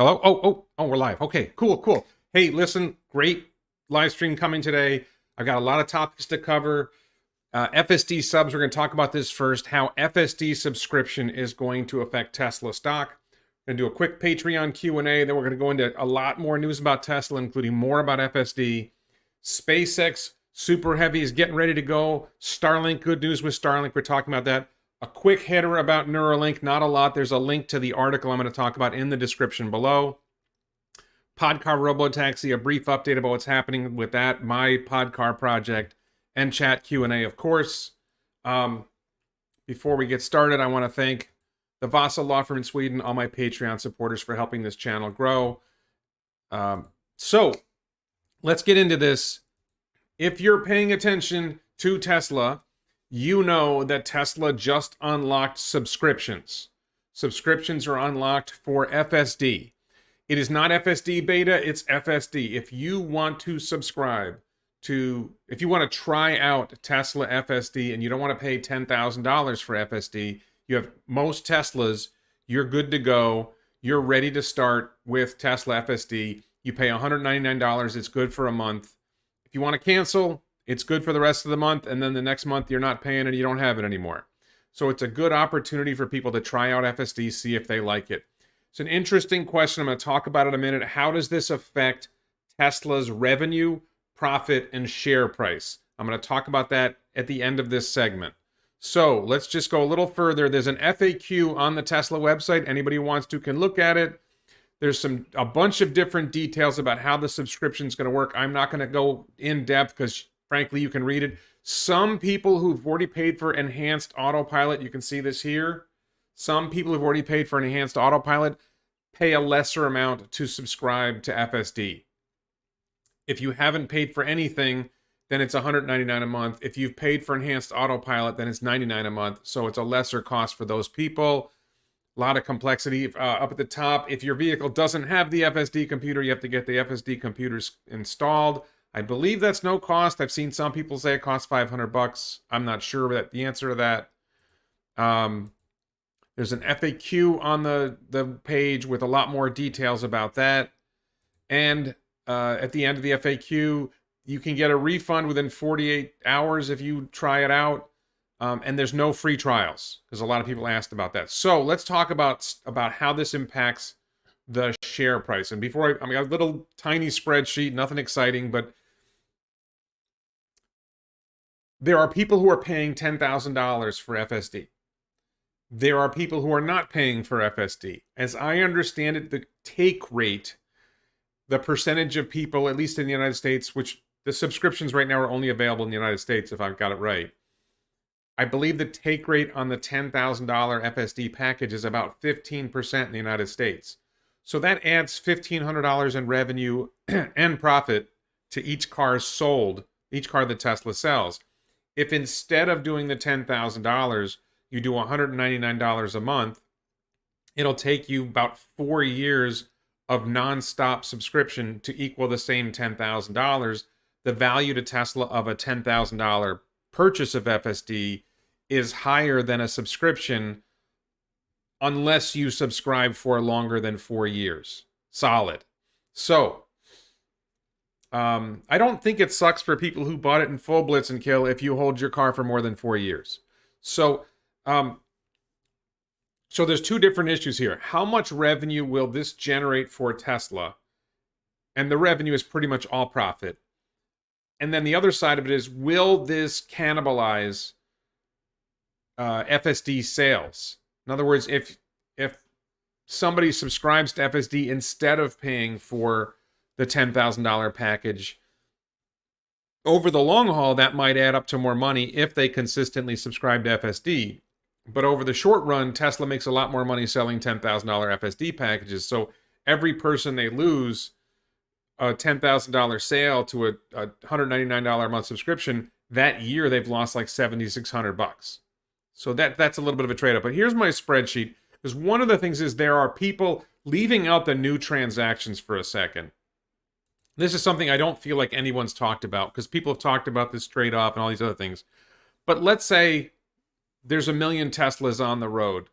Hello? Oh, we're live. Okay, cool. Hey, listen, great live stream coming today. I've got a lot of topics to cover. FSD subs, we're going to talk about this first, how FSD subscription is going to affect Tesla stock. We're going to do a quick Patreon Q&A, then we're going to go into a lot more news about Tesla, including more about FSD. SpaceX, super heavy, is getting ready to go. Starlink, good news with Starlink, we're talking about that. A quick header about Neuralink, not a lot. There's a link to the article I'm going to talk about in the description below. Podcar Robotaxi, a brief update about what's happening with that, my podcar project, and chat Q&A, of course. Before we get started, I want to thank the Vasa Law Firm in Sweden, all my Patreon supporters for helping this channel grow. So, let's get into this. If you're paying attention to Tesla, you know that Tesla just unlocked subscriptions. Subscriptions are unlocked for FSD. It is not FSD beta, it's FSD. If you want to subscribe to, if you want to try out Tesla FSD and you don't want to pay $10,000 for FSD, you have most Teslas, you're good to go. You're ready to start with Tesla FSD. You pay $199, it's good for a month. If you want to cancel, it's good for the rest of the month, and then the next month you're not paying it, you don't have it anymore. So it's a good opportunity for people to try out FSD, see if they like it. It's an interesting question. I'm going to talk about it in a minute. How does this affect Tesla's revenue, profit, and share price? I'm going to talk about that at the end of this segment. So let's just go a little further. There's an FAQ on the Tesla website. Anybody who wants to can look at it. There's a bunch of different details about how the subscription is going to work. I'm not going to go in depth because frankly, you can read it. Some people who've already paid for enhanced autopilot, you can see this here. Some people who've already paid for enhanced autopilot pay a lesser amount to subscribe to FSD. If you haven't paid for anything, then it's $199 a month. If you've paid for enhanced autopilot, then it's $99 a month. So it's a lesser cost for those people. A lot of complexity up at the top. If your vehicle doesn't have the FSD computer, you have to get the FSD computers installed. I believe that's no cost. I've seen some people say it costs $500. I'm not sure about the answer to that. There's an FAQ on the page with a lot more details about that. And at the end of the FAQ, you can get a refund within 48 hours if you try it out. And there's no free trials, because a lot of people asked about that. So let's talk about how this impacts the share price. And before I got a little tiny spreadsheet, nothing exciting, but there are people who are paying $10,000 for FSD. There are people who are not paying for FSD. As I understand it, the take rate, the percentage of people, at least in the United States, which the subscriptions right now are only available in the United States, if I've got it right. I believe the take rate on the $10,000 FSD package is about 15% in the United States. So that adds $1,500 in revenue and profit to each car sold, each car that Tesla sells. If instead of doing the $10,000, you do $199 a month, it'll take you about 4 years of nonstop subscription to equal the same $10,000. The value to Tesla of a $10,000 purchase of FSD is higher than a subscription unless you subscribe for longer than 4 years. Solid. So, I don't think it sucks for people who bought it in full blitz and kill if you hold your car for more than 4 years. So there's two different issues here. How much revenue will this generate for Tesla? And the revenue is pretty much all profit. And then the other side of it is, will this cannibalize FSD sales? In other words, if somebody subscribes to FSD instead of paying for the $10,000 package, over the long haul, that might add up to more money if they consistently subscribe to FSD. But over the short run, Tesla makes a lot more money selling $10,000 FSD packages. So every person they lose a $10,000 sale to a $199 a month subscription, that year they've lost like $7,600. So that's a little bit of a trade-off. But here's my spreadsheet, because one of the things is there are people leaving out the new transactions for a second. This is something I don't feel like anyone's talked about, because people have talked about this trade-off and all these other things. But let's say there's 1 million Teslas on the road.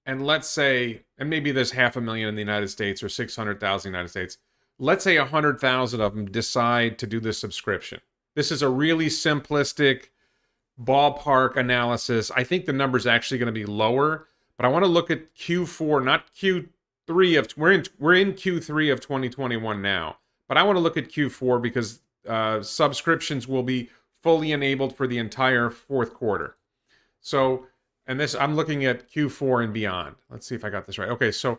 and let's say, and maybe there's 500,000 in the United States or 600,000 in the United States. Let's say 100,000 of them decide to do this subscription. This is a really simplistic ballpark analysis. I think the number's actually going to be lower, but I want to look at Q4, not Q3 of we're in Q3 of 2021 now. But I want to look at Q4 because subscriptions will be fully enabled for the entire fourth quarter. So, and this, I'm looking at Q4 and beyond. Let's see if I got this right. Okay, so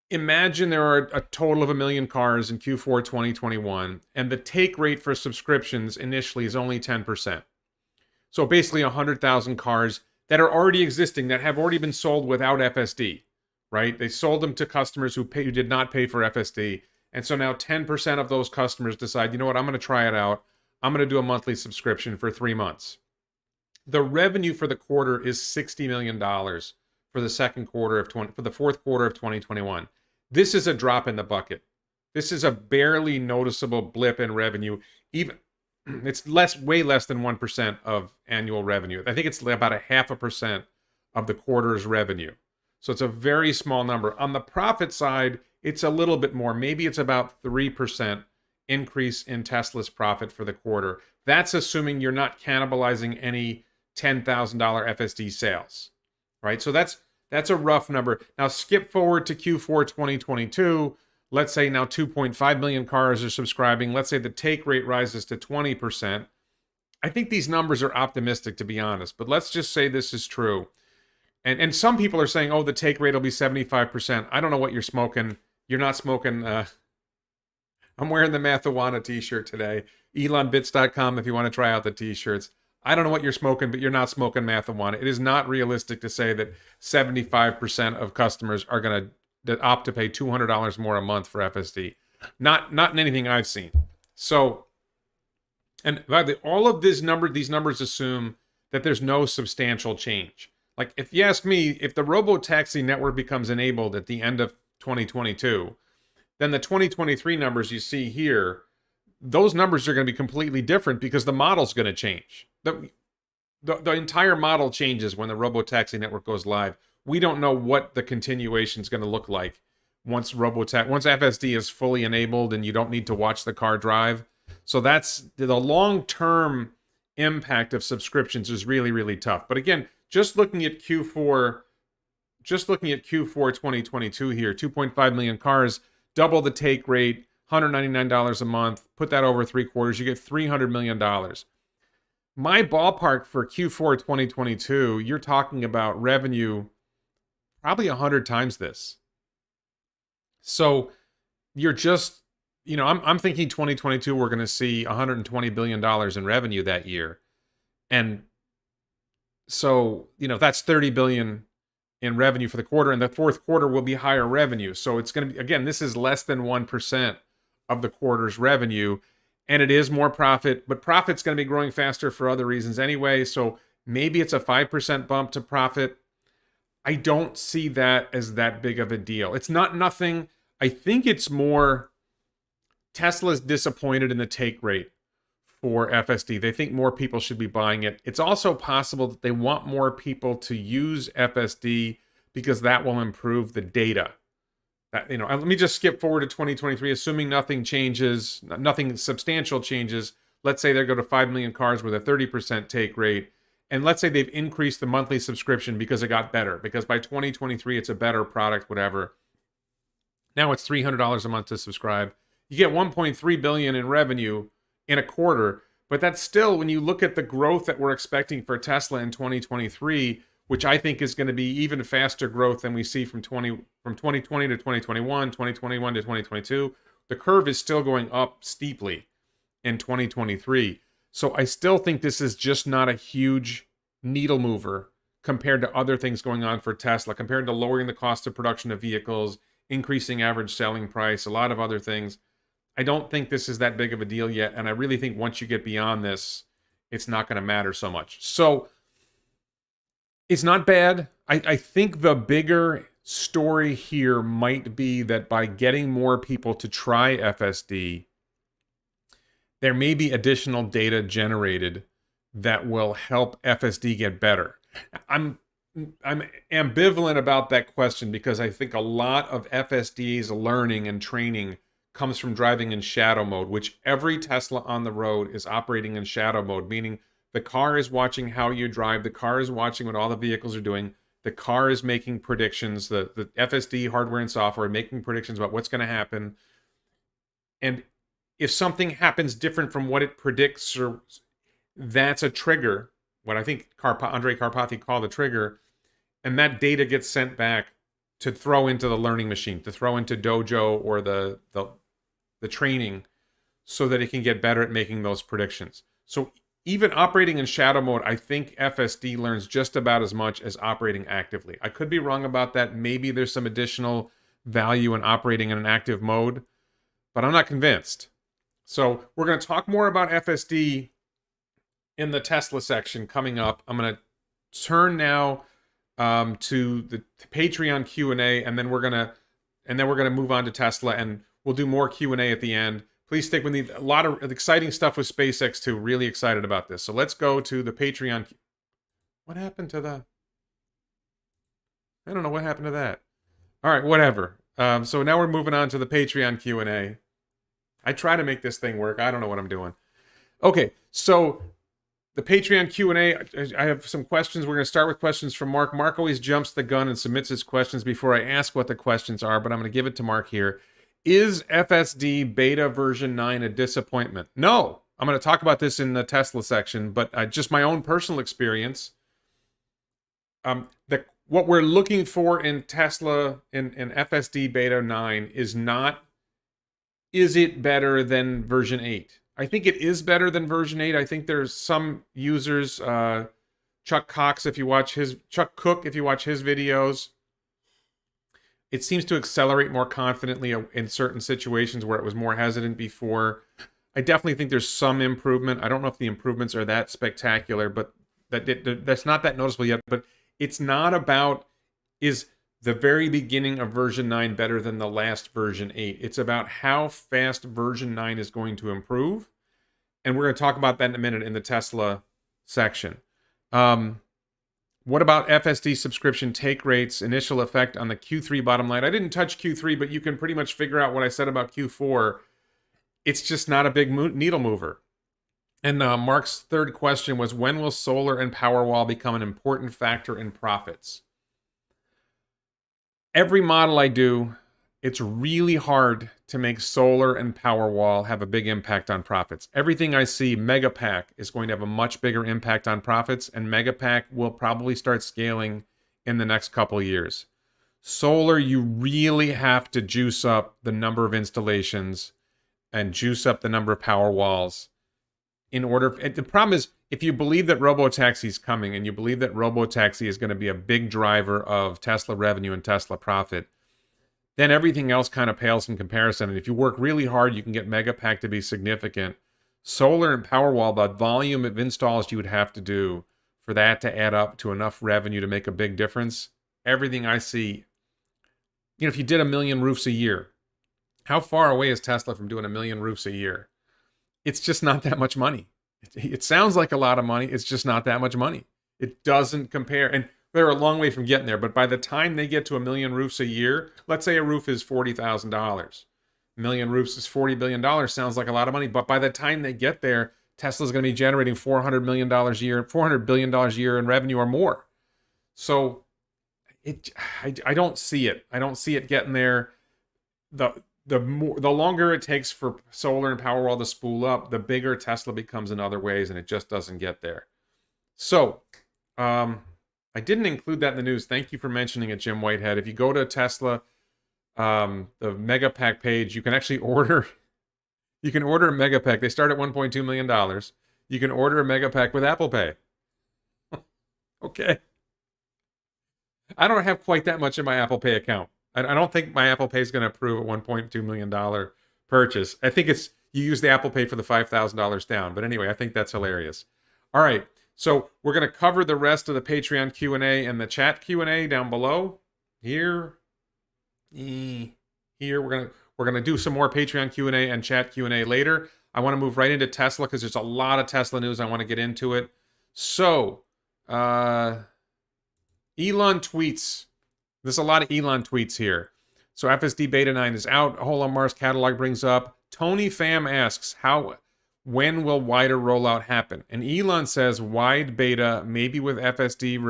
imagine there are a total of 1 million cars in Q4 2021, and the take rate for subscriptions initially is only 10%. So basically 100,000 cars that are already existing, that have already been sold without FSD, right? They sold them to customers who did not pay for FSD. And so now 10% of those customers decide, you know what, I'm going to try it out. I'm going to do a monthly subscription for 3 months. The revenue for the quarter is $60 million for the for the fourth quarter of 2021. This is a drop in the bucket. This is a barely noticeable blip in revenue. Even it's way less than 1% of annual revenue. I think it's about 0.5% of the quarter's revenue. So it's a very small number. On the profit side, it's a little bit more. Maybe it's about 3% increase in Tesla's profit for the quarter. That's assuming you're not cannibalizing any $10,000 FSD sales, right? So that's a rough number. Now skip forward to Q4 2022. Let's say now 2.5 million cars are subscribing. Let's say the take rate rises to 20%. I think these numbers are optimistic, to be honest, but let's just say this is true. And some people are saying, oh, the take rate will be 75%. I don't know what you're smoking. You're not smoking. I'm wearing the Mathawana t-shirt today. ElonBits.com if you want to try out the t-shirts. I don't know what you're smoking, but you're not smoking Mathawana. It is not realistic to say that 75% of customers are going to opt to pay $200 more a month for FSD. Not in anything I've seen. So, and by the way, all of these numbers assume that there's no substantial change. Like, if you ask me, if the robo-taxi network becomes enabled at the end of 2022, then the 2023 numbers you see here, those numbers are going to be completely different because the model's going to change. The entire model changes when the robo-taxi network goes live. We don't know what the continuation is going to look like once FSD is fully enabled and you don't need to watch the car drive. So that's the long-term impact of subscriptions is really, really tough. But again, just looking at Q4 2022 here, 2.5 million cars, double the take rate, $199 a month, put that over 3 quarters, you get $300 million. My ballpark for Q4 2022, you're talking about revenue probably 100 times this. So you're just, I'm thinking 2022, we're going to see $120 billion in revenue that year. And so, that's 30 billion in revenue for the quarter, and the fourth quarter will be higher revenue. So it's going to be, again, this is less than 1% of the quarter's revenue, and it is more profit, but profit's going to be growing faster for other reasons anyway. So maybe it's a 5% bump to profit. I don't see that as that big of a deal. It's not nothing. I think it's more Tesla's disappointed in the take rate for FSD. They think more people should be buying it. It's also possible that they want more people to use FSD because that will improve the data. Let me just skip forward to 2023, assuming nothing changes, nothing substantial changes. Let's say they go to 5 million cars with a 30% take rate. And let's say they've increased the monthly subscription because it got better. Because by 2023, it's a better product, whatever. Now it's $300 a month to subscribe. You get 1.3 billion in revenue in a quarter, but that's still, when you look at the growth that we're expecting for Tesla in 2023, which I think is going to be even faster growth than we see from 2020 to 2021, 2021 to 2022, the curve is still going up steeply in 2023. So I still think this is just not a huge needle mover compared to other things going on for Tesla, compared to lowering the cost of production of vehicles, increasing average selling price, a lot of other things. I don't think this is that big of a deal yet, and I really think once you get beyond this, it's not going to matter so much. So it's not bad. I think the bigger story here might be that by getting more people to try FSD, there may be additional data generated that will help FSD get better. I'm I'm ambivalent about that question because I think a lot of FSD's learning and training comes from driving in shadow mode, which every Tesla on the road is operating in shadow mode, meaning the car is watching how you drive, the car is watching what all the vehicles are doing, the car is making predictions, the FSD hardware and software are making predictions about what's going to happen. And if something happens different from what it predicts, or that's a trigger, what I think Andrej Karpathy called a trigger, and that data gets sent back to throw into the learning machine, to throw into Dojo or the training, so that it can get better at making those predictions. So even operating in shadow mode, I think FSD learns just about as much as operating actively. I could be wrong about that. Maybe there's some additional value in operating in an active mode, but I'm not convinced. So we're going to talk more about FSD in the Tesla section coming up. I'm going to turn now to the Patreon Q&A, and then we're gonna move on to Tesla, and we'll do more Q&A at the end. Please stick with me. A lot of exciting stuff with SpaceX too. Really excited about this. So let's go to the Patreon. What happened to the? I don't know what happened to that. All right, whatever. So now we're moving on to the Patreon Q&A. I try to make this thing work. I don't know what I'm doing. Okay, so the Patreon Q&A, I have some questions. We're going to start with questions from Mark. Mark always jumps the gun and submits his questions before I ask what the questions are, but I'm going to give it to Mark here. Is FSD beta version 9 a disappointment? No. I'm going to talk about this in the Tesla section, but just my own personal experience. What we're looking for in Tesla, in FSD beta 9, is not, is it better than version 8? I think it is better than version 8. I think there's some users, Chuck Cook, if you watch his videos, it seems to accelerate more confidently in certain situations where it was more hesitant before. I definitely think there's some improvement. I don't know if the improvements are that spectacular, but that's not that noticeable yet. But it's not about, is the very beginning of version 9 better than the last version 8. It's about how fast version 9 is going to improve. And we're going to talk about that in a minute in the Tesla section. What about FSD subscription take rates, initial effect on the Q3 bottom line? I didn't touch Q3, but you can pretty much figure out what I said about Q4. It's just not a big needle mover. And Mark's third question was, when will solar and Powerwall become an important factor in profits? Every model I do, it's really hard to make solar and Powerwall have a big impact on profits. Everything I see, Megapack is going to have a much bigger impact on profits, and Megapack will probably start scaling in the next couple of years. Solar, you really have to juice up the number of installations and juice up the number of Powerwalls in order. The problem is, if you believe that Robotaxi is coming and you believe that Robotaxi is going to be a big driver of Tesla revenue and Tesla profit, then everything else kind of pales in comparison. And if you work really hard, you can get Megapack to be significant. Solar and Powerwall, the volume of installs you would have to do for that to add up to enough revenue to make a big difference, everything I see, if you did 1 million roofs a year, how far away is Tesla from doing 1 million roofs a year? It's just not that much money. It sounds like a lot of money. It's just not that much money. It doesn't compare. And they're a long way from getting there. But by the time they get to 1 million roofs a year, let's say a roof is $40,000. 1 million roofs is $40 billion. Sounds like a lot of money. But by the time they get there, Tesla's going to be generating $400 million a year, $400 billion a year in revenue or more. So I don't see it. I don't see it getting there. The longer it takes for solar and Powerwall to spool up, the bigger Tesla becomes in other ways, and it just doesn't get there. So, I didn't include that in the news. Thank you for mentioning it, Jim Whitehead. If you go to Tesla, the Megapack page, you can actually order. You can order a Megapack. They start at $1.2 million. You can order a Megapack with Apple Pay. Okay. I don't have quite that much in my Apple Pay account. I don't think my Apple Pay is going to approve a $1.2 million purchase. I think it's, you use the Apple Pay for the $5,000 down. But anyway, I think that's hilarious. All right. So we're going to cover the rest of the Patreon Q&A and the chat Q&A down below. Here. We're going to do some more Patreon Q&A and chat Q&A later. I want to move right into Tesla because there's a lot of Tesla news. I want to get into it. So, Elon tweets. There's a lot of Elon tweets here. So FSD Beta 9 is out. A whole on Mars catalog brings up. Tony Pham asks, when will wider rollout happen? And Elon says wide beta, maybe with FSD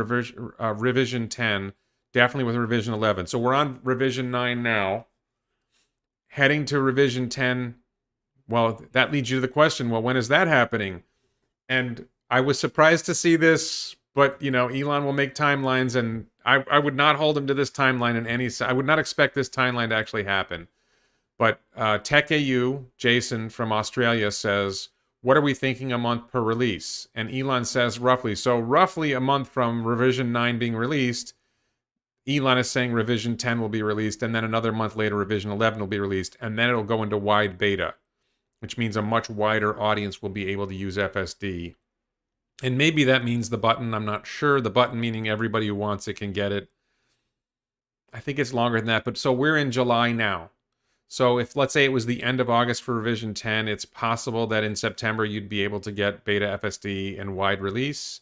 revision 10, definitely with revision 11. So we're on revision 9 now, heading to revision 10. Well, that leads you to the question, well, when is that happening? And I was surprised to see this, but, Elon will make timelines, and I would not hold him to this timeline in any... I would not expect this timeline to actually happen. But TechAU, Jason from Australia, says, what are we thinking a month per release? And Elon says roughly. So roughly a month from revision 9 being released, Elon is saying revision 10 will be released, and then another month later, revision 11 will be released, and then it'll go into wide beta, which means a much wider audience will be able to use FSD. And maybe that means the button, I'm not sure. The button meaning everybody who wants it can get it. I think it's longer than that, but so we're in July now. So if, let's say it was the end of August for revision 10, it's possible that in September you'd be able to get beta FSD and wide release.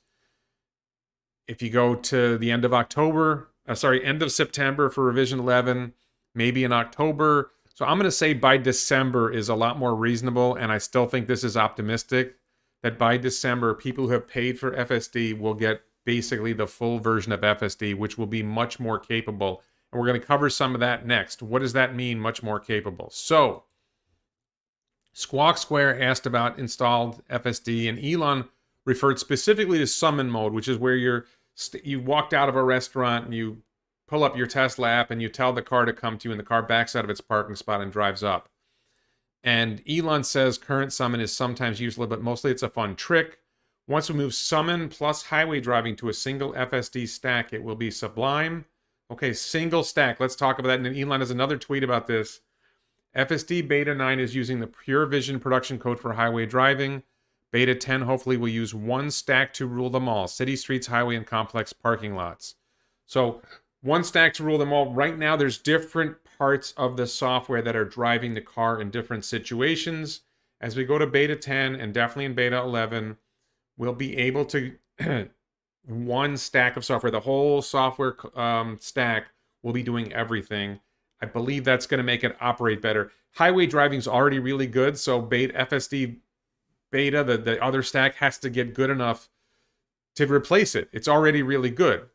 If you go to the end of end of September for revision 11, maybe in October. So I'm going to say by December is a lot more reasonable, and I still think this is optimistic, that by December, people who have paid for FSD will get basically the full version of FSD, which will be much more capable. And we're going to cover some of that next. What does that mean, much more capable? So, Squawk Square asked about installed FSD, and Elon referred specifically to summon mode, which is where you walked out of a restaurant and you pull up your Tesla app and you tell the car to come to you, and the car backs out of its parking spot and drives up. And Elon says current summon is sometimes useful, but mostly it's a fun trick. Once we move summon plus highway driving to a single FSD stack, it will be sublime. Okay, single stack. Let's talk about that. And then Elon has another tweet about this. FSD Beta 9 is using the Pure Vision production code for highway driving. Beta 10 hopefully will use one stack to rule them all. City streets, highway, and complex parking lots. So one stack to rule them all. Right now, there's different parts of the software that are driving the car in different situations. As we go to beta 10 and definitely in beta 11, we'll be able to one stack of software, the whole software stack will be doing everything. I believe that's going to make it operate better. Highway driving is already really good, so FSD beta, the other stack, has to get good enough to replace it. It's already really good.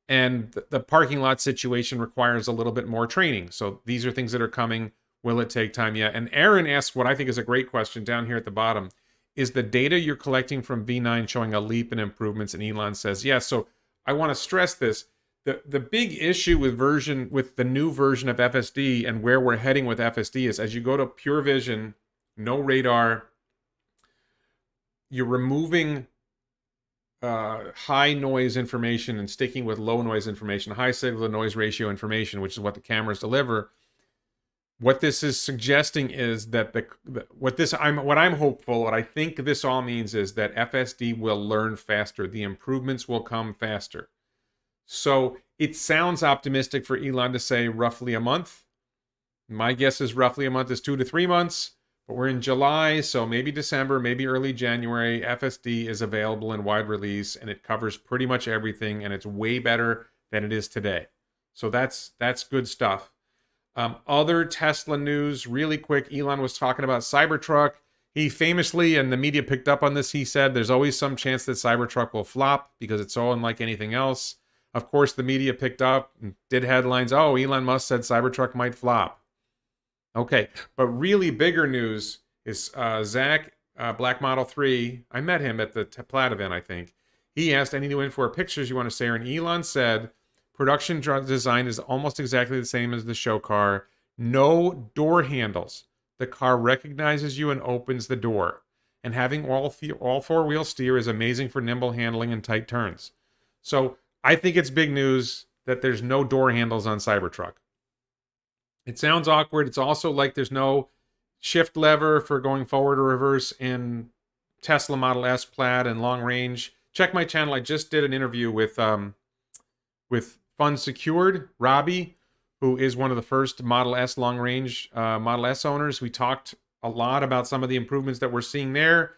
And the parking lot situation requires a little bit more training. So these are things that are coming. Will it take time? Yeah. And Aaron asks what I think is a great question down here at the bottom. Is the data you're collecting from V9 showing a leap in improvements? And Elon says, yes. So I want to stress this. The big issue with the new version of FSD and where we're heading with FSD is as you go to pure vision, no radar, you're removing high noise information and sticking with low noise information, high signal to noise ratio information, which is what the cameras deliver. What this is suggesting is that what I'm hopeful, what I think this all means is that FSD will learn faster. The improvements will come faster. So it sounds optimistic for Elon to say roughly a month. My guess is roughly a month is 2 to 3 months. But we're in July, so maybe December, maybe early January. FSD is available in wide release, and it covers pretty much everything, and it's way better than it is today. So that's good stuff. Other Tesla news, really quick. Elon was talking about Cybertruck. He famously, and the media picked up on this, he said there's always some chance that Cybertruck will flop because it's so unlike anything else. Of course, the media picked up and did headlines. Oh, Elon Musk said Cybertruck might flop. Okay, but really bigger news is Zach, Black Model 3. I met him at the Plaid event, I think. He asked any new info or pictures you want to share, and Elon said, production design is almost exactly the same as the show car. No door handles. The car recognizes you and opens the door. And having all four-wheel steer is amazing for nimble handling and tight turns. So I think it's big news that there's no door handles on Cybertruck. It sounds awkward. It's also like there's no shift lever for going forward or reverse in Tesla Model S Plaid and long range. Check my channel. I just did an interview with Fun Secured, Robbie, who is one of the first Model S long range Model S owners. We talked a lot about some of the improvements that we're seeing there.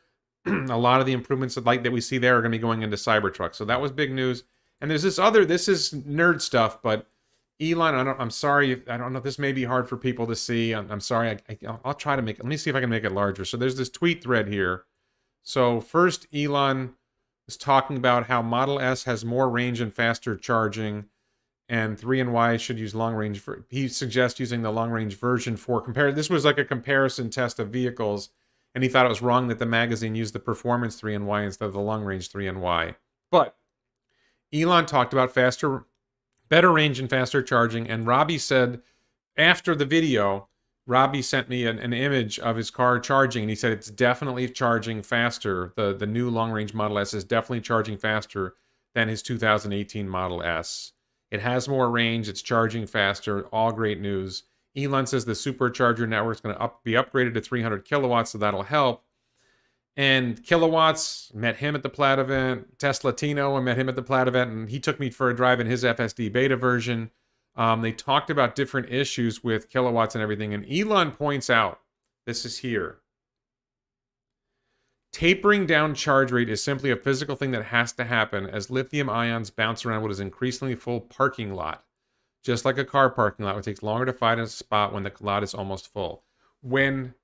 A lot of the improvements that we see there are going to be going into Cybertruck. So that was big news. And there's this is nerd stuff, but Elon, I'm sorry, I don't know, this may be hard for people to see. I'm sorry, I'll try to let me see if I can make it larger. So there's this tweet thread here. So first, Elon is talking about how Model S has more range and faster charging, and 3 and Y should use long range. He suggests using the long range version for compare. This was like a comparison test of vehicles, and he thought it was wrong that the magazine used the performance 3 and Y instead of the long range 3 and Y. But Elon talked about better range and faster charging, and Robbie said after the video, Robbie sent me an image of his car charging, and he said it's definitely charging faster. The new long-range Model S is definitely charging faster than his 2018 Model S. It has more range, it's charging faster, all great news. Elon says the supercharger network is going to be upgraded to 300 kilowatts, so that'll help. And Kilowatts, met him at the Plaid event. Tesla Tino, I met him at the Plaid event, and he took me for a drive in his FSD beta version. They talked about different issues with Kilowatts and everything, and Elon points out, this is here, tapering down charge rate is simply a physical thing that has to happen as lithium ions bounce around what is increasingly full parking lot. Just like a car parking lot, it takes longer to find a spot when the lot is almost full. When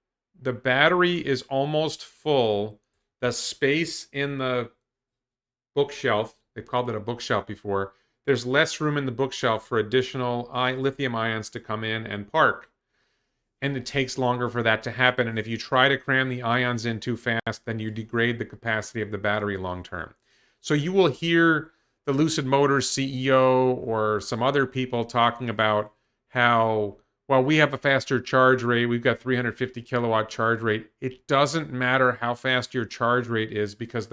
the battery is almost full, the space in the bookshelf, they've called it a bookshelf before, there's less room in the bookshelf for additional lithium ions to come in and park. And it takes longer for that to happen. And if you try to cram the ions in too fast, then you degrade the capacity of the battery long term. So you will hear the Lucid Motors CEO or some other people talking about how, well, we have a faster charge rate. We've got 350 kilowatt charge rate. It doesn't matter how fast your charge rate is because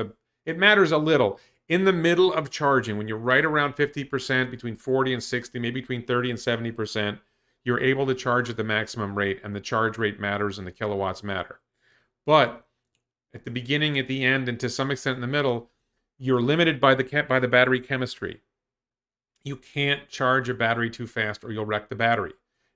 it matters a little. In the middle of charging, when you're right around 50%, between 40 and 60, maybe between 30 and 70%, you're able to charge at the maximum rate, and the charge rate matters and the kilowatts matter. But at the beginning, at the end, and to some extent in the middle, you're limited by the battery chemistry. You can't charge a battery too fast or you'll wreck the battery.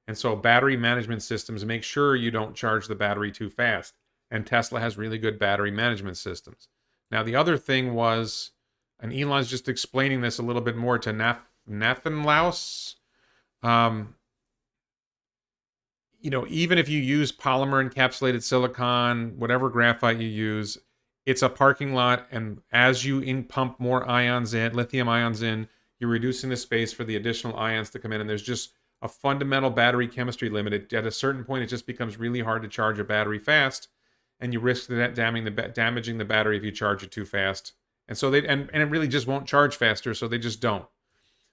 And so battery management systems make sure you don't charge the battery too fast. And Tesla has really good battery management systems. Now, the other thing was, and Elon's just explaining this a little bit more to Nathan Laus, even if you use polymer encapsulated silicon, whatever graphite you use, it's a parking lot. And as you pump more ions in, lithium ions in, you're reducing the space for the additional ions to come in. And there's just a fundamental battery chemistry limit. At a certain point, it just becomes really hard to charge a battery fast. And you risk damaging the battery if you charge it too fast. And so and it really just won't charge faster, so they just don't.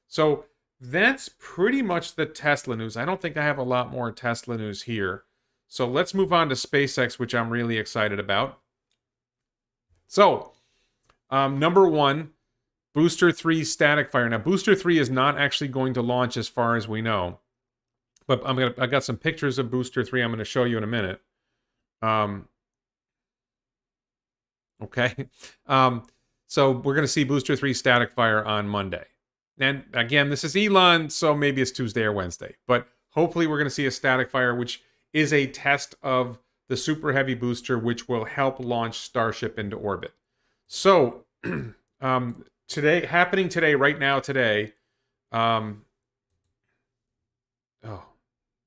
So that's pretty much the Tesla news. I don't think I have a lot more Tesla news here. So let's move on to SpaceX, which I'm really excited about. So, number one, Booster 3 static fire. Now, Booster 3 is not actually going to launch as far as we know. But I got some pictures of Booster 3 I'm going to show you in a minute. Okay. So we're going to see Booster 3 static fire on Monday. And again, this is Elon, so maybe it's Tuesday or Wednesday. But hopefully we're going to see a static fire, which is a test of the Super Heavy booster, which will help launch Starship into orbit. So, happening today, right now today, oh,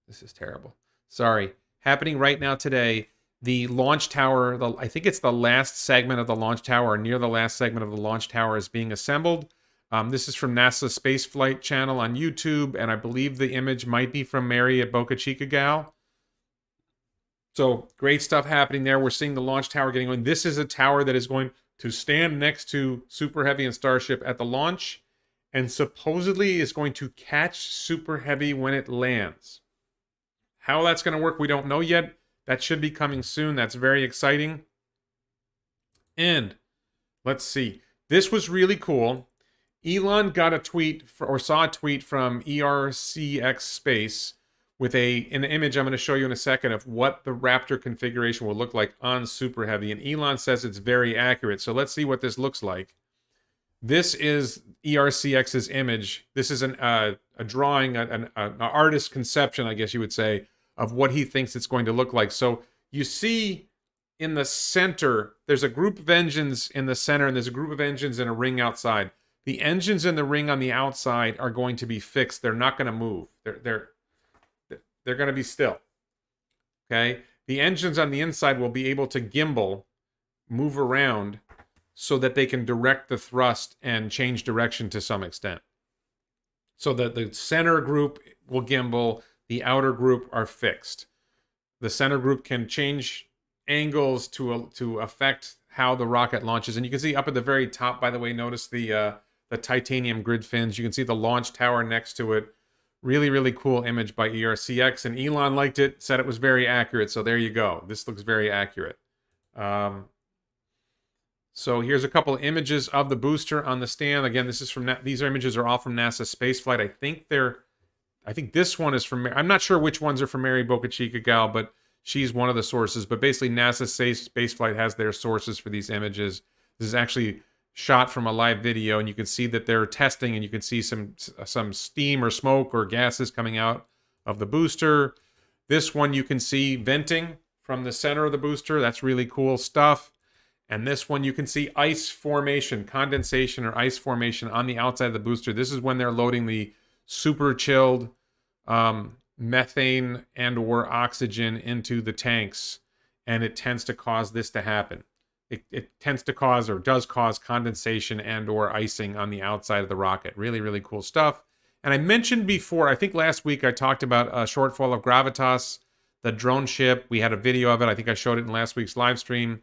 this is terrible. Sorry. Happening right now today, the launch tower, I think it's the last segment of the launch tower, or near the last segment of the launch tower is being assembled. This is from NASA's Spaceflight channel on YouTube, and I believe the image might be from Mary at Boca Chica Gal. So great stuff happening there. We're seeing the launch tower getting on. This is a tower that is going to stand next to Super Heavy and Starship at the launch, and supposedly is going to catch Super Heavy when it lands. How that's going to work, we don't know yet. That should be coming soon. That's very exciting. And let's see. This was really cool. Elon got a tweet, or saw a tweet from ERCX Space with an image I'm going to show you in a second of what the Raptor configuration will look like on Super Heavy. And Elon says it's very accurate. So let's see what this looks like. This is ERCX's image. This is a drawing, an artist's conception, I guess you would say, of what he thinks it's going to look like. So you see in the center, there's a group of engines in the center, and there's a group of engines in a ring outside. The engines in the ring on the outside are going to be fixed. They're not going to move. They're going to be still. Okay? The engines on the inside will be able to gimbal, move around, so that they can direct the thrust and change direction to some extent. So that the center group will gimbal, the outer group are fixed. The center group can change angles to affect how the rocket launches. And you can see up at the very top, by the way, notice the titanium grid fins. You can see the launch tower next to it. Really, really cool image by ERCX. And Elon liked it, said it was very accurate. So there you go. This looks very accurate. So here's a couple of images of the booster on the stand. Again, this is from these images are all from NASA spaceflight. I think this one is from. I'm not sure which ones are from Mary Boca Chica Gal, but she's one of the sources. But basically, NASA spaceflight has their sources for these images. This is actually shot from a live video, and you can see that they're testing, and you can see some steam or smoke or gases coming out of the booster. This one you can see venting from the center of the booster. That's really cool stuff. And this one you can see ice formation, condensation or ice formation on the outside of the booster. This is when they're loading the super chilled methane and or oxygen into the tanks, and it tends to cause this to happen. It tends to cause or does cause condensation and or icing on the outside of the rocket. Really, really cool stuff. And I mentioned before, I think last week I talked about a shortfall of gravitas, the drone ship. We had a video of it. I think I showed it in last week's live stream.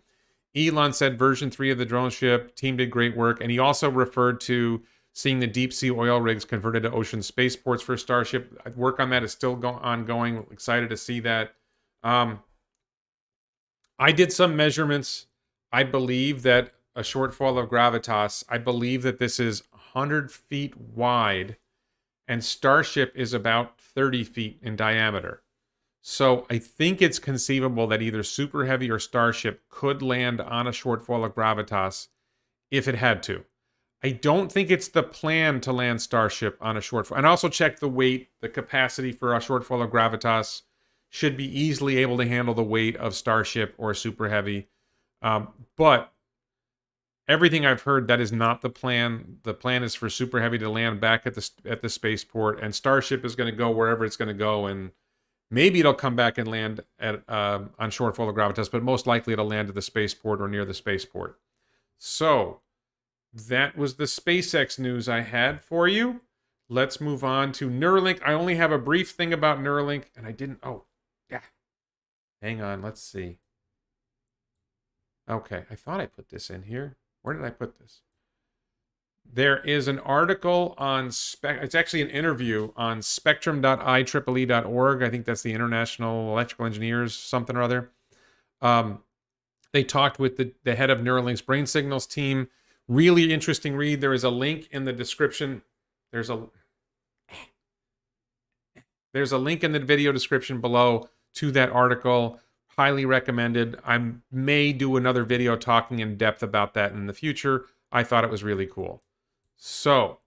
Elon said version 3 of the drone ship, team did great work. And he also referred to seeing the deep sea oil rigs converted to ocean spaceports for Starship. Work on that is still ongoing. Excited to see that. I did some measurements. I believe that a shortfall of gravitas, I believe that this is 100 feet wide and Starship is about 30 feet in diameter. So I think it's conceivable that either Super Heavy or Starship could land on a shortfall of gravitas if it had to. I don't think it's the plan to land Starship on a shortfall. And also check the weight, the capacity for a shortfall of gravitas should be easily able to handle the weight of Starship or Super Heavy. But everything I've heard, that is not the plan. The plan is for Super Heavy to land back at the spaceport, and Starship is going to go wherever it's going to go, and maybe it'll come back and land at on shortfall of gravitas, but most likely it'll land at the spaceport or near the spaceport. So that was the SpaceX news I had for you. Let's move on to Neuralink. I only have a brief thing about Neuralink, and I didn't. Oh, yeah. Hang on. Let's see. Okay, I thought I put this in here. Where did I put this? There is an article on it's actually an interview on spectrum.ieee.org. I think that's the International Electrical Engineers, something or other. They talked with the head of Neuralink's brain signals team. Really interesting read. There is a link in the description. There's a link in the video description below to that article. Highly recommended. I may do another video talking in depth about that in the future. I thought it was really cool. So,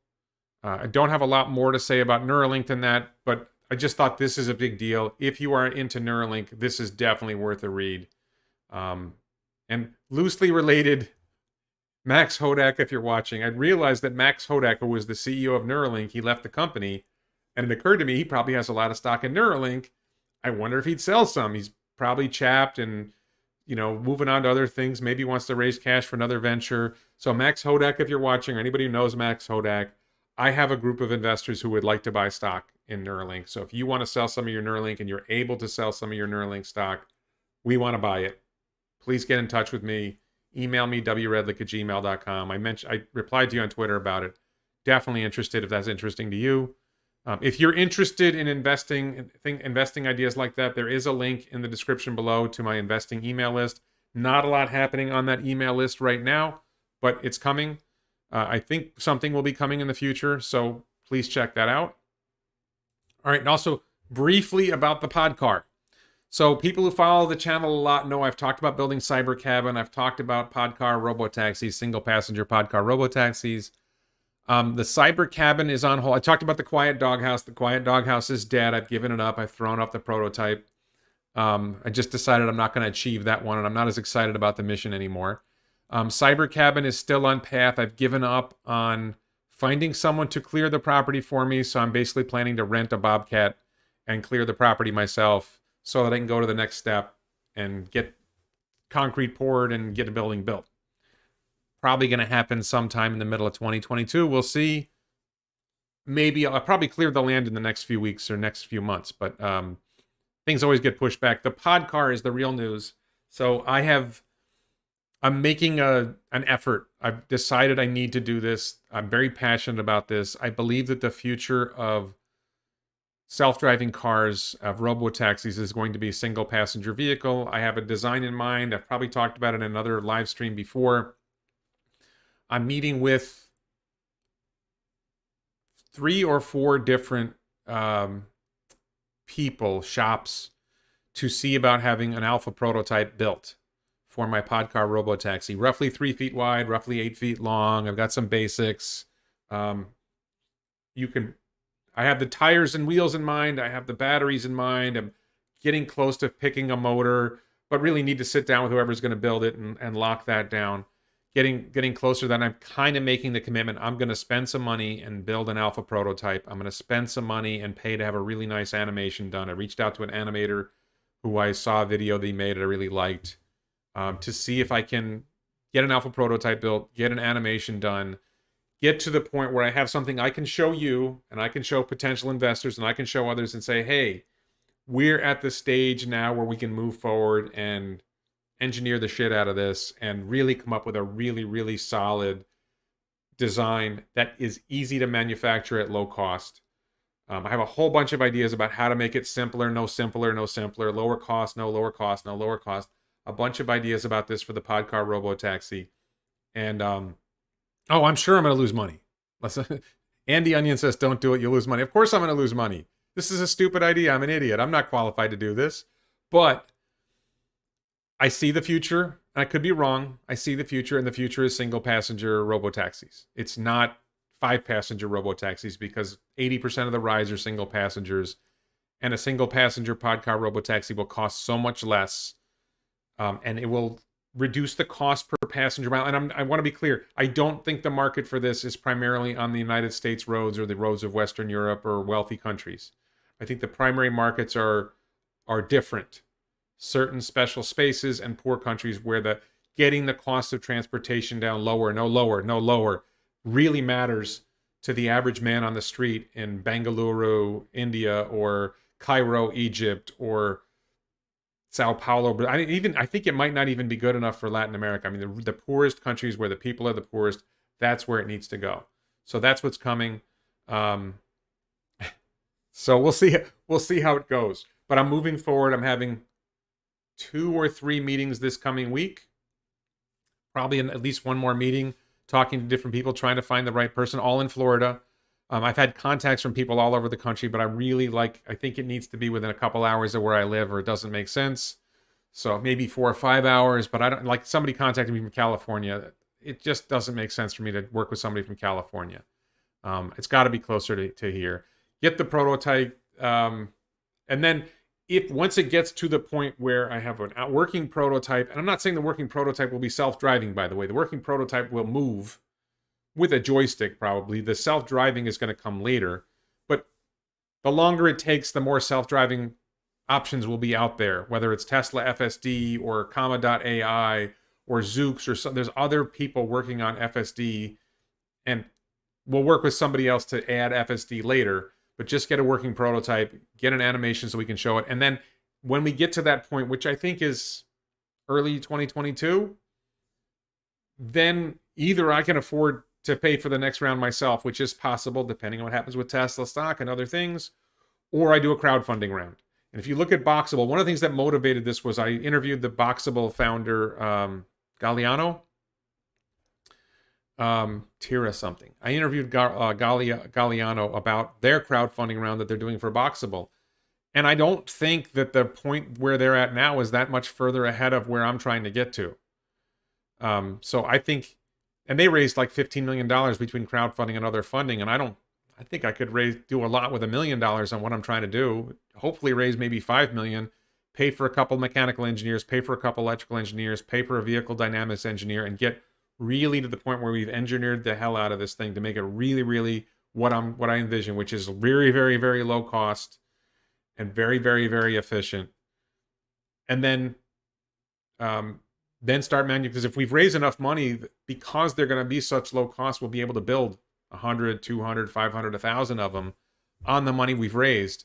I don't have a lot more to say about Neuralink than that, but I just thought this is a big deal. If you are into Neuralink, this is definitely worth a read. And loosely related, Max Hodak, if you're watching, I realized that Max Hodak, who was the CEO of Neuralink, he left the company, and it occurred to me he probably has a lot of stock in Neuralink. I wonder if he'd sell some. He's probably chapped and, moving on to other things. Maybe wants to raise cash for another venture. So Max Hodak, if you're watching, or anybody who knows Max Hodak, I have a group of investors who would like to buy stock in Neuralink. So if you want to sell some of your Neuralink and you're able to sell some of your Neuralink stock, we want to buy it. Please get in touch with me. Email me, wredlick@gmail.com. I replied to you on Twitter about it. Definitely interested if that's interesting to you. If you're interested in investing ideas like that, there is a link in the description below to my investing email list. Not a lot happening on that email list right now, but it's coming. I think something will be coming in the future, so please check that out. All right, and also briefly about the podcar. So people who follow the channel a lot know I've talked about building cyber cabin. I've talked about podcar robotaxis, single passenger podcar robotaxis. The cyber cabin is on hold. I talked about the quiet doghouse. The quiet doghouse is dead. I've given it up. I've thrown up the prototype. I just decided I'm not going to achieve that one, and I'm not as excited about the mission anymore. Cyber cabin is still on path. I've given up on finding someone to clear the property for me. So I'm basically planning to rent a Bobcat and clear the property myself so that I can go to the next step and get concrete poured and get a building built. Probably going to happen sometime in the middle of 2022. We'll see. Maybe I'll probably clear the land in the next few weeks or next few months, but things always get pushed back. The podcar is the real news. So I'm making an effort. I've decided I need to do this. I'm very passionate about this. I believe that the future of self-driving cars, of robo-taxis, is going to be a single passenger vehicle. I have a design in mind. I've probably talked about it in another live stream before. I'm meeting with 3 or 4 different shops, to see about having an alpha prototype built for my podcar robotaxi. Roughly 3 feet wide, roughly 8 feet long. I've got some basics. I have the tires and wheels in mind. I have the batteries in mind. I'm getting close to picking a motor, but really need to sit down with whoever's going to build it and lock that down. Getting closer to that, I'm kind of making the commitment. I'm going to spend some money and build an alpha prototype. I'm going to spend some money and pay to have a really nice animation done. I reached out to an animator who I saw a video that he made that I really liked, to see if I can get an alpha prototype built, get an animation done, get to the point where I have something I can show you and I can show potential investors and I can show others and say, hey, we're at the stage now where we can move forward and engineer the shit out of this and really come up with a really, really solid design that is easy to manufacture at low cost. I have a whole bunch of ideas about how to make it simpler, no simpler, no simpler, lower cost, no lower cost, no lower cost. A bunch of ideas about this for the podcar robotaxi. And, I'm sure I'm going to lose money. Andy Onion says, don't do it, you'll lose money. Of course I'm going to lose money. This is a stupid idea. I'm an idiot. I'm not qualified to do this. But I see the future. I could be wrong. I see the future, and the future is single passenger robotaxis. It's not 5-passenger robotaxis, because 80% of the rides are single passengers, and a single passenger podcar robotaxi will cost so much less, and it will reduce the cost per passenger mile. And I want to be clear, I don't think the market for this is primarily on the United States roads or the roads of Western Europe or wealthy countries. I think the primary markets are different. Certain special spaces and poor countries where getting the cost of transportation down lower really matters to the average man on the street in Bengaluru, India, or Cairo, Egypt, or Sao Paulo. But I think it might not even be good enough for Latin America. I mean, the poorest countries where the people are the poorest, that's where it needs to go. So that's what's coming. So we'll see how it goes. But I'm moving forward. I'm having 2 or 3 meetings this coming week. Probably at least one more meeting, talking to different people, trying to find the right person, all in Florida. I've had contacts from people all over the country, but I think it needs to be within a couple hours of where I live, or it doesn't make sense. So maybe 4 or 5 hours, but I don't, like, somebody contacted me from California. It just doesn't make sense for me to work with somebody from California. It's got to be closer to here. Get the prototype, and then once it gets to the point where I have a working prototype, and I'm not saying the working prototype will be self-driving, by the way. The working prototype will move with a joystick, probably. The self-driving is going to come later. But the longer it takes, the more self-driving options will be out there, whether it's Tesla FSD or Comma.ai or Zoox or there's other people working on FSD, and we'll work with somebody else to add FSD later. But just get a working prototype, get an animation so we can show it. And then when we get to that point, which I think is early 2022, then either I can afford to pay for the next round myself, which is possible depending on what happens with Tesla stock and other things, or I do a crowdfunding round. And if you look at Boxable, one of the things that motivated this was I interviewed the Boxable founder, Galliano. Tira something. I interviewed Galliano about their crowdfunding round that they're doing for Boxable. And I don't think that the point where they're at now is that much further ahead of where I'm trying to get to. So I think, and they raised like $15 million between crowdfunding and other funding. And I think I could do a lot with $1 million on what I'm trying to do. Hopefully raise maybe 5 million, pay for a couple mechanical engineers, pay for a couple electrical engineers, pay for a vehicle dynamics engineer, and get really to the point where we've engineered the hell out of this thing to make it really, really what I envision, which is very, very, very low cost and very, very, very efficient. And then start manufacturing. Because if we've raised enough money, because they're going to be such low cost, we'll be able to build 100, 200, 500, 1,000 of them on the money we've raised,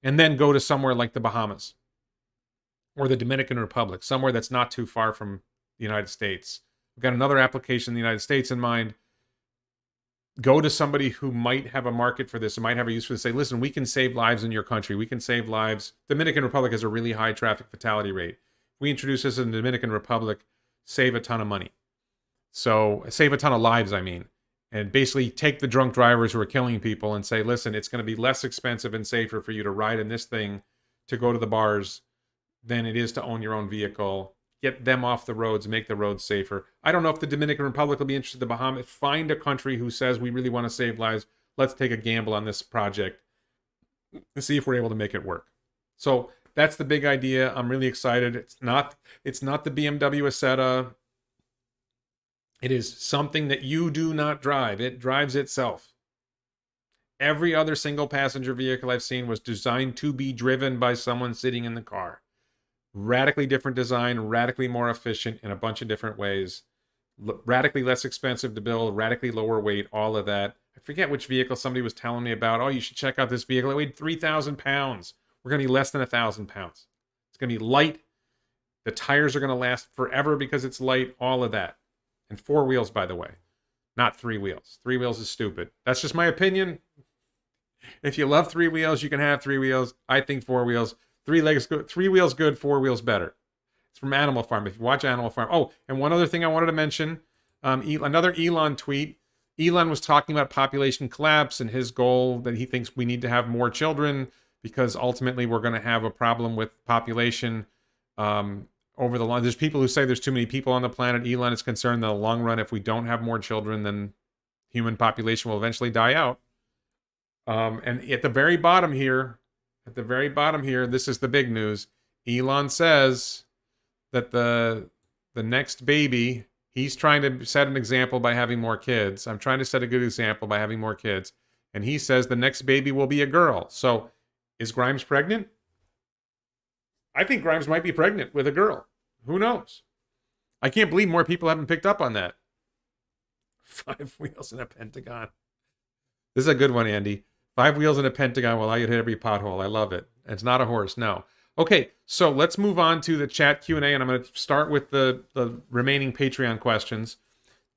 and then go to somewhere like the Bahamas or the Dominican Republic, somewhere that's not too far from the United States. We've got another application in the United States in mind. Go to somebody who might have a market for this, who might have a use for this. Say, listen, we can save lives in your country. We can save lives. Dominican Republic has a really high traffic fatality rate. If we introduce this in the Dominican Republic, save a ton of money. So save a ton of lives, I mean. And basically take the drunk drivers who are killing people and say, listen, it's going to be less expensive and safer for you to ride in this thing to go to the bars than it is to own your own vehicle. Get them off the roads, make the roads safer. I don't know if the Dominican Republic will be interested in the Bahamas. Find a country who says we really want to save lives. Let's take a gamble on this project and see if we're able to make it work. So that's the big idea. I'm really excited. It's not the BMW Isetta. It is something that you do not drive. It drives itself. Every other single passenger vehicle I've seen was designed to be driven by someone sitting in the car. Radically different design, radically more efficient in a bunch of different ways, radically less expensive to build, radically lower weight, all of that. I forget which vehicle somebody was telling me about. Oh, you should check out this vehicle. It weighed 3,000 pounds. We're going to be less than 1,000 pounds. It's going to be light. The tires are going to last forever because it's light, all of that. And 4 wheels, by the way, not 3 wheels. 3 wheels is stupid. That's just my opinion. If you love 3 wheels, you can have 3 wheels. I think 4 wheels. 3 legs good, 3 wheels good, 4 wheels better. It's from Animal Farm. If you watch Animal Farm. Oh, and one other thing I wanted to mention, another Elon tweet. Elon was talking about population collapse and his goal that he thinks we need to have more children because ultimately we're going to have a problem with population over the long. There's people who say there's too many people on the planet. Elon is concerned that in the long run, if we don't have more children, then human population will eventually die out. And at the very bottom here, this is the big news. Elon says that the next baby, he's trying to set an example by having more kids. I'm trying to set a good example by having more kids. And he says the next baby will be a girl. So is Grimes pregnant? I think Grimes might be pregnant with a girl. Who knows? I can't believe more people haven't picked up on that. 5 wheels in a pentagon. This is a good one, Andy. 5 wheels in a pentagon will allow you to hit every pothole. I love it. It's not a horse, no. Okay, so let's move on to the chat Q&A, and I'm going to start with the remaining Patreon questions.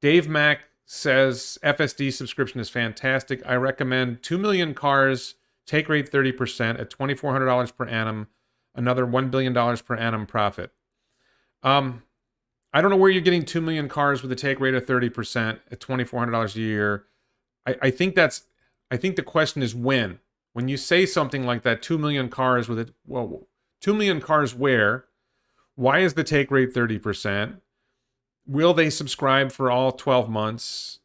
Dave Mack says, FSD subscription is fantastic. I recommend 2 million cars, take rate 30% at $2,400 per annum, another $1 billion per annum profit. I don't know where you're getting 2 million cars with a take rate of 30% at $2,400 a year. I think the question is when. When you say something like that, 2 million cars with it, well, 2 million cars where? Why is the take rate 30%? Will they subscribe for all 12 months?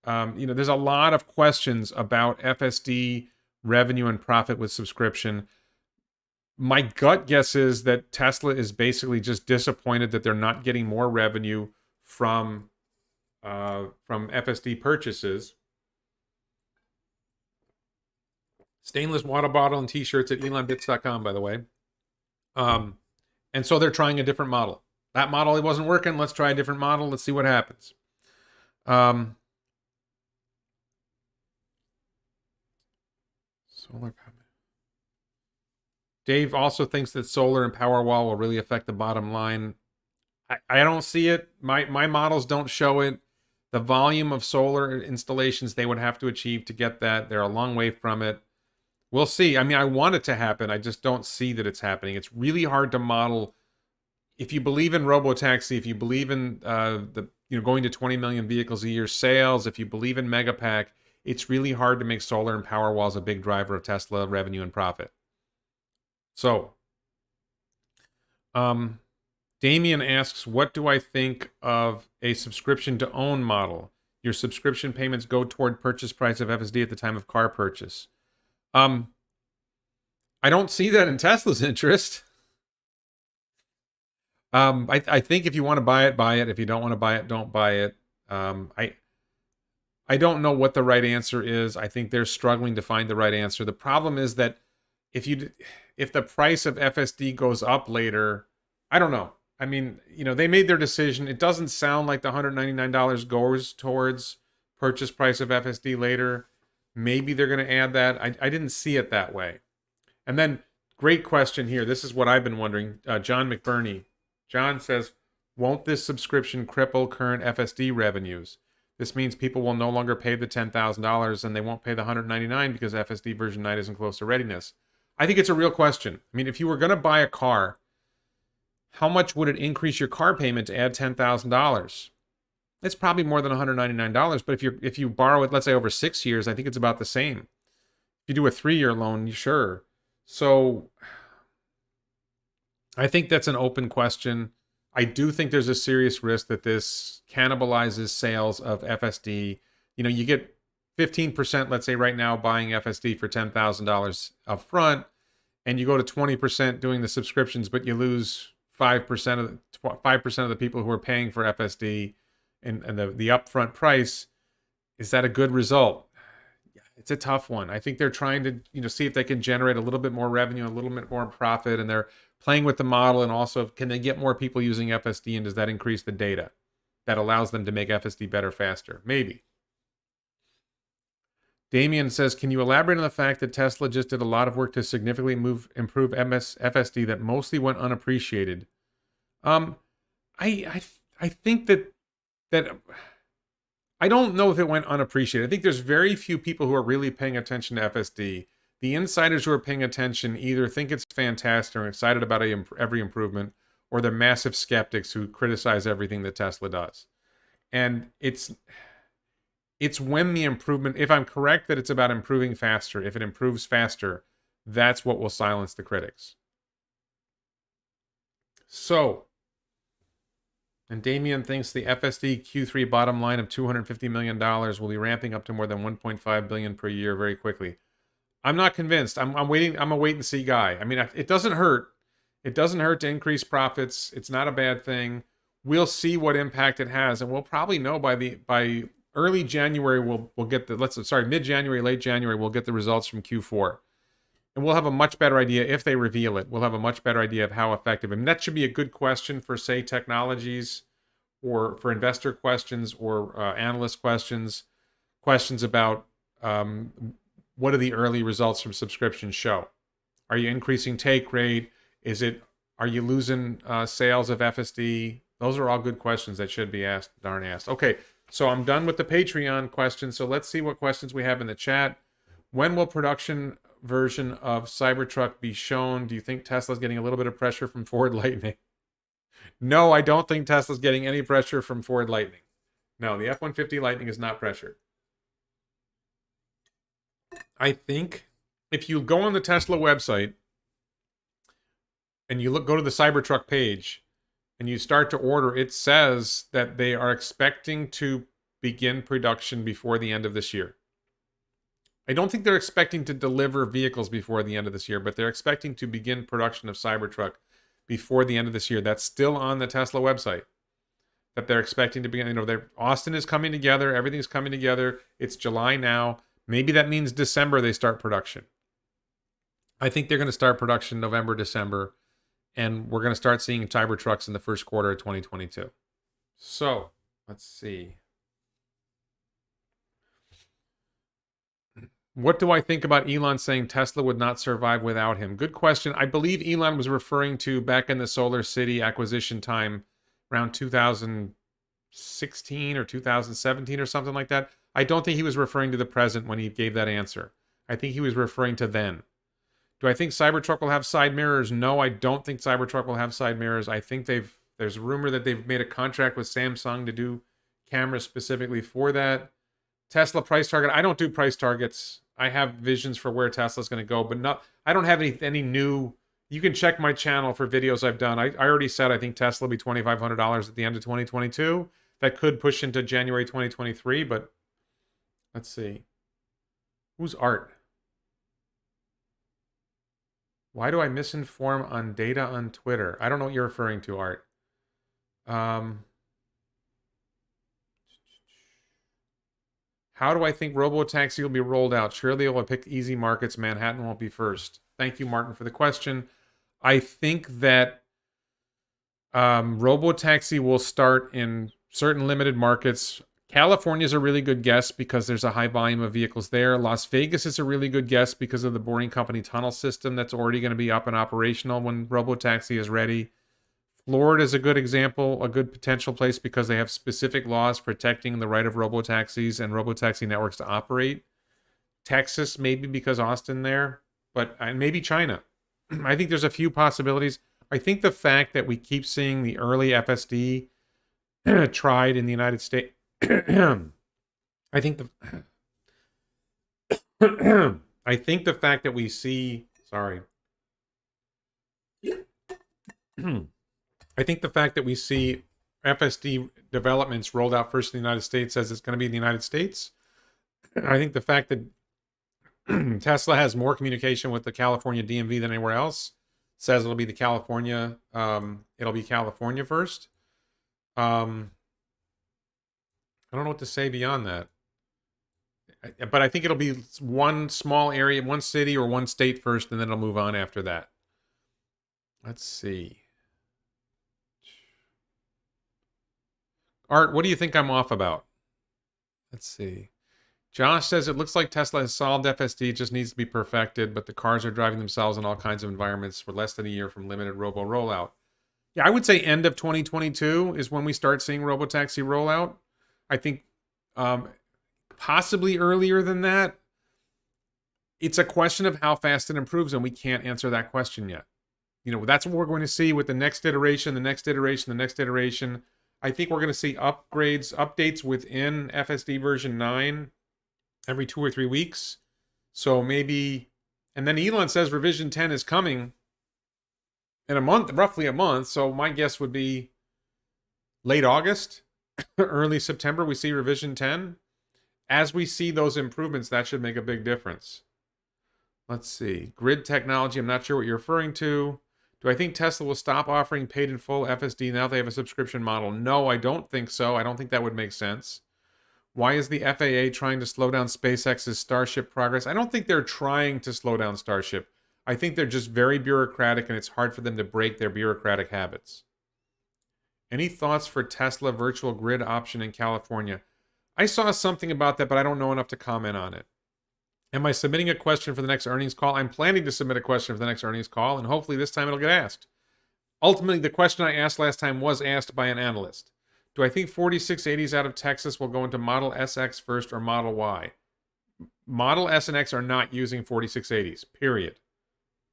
There's a lot of questions about FSD revenue and profit with subscription. My gut guess is that Tesla is basically just disappointed that they're not getting more revenue from FSD purchases. Stainless water bottle and t-shirts at elonbits.com, by the way. And so they're trying a different model. That model, it wasn't working. Let's try a different model. Let's see what happens. Solar panel. Dave also thinks that solar and Powerwall will really affect the bottom line. I don't see it. My models don't show it. The volume of solar installations they would have to achieve to get that, they're a long way from it. We'll see. I mean, I want it to happen. I just don't see that it's happening. It's really hard to model. If you believe in robotaxi, if you believe in going to 20 million vehicles a year sales, if you believe in Megapack, it's really hard to make solar and Powerwalls a big driver of Tesla revenue and profit. So, Damien asks, what do I think of a subscription to own model? Your subscription payments go toward purchase price of FSD at the time of car purchase. I don't see that in Tesla's interest. I think if you want to buy it, buy it. If you don't want to buy it, don't buy it. I don't know what the right answer is. I think they're struggling to find the right answer. The problem is that if the price of FSD goes up later, I don't know. I mean, they made their decision. It doesn't sound like the $199 goes towards purchase price of FSD later. Maybe they're going to add that. I didn't see it that way. And then, great question here. This is what I've been wondering. John McBurney. John says, won't this subscription cripple current FSD revenues? This means people will no longer pay the $10,000 and they won't pay the $199 because FSD version 9 isn't close to readiness. I think it's a real question. I mean, if you were going to buy a car, how much would it increase your car payment to add $10,000? It's probably more than $199, but if you borrow it, let's say over 6 years, I think it's about the same. If you do a 3-year loan, sure. So I think that's an open question. I do think there's a serious risk that this cannibalizes sales of FSD. You get 15%, let's say right now, buying FSD for $10,000 up front, and you go to 20% doing the subscriptions, but you lose 5% of the people who are paying for FSD and the upfront price. Is that a good result? It's a tough one. I think they're trying to see if they can generate a little bit more revenue, a little bit more profit, and they're playing with the model. And also, can they get more people using FSD, and does that increase the data that allows them to make FSD better faster? Maybe. Damien says, can you elaborate on the fact that Tesla just did a lot of work to significantly improve FSD that mostly went unappreciated? I think that I don't know if it went unappreciated. I think there's very few people who are really paying attention to FSD. The insiders who are paying attention either think it's fantastic or excited about every improvement, or they're massive skeptics who criticize everything that Tesla does. And it's when the improvement, if I'm correct that it's about improving faster, if it improves faster, that's what will silence the critics. So, and Damien thinks the FSD Q3 bottom line of $250 million will be ramping up to more than $1.5 billion per year very quickly. I'm not convinced. I'm waiting. I'm a wait and see guy. I mean, it doesn't hurt. It doesn't hurt to increase profits. It's not a bad thing. We'll see what impact it has, and we'll probably know by early January. We'll get mid-January, late January. We'll get the results from Q4, and we'll have a much better idea if they reveal it. We'll have a much better idea of how effective. And that should be a good question for, say, technologies, or for investor questions, or analyst questions about what do the early results from subscriptions show? Are you increasing take rate? Are you losing sales of FSD? Those are all good questions that should be asked. Okay, so I'm done with the Patreon questions. So let's see what questions we have in the chat. When will production version of Cybertruck be shown? Do you think Tesla's getting a little bit of pressure from Ford Lightning? No, I don't think Tesla's getting any pressure from Ford Lightning. No, the F-150 Lightning is not pressured. I think if you go on the Tesla website and you go to the Cybertruck page and you start to order, it says that they are expecting to begin production before the end of this year. I don't think they're expecting to deliver vehicles before the end of this year, but they're expecting to begin production of Cybertruck before the end of this year. That's still on the Tesla website, that they're expecting to begin. Austin is coming together. Everything's coming together. It's July now. Maybe that means December they start production. I think they're going to start production November, December, and we're going to start seeing Cybertrucks in the first quarter of 2022. So, let's see. What do I think about Elon saying Tesla would not survive without him? Good question. I believe Elon was referring to back in the Solar City acquisition time, around 2016 or 2017 or something like that. I don't think he was referring to the present when he gave that answer. I think he was referring to then. Do I think Cybertruck will have side mirrors? No, I don't think Cybertruck will have side mirrors. I think there's a rumor that they've made a contract with Samsung to do cameras specifically for that. Tesla price target. I don't do price targets. I have visions for where Tesla's going to go, but I don't have any new. You can check my channel for videos I've done. I already said I think Tesla will be $2,500 at the end of 2022. That could push into January 2023, but let's see. Who's Art? Why do I misinform on data on Twitter? I don't know what you're referring to, Art. Um, how do I think robotaxi will be rolled out? Surely they'll pick easy markets. Manhattan won't be first. Thank you, Martin, for the question. I think that robotaxi will start in certain limited markets. California is a really good guess because there's a high volume of vehicles there. Las Vegas is a really good guess because of the Boring Company tunnel system that's already going to be up and operational when robotaxi is ready. Florida is a good example, a good potential place because they have specific laws protecting the right of robotaxis and robotaxi networks to operate. Texas, maybe because Austin there, but and maybe China. I think there's a few possibilities. I think the fact that we keep seeing the early FSD tried in the United States, I think I think the fact that we see, sorry, I think the fact that we see FSD developments rolled out first in the United States says it's going to be in the United States. I think the fact that Tesla has more communication with the California DMV than anywhere else says it'll be the California. It'll be California first. I don't know what to say beyond that. But I think it'll be one small area, one city or one state first, and then it'll move on after that. Let's see. Art, what do you think I'm off about? Let's see. Josh says it looks like Tesla has solved FSD, it just needs to be perfected, but the cars are driving themselves in all kinds of environments for less than a year from limited robo rollout. Yeah, I would say end of 2022 is when we start seeing robotaxi rollout. I think possibly earlier than that. It's a question of how fast it improves, and we can't answer that question yet. You know, that's what we're going to see with the next iteration, the next iteration, the next iteration. I think we're going to see updates within FSD version 9 every 2 or 3 weeks. So maybe, and then Elon says revision 10 is coming in a month, roughly a month. So my guess would be late August, early September, we see revision 10. As we see those improvements, that should make a big difference. Let's see. Grid technology, I'm not sure what you're referring to. Do I think Tesla will stop offering paid in full FSD now they have a subscription model? No, I don't think so. I don't think that would make sense. Why is the FAA trying to slow down SpaceX's Starship progress? I don't think they're trying to slow down Starship. I think they're just very bureaucratic and it's hard for them to break their bureaucratic habits. Any thoughts for Tesla virtual grid option in California? I saw something about that, but I don't know enough to comment on it. Am I submitting a question for the next earnings call? I'm planning to submit a question for the next earnings call, and hopefully this time it'll get asked. Ultimately, the question I asked last time was asked by an analyst. Do I think 4680s out of Texas will go into Model SX first or Model Y? Model S and X are not using 4680s, period.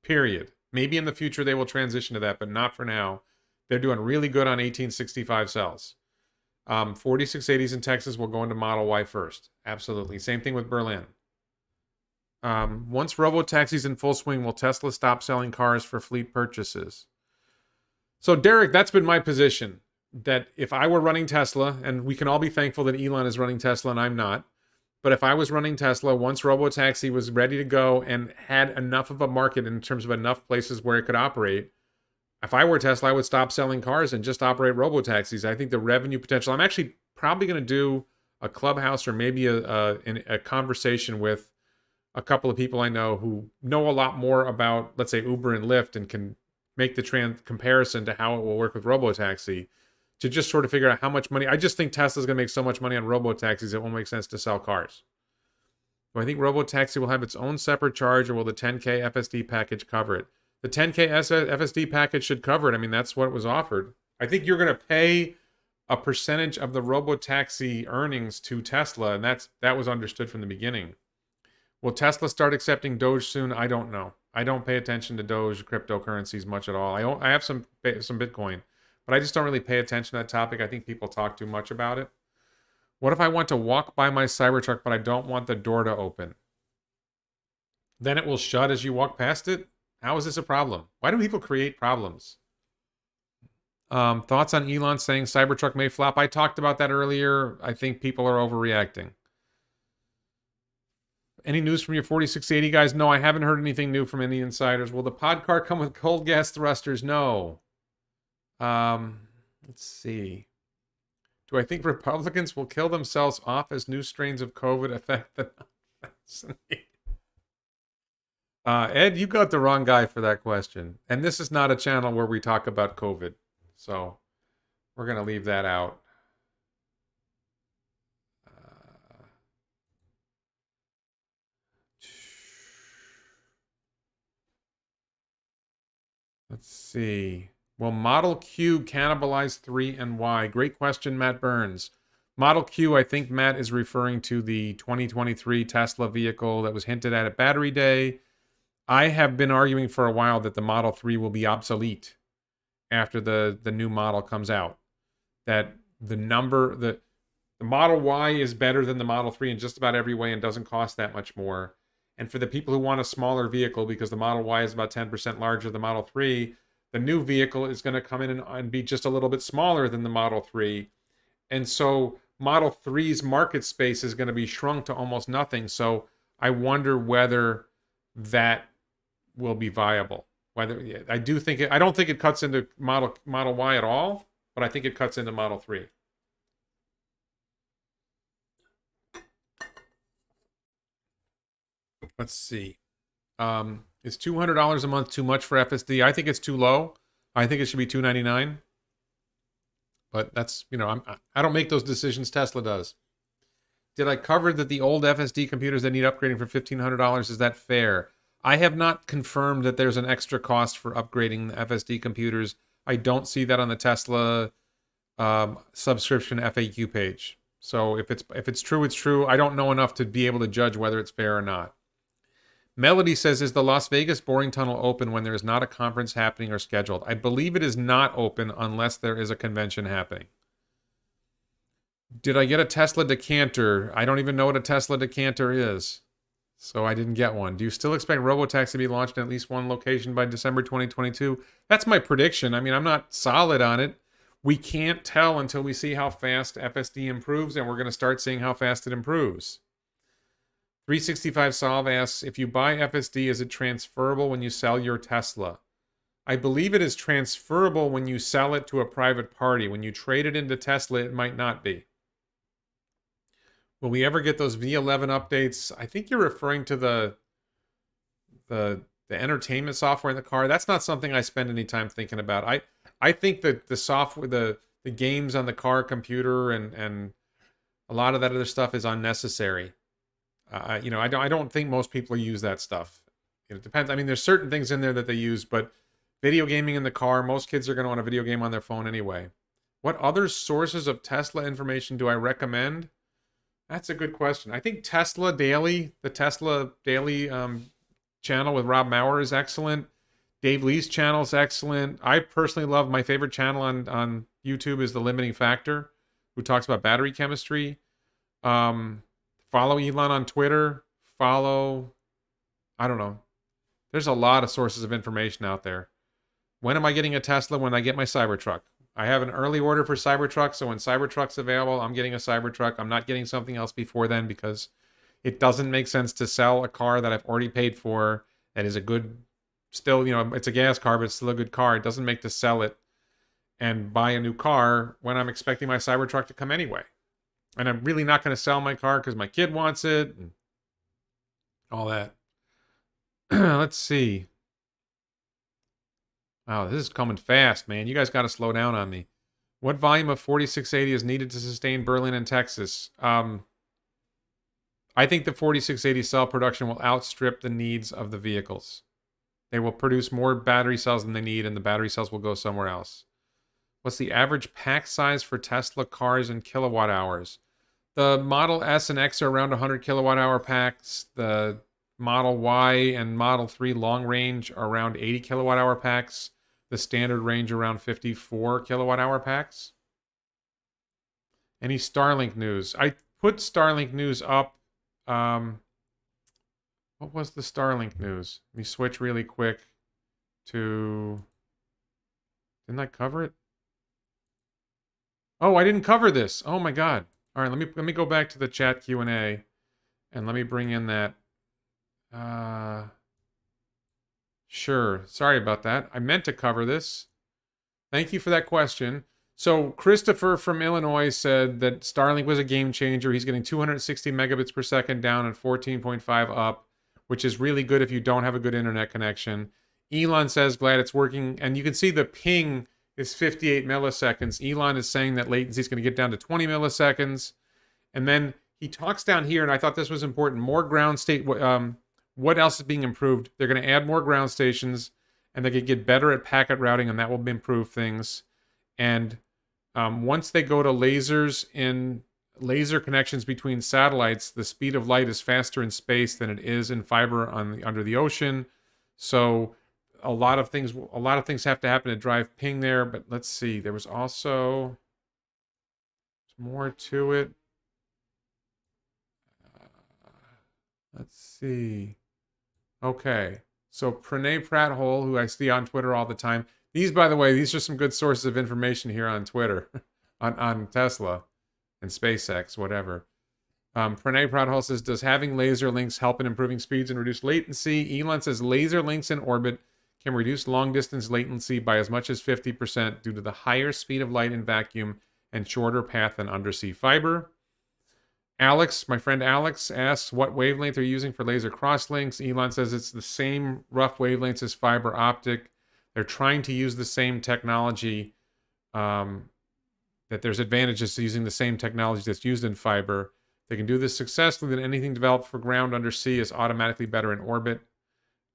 Period. Maybe in the future they will transition to that, but not for now. They're doing really good on 1865 cells. 4680s in Texas will go into Model Y first. Absolutely. Same thing with Berlin. Once robotaxi's in full swing, will Tesla stop selling cars for fleet purchases? So, Derek, that's been my position. That if I were running Tesla, and we can all be thankful that Elon is running Tesla and I'm not, but if I was running Tesla, once robotaxi was ready to go and had enough of a market in terms of enough places where it could operate, if I were Tesla, I would stop selling cars and just operate robotaxis. I think the revenue potential, I'm actually probably going to do a clubhouse or maybe a conversation with a couple of people I know who know a lot more about, let's say, Uber and Lyft and can make the comparison to how it will work with robotaxi to just sort of figure out how much money. I just think Tesla's going to make so much money on robotaxis, it won't make sense to sell cars. Do I think robotaxi will have its own separate charge, or will the 10K FSD package cover it? The 10K FSD package should cover it. I mean, that's what was offered. I think you're going to pay a percentage of the robotaxi earnings to Tesla, and that was understood from the beginning. Will Tesla start accepting Doge soon? I don't know. I don't pay attention to Doge cryptocurrencies much at all. I have some Bitcoin, but I just don't really pay attention to that topic. I think people talk too much about it. What if I want to walk by my Cybertruck, but I don't want the door to open? Then it will shut as you walk past it? How is this a problem? Why do people create problems? Thoughts on Elon saying Cybertruck may flop? I talked about that earlier. I think people are overreacting. Any news from your 4680 guys? No, I haven't heard anything new from any insiders. Will the podcar come with cold gas thrusters? No. Let's see. Do I think Republicans will kill themselves off as new strains of COVID affect the non-vaccinated? Ed, you got the wrong guy for that question. And this is not a channel where we talk about COVID. So we're going to leave that out. Let's see. Will Model Q cannibalize 3 and why? Great question, Matt Burns. Model Q, I think Matt is referring to the 2023 Tesla vehicle that was hinted at Battery Day. I have been arguing for a while that the Model 3 will be obsolete after the new model comes out. That the Model Y is better than the Model 3 in just about every way and doesn't cost that much more. And for the people who want a smaller vehicle, because the Model Y is about 10% larger than the Model 3, the new vehicle is going to come in and be just a little bit smaller than the Model 3. And so Model 3's market space is going to be shrunk to almost nothing. So I wonder whether that will be viable. Whether I don't think it cuts into Model Y at all, but I think it cuts into Model 3. Let's see. Is $200 a month too much for FSD? I think it's too low. I think it should be $299. But that's, I don't make those decisions. Tesla does. Did I cover that the old FSD computers that need upgrading for $1,500? Is that fair? I have not confirmed that there's an extra cost for upgrading the FSD computers. I don't see that on the Tesla subscription FAQ page. So if it's true, it's true. I don't know enough to be able to judge whether it's fair or not. Melody says, is the Las Vegas boring tunnel open when there is not a conference happening or scheduled? I believe it is not open unless there is a convention happening. Did I get a Tesla decanter? I don't even know what a Tesla decanter is, so I didn't get one. Do you still expect Robotaxi to be launched in at least one location by December 2022? That's my prediction. I mean, I'm not solid on it. We can't tell until we see how fast FSD improves, and we're going to start seeing how fast it improves. 365 Solve asks, if you buy FSD, is it transferable when you sell your Tesla? I believe it is transferable when you sell it to a private party. When you trade it into Tesla, it might not be. Will we ever get those V11 updates? I think you're referring to the entertainment software in the car. That's not something I spend any time thinking about. I think that the software, the games on the car computer and a lot of that other stuff is unnecessary. I don't think most people use that stuff. It depends. I mean, there's certain things in there that they use, but video gaming in the car, most kids are going to want a video game on their phone anyway. What other sources of Tesla information do I recommend? That's a good question. I think Tesla Daily, the Tesla Daily channel with Rob Maurer is excellent. Dave Lee's channel is excellent. I personally love, my favorite channel on YouTube is The Limiting Factor, who talks about battery chemistry. Follow Elon on Twitter. I don't know. There's a lot of sources of information out there. When am I getting a Tesla? When I get my Cybertruck. I have an early order for Cybertruck, so when Cybertruck's available, I'm getting a Cybertruck. I'm not getting something else before then because it doesn't make sense to sell a car that I've already paid for that is a good, still, it's a gas car, but it's still a good car. It doesn't make to sell it and buy a new car when I'm expecting my Cybertruck to come anyway. And I'm really not going to sell my car because my kid wants it and all that. Let's see. Wow, this is coming fast, man. You guys got to slow down on me. What volume of 4680 is needed to sustain Berlin and Texas? I think the 4680 cell production will outstrip the needs of the vehicles. They will produce more battery cells than they need, and the battery cells will go somewhere else. What's the average pack size for Tesla cars in kilowatt hours? The Model S and X are around 100 kilowatt hour packs. The Model Y and Model 3 long range are around 80 kilowatt hour packs. The standard range around 54 kilowatt hour packs. Any Starlink news? I put Starlink news up. What was the Starlink news? Let me switch really quick to... Didn't I cover it? Oh, I didn't cover this. Oh my God. All right, let me go back to the chat Q&A and let me bring in that. Sure. Sorry about that. I meant to cover this. Thank you for that question. So Christopher from Illinois said that Starlink was a game changer. He's getting 260 megabits per second down and 14.5 up, which is really good if you don't have a good internet connection. Elon says glad it's working, and you can see the ping is 58 milliseconds. Elon is saying that latency is going to get down to 20 milliseconds. And then he talks down here, and I thought this was important. More ground state. What else is being improved? They're going to add more ground stations, and they could get better at packet routing, and that will improve things. And once they go to lasers in laser connections between satellites, the speed of light is faster in space than it is in fiber under the ocean. So a lot of things have to happen to drive ping there. But let's see. There was also more to it. Let's see. Okay. So Pranay Pratthole, who I see on Twitter all the time. These, by the way, these are some good sources of information here on Twitter, on Tesla and SpaceX, whatever. Pranay Pratthole says, does having laser links help in improving speeds and reduce latency? Elon says laser links in orbit can reduce long-distance latency by as much as 50% due to the higher speed of light in vacuum and shorter path than undersea fiber. Alex, my friend Alex, asks, what wavelength are you using for laser crosslinks? Elon says it's the same rough wavelengths as fiber optic. They're trying to use the same technology, that there's advantages to using the same technology that's used in fiber. They can do this successfully, that anything developed for ground undersea is automatically better in orbit.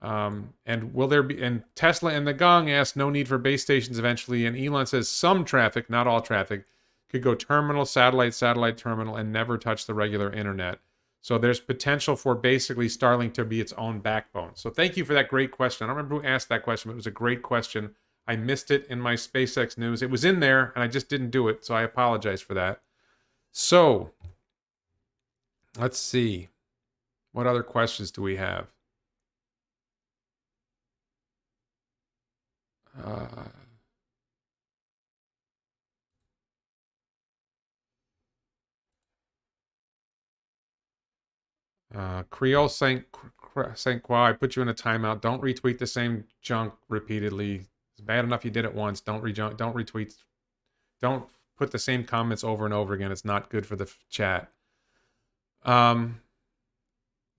And will there be, and Tesla and the Gong ask, no need for base stations eventually. And Elon says some traffic, not all traffic, could go terminal, satellite, terminal, and never touch the regular internet. So there's potential for basically Starlink to be its own backbone. So thank you for that great question. I don't remember who asked that question, but it was a great question. I missed it in my SpaceX news. It was in there, and I just didn't do it, so I apologize for that. So, let's see. What other questions do we have? Creole Saint Croix, I put you in a timeout. Don't retweet the same junk repeatedly. It's bad enough you did it once. Don't retweet. Don't put the same comments over and over again. It's not good for the chat.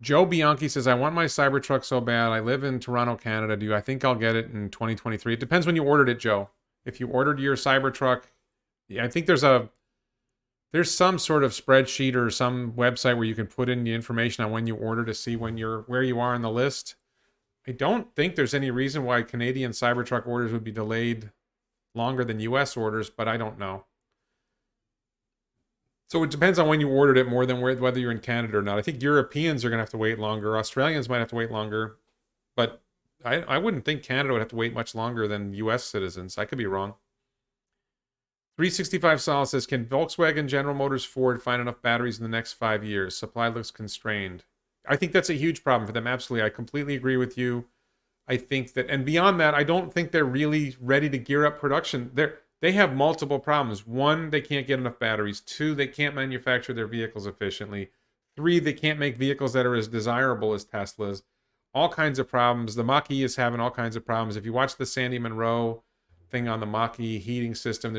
Joe Bianchi says, I want my Cybertruck so bad. I live in Toronto, Canada. I think I'll get it in 2023? It depends when you ordered it, Joe. If you ordered your Cybertruck, I think there's some sort of spreadsheet or some website where you can put in the information on when you order to see where you are on the list. I don't think there's any reason why Canadian Cybertruck orders would be delayed longer than US orders, but I don't know. So it depends on when you ordered it more than whether you're in Canada or not. I think Europeans are going to have to wait longer. Australians might have to wait longer. But I wouldn't think Canada would have to wait much longer than US citizens. I could be wrong. 365 Sol says, can Volkswagen, General Motors, Ford find enough batteries in the next 5 years? Supply looks constrained. I think that's a huge problem for them. Absolutely. I completely agree with you. I think that, and beyond that, I don't think they're really ready to gear up production. They have multiple problems. One, they can't get enough batteries. Two, they can't manufacture their vehicles efficiently. Three, they can't make vehicles that are as desirable as Tesla's. All kinds of problems. The Mach-E is having all kinds of problems. If you watch the Sandy Munro thing on the Mach-E heating system,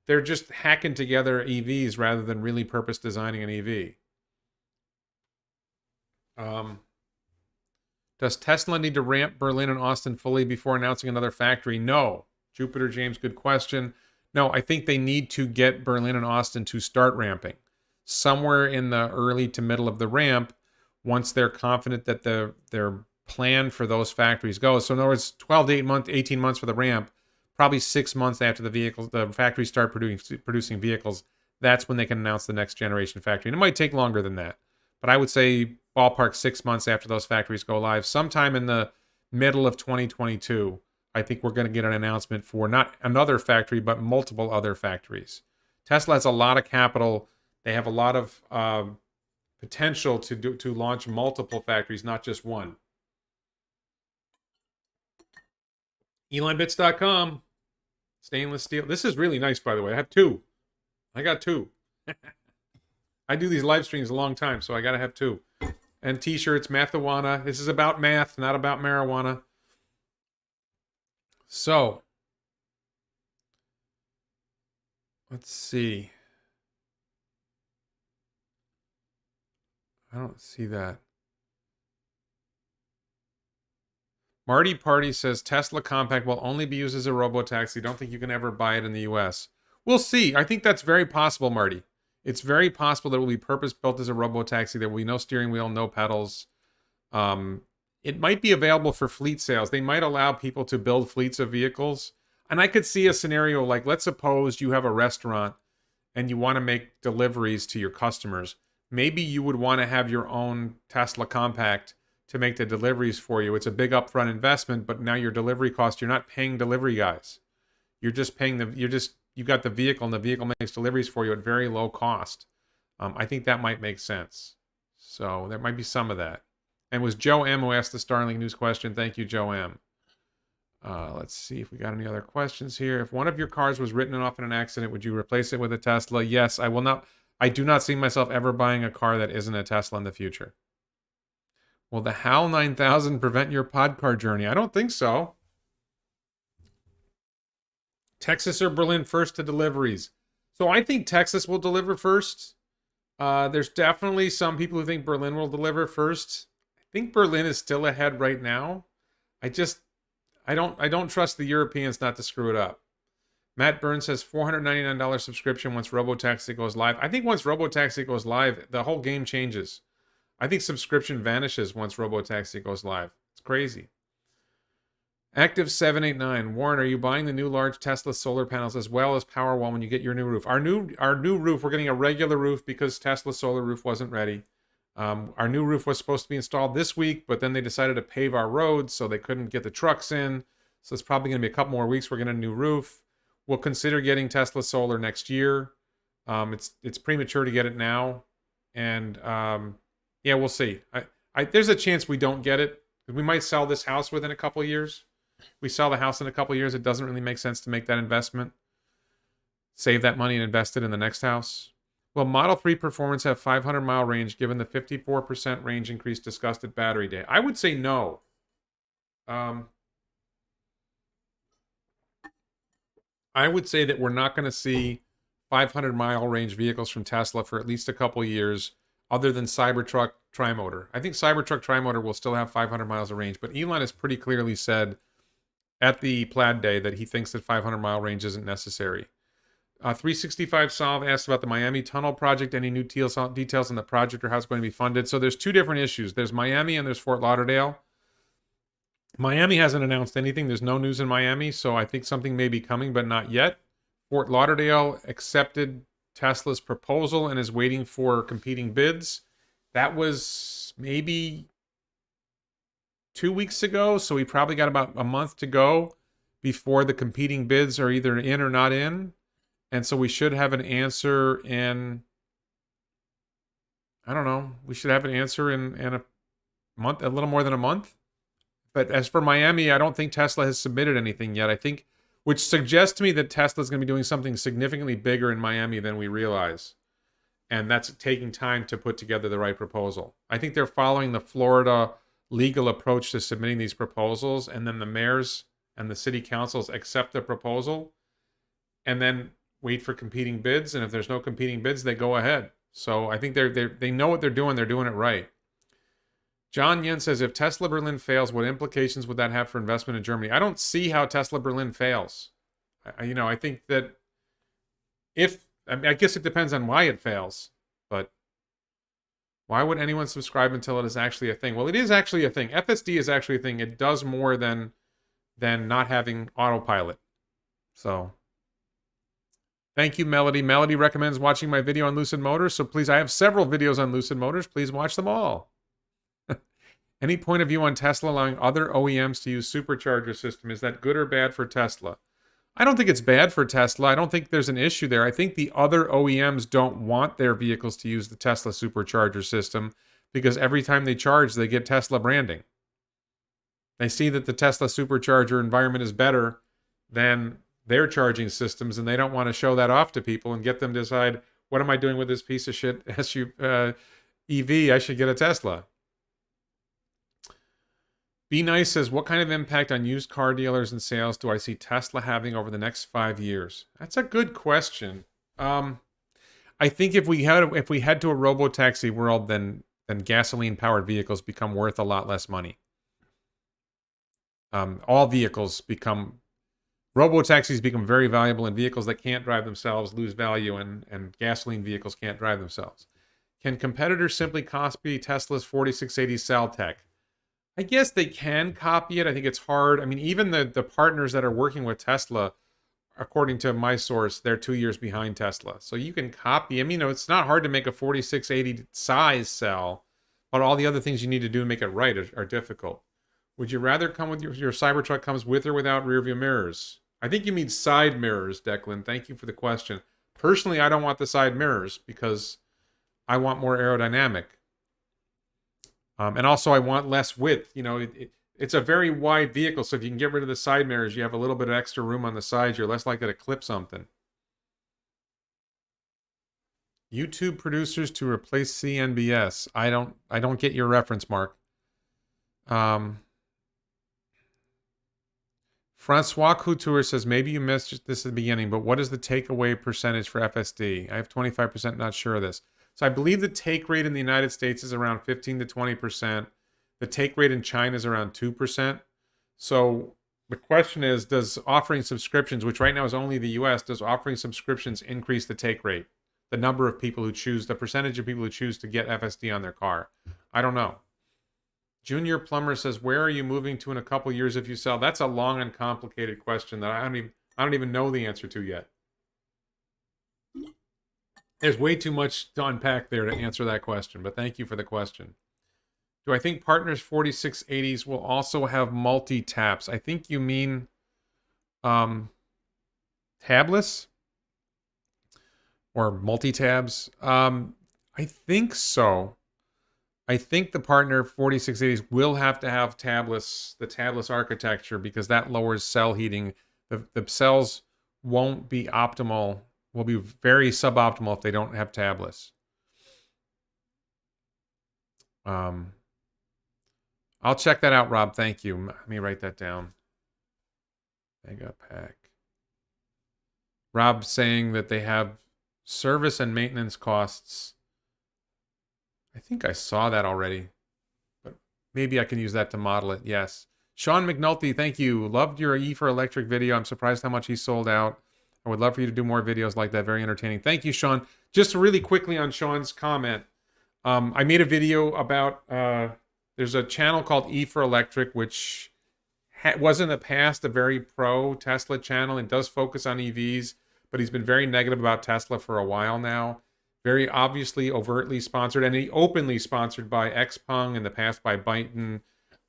they're just hacking together EVs rather than really purpose designing an EV. Does Tesla need to ramp Berlin and Austin fully before announcing another factory? No. Jupiter James, good question. No, I think they need to get Berlin and Austin to start ramping. Somewhere in the early to middle of the ramp, once they're confident that their plan for those factories goes. So in other words, 12 to 18 months for the ramp, probably 6 months after the factories start producing vehicles, that's when they can announce the next generation factory. And it might take longer than that. But I would say ballpark 6 months after those factories go live, sometime in the middle of 2022, I think we're going to get an announcement for not another factory, but multiple other factories. Tesla has a lot of capital. They have a lot of potential to launch multiple factories, not just one. ElonBits.com. Stainless steel. This is really nice, by the way. I have two. I got two. I do these live streams a long time, so I got to have two. And t-shirts, Mathawana. This is about math, not about marijuana. So, Let's see. I don't see that. Marty Party says Tesla Compact will only be used as a robotaxi. Don't think you can ever buy it in the US. We'll see. I think that's very possible, Marty. It's very possible that it will be purpose built as a robotaxi. There will be no steering wheel, no pedals. It might be available for fleet sales. They might allow people to build fleets of vehicles. And I could see a scenario like, let's suppose you have a restaurant and you want to make deliveries to your customers. Maybe you would want to have your own Tesla Compact to make the deliveries for you. It's a big upfront investment, but now your delivery cost, you're not paying delivery guys. You're just paying you got the vehicle and the vehicle makes deliveries for you at very low cost. I think that might make sense. So there might be some of that. And it was Joe M who asked the Starlink news question. Thank you, Joe M. Let's see if we got any other questions here. If one of your cars was written off in an accident, would you replace it with a Tesla? Yes, I will not. I do not see myself ever buying a car that isn't a Tesla in the future. Will the HAL 9000 prevent your podcar journey? I don't think so. Texas or Berlin first to deliveries? So I think Texas will deliver first. There's definitely some people who think Berlin will deliver first. I think Berlin is still ahead right now. I don't trust the Europeans not to screw it up. Matt Burns says $499 subscription once Robotaxi goes live. I think once Robotaxi goes live, the whole game changes. I think subscription vanishes once Robotaxi goes live. It's crazy. Active 789. Warren, are you buying the new large Tesla solar panels as well as Powerwall when you get your new roof? Our new roof, we're getting a regular roof because Tesla solar roof wasn't ready. Our new roof was supposed to be installed this week, but then they decided to pave our roads, so they couldn't get the trucks in. So it's probably going to be a couple more weeks. We're getting a new roof. We'll consider getting Tesla solar next year. It's premature to get it now, and yeah, we'll see. There's a chance we don't get it. We might sell this house within a couple of years. We sell the house in a couple of years. It doesn't really make sense to make that investment. Save that money and invest it in the next house. Will Model 3 performance have 500-mile range given the 54% range increase discussed at Battery Day? I would say no. I would say that we're not going to see 500-mile range vehicles from Tesla for at least a couple of years, other than Cybertruck Tri-Motor. I think Cybertruck Tri-Motor will still have 500 miles of range, but Elon has pretty clearly said at the Plaid Day that he thinks that 500-mile range isn't necessary. 365 Solve asked about the Miami Tunnel project. Any new details on the project or how it's going to be funded? So there's two different issues. There's Miami and there's Fort Lauderdale. Miami hasn't announced anything. There's no news in Miami, so I think something may be coming, but not yet. Fort Lauderdale accepted Tesla's proposal and is waiting for competing bids. That was maybe 2 weeks ago, so we probably got about a month to go before the competing bids are either in or not in. And so we should have an answer in, I don't know, we should have an answer in a month, a little more than a month. But as for Miami, I don't think Tesla has submitted anything yet. I think, which suggests to me that Tesla is going to be doing something significantly bigger in Miami than we realize. And that's taking time to put together the right proposal. I think they're following the Florida legal approach to submitting these proposals, and then the mayors and the city councils accept the proposal and then wait for competing bids. And if there's no competing bids, they go ahead. So I think they know what they're doing it right. John Yen says, if Tesla Berlin fails, what implications would that have for investment in Germany? I don't see how Tesla Berlin fails. I think that I guess it depends on why it fails, but why would anyone subscribe until it is actually a thing? Well, it is actually a thing. FSD is actually a thing. It does more than not having autopilot. So thank you, Melody. Melody recommends watching my video on Lucid Motors, so please, I have several videos on Lucid Motors. Please watch them all. Any point of view on Tesla allowing other OEMs to use supercharger system? Is that good or bad for Tesla? I don't think it's bad for Tesla. I don't think there's an issue there. I think the other OEMs don't want their vehicles to use the Tesla supercharger system because every time they charge, they get Tesla branding. They see that the Tesla supercharger environment is better than their charging systems, and they don't want to show that off to people and get them to decide, what am I doing with this piece of shit EV? I should get a Tesla. Be Nice says, what kind of impact on used car dealers and sales do I see Tesla having over the next 5 years? That's a good question. I think if we head to a robo-taxi world, then gasoline-powered vehicles become worth a lot less money. All vehicles become robo-taxis become very valuable, and vehicles that can't drive themselves lose value, and gasoline vehicles can't drive themselves. Can competitors simply copy Tesla's 4680 cell tech? I guess they can copy it. I think it's hard. I mean, even the partners that are working with Tesla, according to my source, they're 2 years behind Tesla. So you can copy. I mean, it's not hard to make a 4680 size cell, but all the other things you need to do to make it right are difficult. Would you rather come with your Cybertruck comes with or without rear view mirrors? I think you mean side mirrors, Declan. Thank you for the question. Personally, I don't want the side mirrors because I want more aerodynamic. And also, I want less width. You know, it's a very wide vehicle, so if you can get rid of the side mirrors, you have a little bit of extra room on the sides. You're less likely to clip something. YouTube producers to replace CNBS. I don't get your reference, Mark. Francois Couture says, maybe you missed this at the beginning, but what is the takeaway percentage for FSD? I have 25%, not sure of this. So I believe the take rate in the United States is around 15 to 20%. The take rate in China is around 2%. So the question is, does offering subscriptions, which right now is only the US, does offering subscriptions increase the take rate? The number of people who choose, the percentage of people who choose to get FSD on their car? I don't know. Junior Plumber says, where are you moving to in a couple years if you sell? That's a long and complicated question that I don't even know the answer to yet. There's way too much to unpack there to answer that question, but thank you for the question. Do I think Partners 4680s will also have multi-taps? I think you mean tabless or multi-tabs. I think so. I think the Partner 4680s will have to have the tabless architecture, because that lowers cell heating. The cells won't be optimal, will be very suboptimal if they don't have tablets. I'll check that out, Rob. Thank you. Let me write that down. Mega Pack. Rob saying that they have service and maintenance costs. I think I saw that already, but maybe I can use that to model it. Yes. Sean McNulty, thank you. Loved your E for Electric video. I'm surprised how much he sold out. I would love for you to do more videos like that. Very entertaining. Thank you, Sean. Just really quickly on Sean's comment. I made a video about, there's a channel called E for Electric, which was in the past a very pro Tesla channel and does focus on EVs, but he's been very negative about Tesla for a while now. Very obviously, overtly sponsored, and he openly sponsored by Xpeng, in the past by Byton.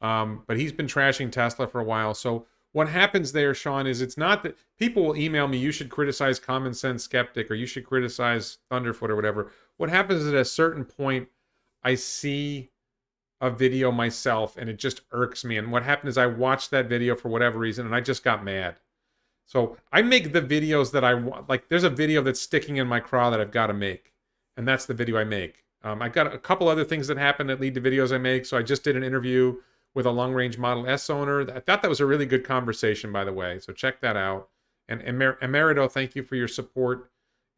But he's been trashing Tesla for a while. So what happens there, Sean, is it's not that people will email me, you should criticize Common Sense Skeptic, or you should criticize Thunderfoot or whatever. What happens is at a certain point, I see a video myself and it just irks me. And what happened is I watched that video for whatever reason and I just got mad. So I make the videos that I want. Like, there's a video that's sticking in my craw that I've got to make. And that's the video I make. I've got a couple other things that happen that lead to videos I make. So I just did an interview with a long-range Model S owner. I thought that was a really good conversation, by the way. So check that out. And Emerito, thank you for your support.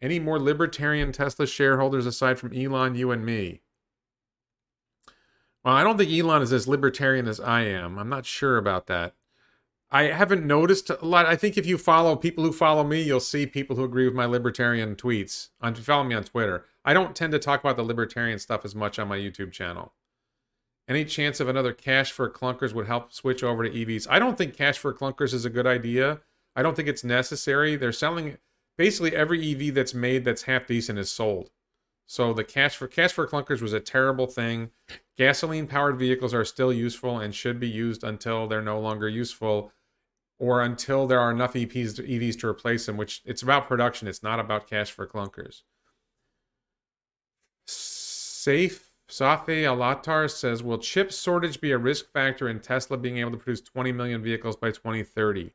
Any more libertarian Tesla shareholders aside from Elon, you, and me? Well, I don't think Elon is as libertarian as I am. I'm not sure about that. I haven't noticed a lot. I think if you follow people who follow me, you'll see people who agree with my libertarian tweets. If you follow me on Twitter. I don't tend to talk about the libertarian stuff as much on my YouTube channel. Any chance of another cash for clunkers would help switch over to EVs? I don't think cash for clunkers is a good idea. I don't think it's necessary. They're selling basically every EV that's made that's half decent is sold. So the cash for clunkers was a terrible thing. Gasoline powered vehicles are still useful and should be used until they're no longer useful, or until there are enough EVs to replace them, which it's about production. It's not about cash for clunkers. Safe Safi Alatar says, will chip shortage be a risk factor in Tesla being able to produce 20 million vehicles by 2030?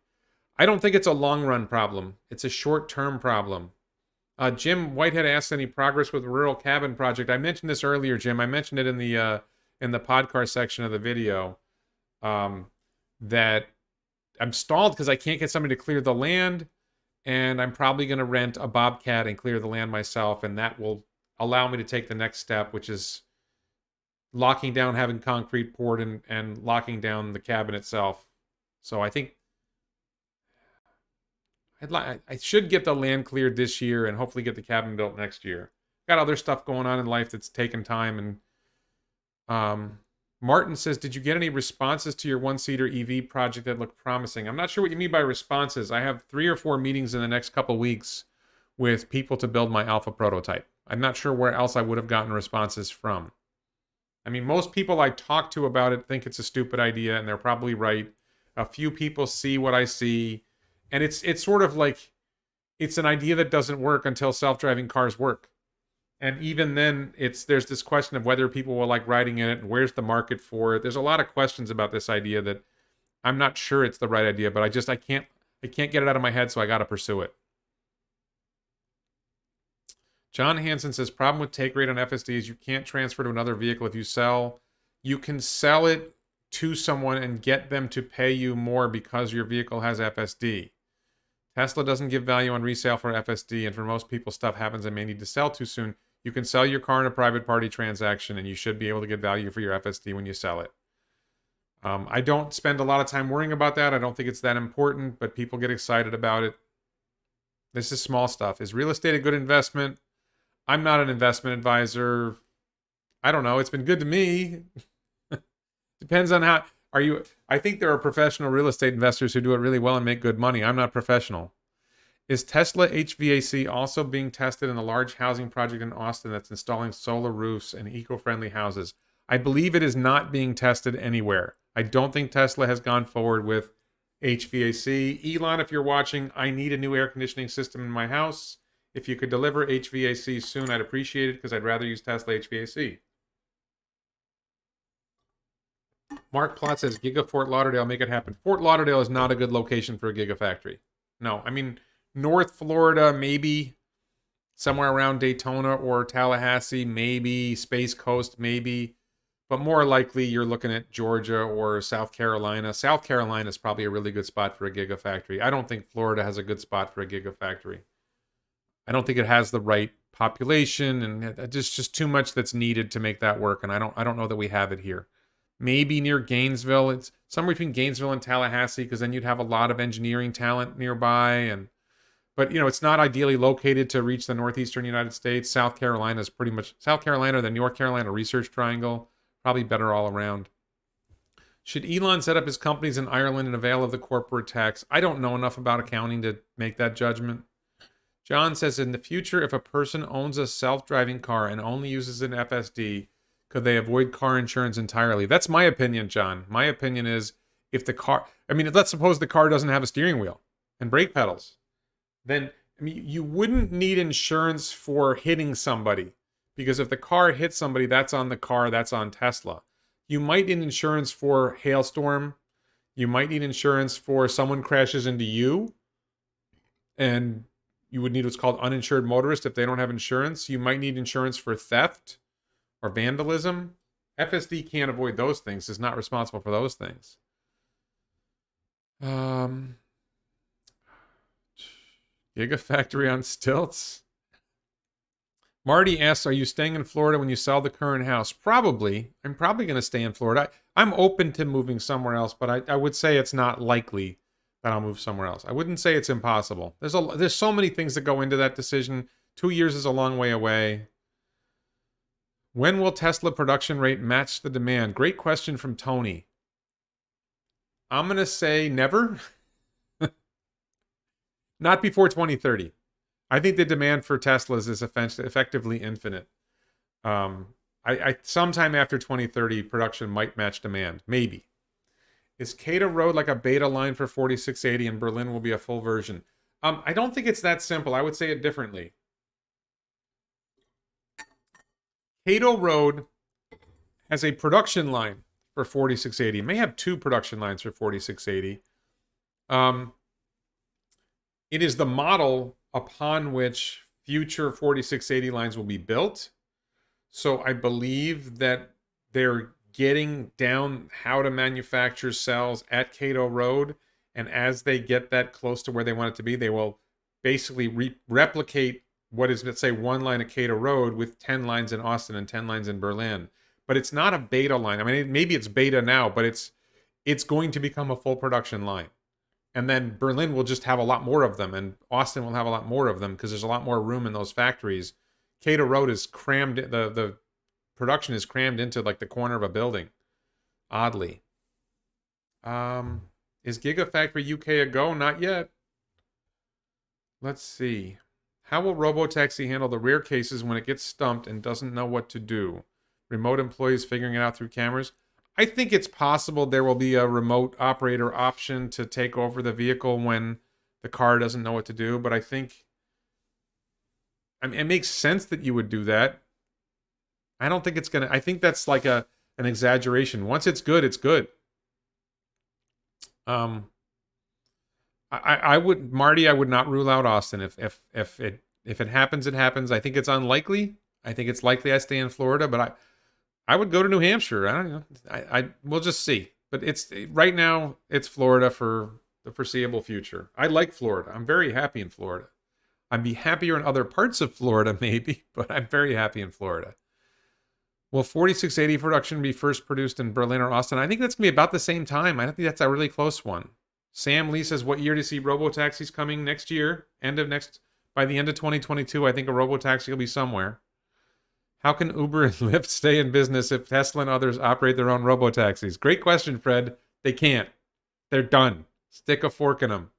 I don't think it's a long-run problem. It's a short-term problem. Jim Whitehead asks, any progress with the rural cabin project? I mentioned this earlier, Jim. I mentioned it in the podcar section of the video, that I'm stalled because I can't get somebody to clear the land, and I'm probably going to rent a Bobcat and clear the land myself, and that will allow me to take the next step, which is locking down, having concrete poured, and locking down the cabin itself. So I think I should get the land cleared this year and hopefully get the cabin built next year. Got other stuff going on in life that's taken time. And Martin says, did you get any responses to your one-seater EV project that looked promising? I'm not sure what you mean by responses. I have 3 or 4 meetings in the next couple weeks with people to build my alpha prototype. I'm not sure where else I would have gotten responses from. I mean, most people I talk to about it think it's a stupid idea, and they're probably right. A few people see what I see, and it's sort of like it's an idea that doesn't work until self-driving cars work. And even then, there's this question of whether people will like riding in it and where's the market for it. There's a lot of questions about this idea that I'm not sure it's the right idea, but I can't get it out of my head, so I got to pursue it. John Hansen says, problem with take rate on FSD is you can't transfer to another vehicle if you sell. You can sell it to someone and get them to pay you more because your vehicle has FSD. Tesla doesn't give value on resale for FSD, and for most people, stuff happens and may need to sell too soon. You can sell your car in a private party transaction, and you should be able to get value for your FSD when you sell it. I don't spend a lot of time worrying about that. I don't think it's that important, but people get excited about it. This is small stuff. Is real estate a good investment? I'm not an investment advisor. I don't know. It's been good to me. Depends on how... I think there are professional real estate investors who do it really well and make good money. I'm not professional. Is Tesla HVAC also being tested in a large housing project in Austin that's installing solar roofs and eco-friendly houses? I believe it is not being tested anywhere. I don't think Tesla has gone forward with HVAC. Elon, if you're watching, I need a new air conditioning system in my house. If you could deliver HVAC soon, I'd appreciate it because I'd rather use Tesla HVAC. Mark Plott says, Giga Fort Lauderdale, make it happen. Fort Lauderdale is not a good location for a Gigafactory. No, I mean, North Florida, maybe. Somewhere around Daytona or Tallahassee, maybe. Space Coast, maybe. But more likely, you're looking at Georgia or South Carolina. South Carolina is probably a really good spot for a Gigafactory. I don't think Florida has a good spot for a Gigafactory. I don't think it has the right population, and there's just too much that's needed to make that work, and I don't know that we have it here. Maybe near Gainesville. It's somewhere between Gainesville and Tallahassee, because then you'd have a lot of engineering talent nearby. But it's not ideally located to reach the northeastern United States. South Carolina is pretty much South Carolina, the North Carolina Research Triangle, probably better all around. Should Elon set up his companies in Ireland and avail of the corporate tax? I don't know enough about accounting to make that judgment. John says, in the future, if a person owns a self-driving car and only uses an FSD, could they avoid car insurance entirely? That's my opinion, John. My opinion is if the car... let's suppose the car doesn't have a steering wheel and brake pedals. Then, you wouldn't need insurance for hitting somebody. Because if the car hits somebody, that's on the car, that's on Tesla. You might need insurance for hailstorm. You might need insurance for someone crashes into you. And you would need what's called uninsured motorist if they don't have insurance. You might need insurance for theft or vandalism. FSD can't avoid those things. It's not responsible for those things. Gigafactory on stilts. Marty asks, are you staying in Florida when you sell the current house? Probably. I'm probably going to stay in Florida. I'm open to moving somewhere else, but I would say it's not likely that I'll move somewhere else. I wouldn't say it's impossible. There's so many things that go into that decision. 2 years is a long way away. When will Tesla production rate match the demand? Great question from Tony. I'm going to say never. Not before 2030. I think the demand for Teslas is effectively infinite. Sometime after 2030, production might match demand. Maybe. Is Cato Road like a beta line for 4680 and Berlin will be a full version? I don't think it's that simple. I would say it differently. Cato Road has a production line for 4680. It may have 2 production lines for 4680. It is the model upon which future 4680 lines will be built. So I believe that they're getting down how to manufacture cells at Cato Road. And as they get that close to where they want it to be, they will basically replicate what is, let's say, one line at Cato Road with 10 lines in Austin and 10 lines in Berlin. But it's not a beta line. I mean, maybe it's beta now, but it's going to become a full production line. And then Berlin will just have a lot more of them, and Austin will have a lot more of them because there's a lot more room in those factories. Cato Road is crammed, the production is crammed into like the corner of a building, oddly. Is Gigafactory UK a go? Not yet. Let's see. How will Robotaxi handle the rare cases when it gets stumped and doesn't know what to do? Remote employees figuring it out through cameras? I think it's possible there will be a remote operator option to take over the vehicle when the car doesn't know what to do, but I mean, it makes sense that you would do that. I don't think it's gonna, I think that's like an exaggeration. Once it's good, it's good. I would, Marty, I would not rule out Austin. If it happens, it happens. I think it's unlikely. I think it's likely I stay in Florida, but I would go to New Hampshire. I don't know. We'll just see. But it's right now it's Florida for the foreseeable future. I like Florida. I'm very happy in Florida. I'd be happier in other parts of Florida maybe, but I'm very happy in Florida. Will 4680 production be first produced in Berlin or Austin? I think that's going to be about the same time. I don't think that's a really close one. Sam Lee says, what year do you see robotaxis coming? Next year? By the end of 2022, I think a robotaxi will be somewhere. How can Uber and Lyft stay in business if Tesla and others operate their own robotaxis? Great question, Fred. They can't. They're done. Stick a fork in them.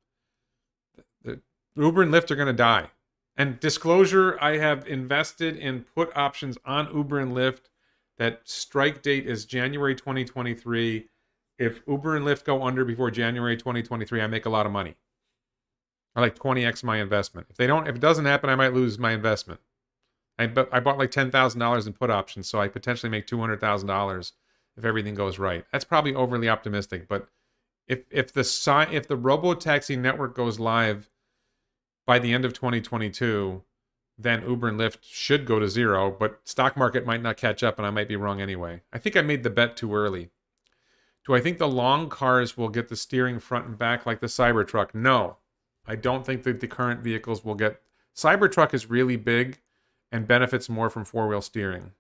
Uber and Lyft are going to die. And disclosure, I have invested in put options on Uber and Lyft. That strike date is January 2023. If Uber and Lyft go under before January 2023, I make a lot of money. I like 20x my investment. If it doesn't happen, I might lose my investment. I bought like $10,000 in put options, so I potentially make $200,000 if everything goes right. That's probably overly optimistic, but if the robotaxi network goes live by the end of 2022, then Uber and Lyft should go to zero, but stock market might not catch up, and I might be wrong anyway. I think I made the bet too early. Do I think the long cars will get the steering front and back like the Cybertruck? No. I don't think that the current vehicles will get... Cybertruck is really big and benefits more from four-wheel steering.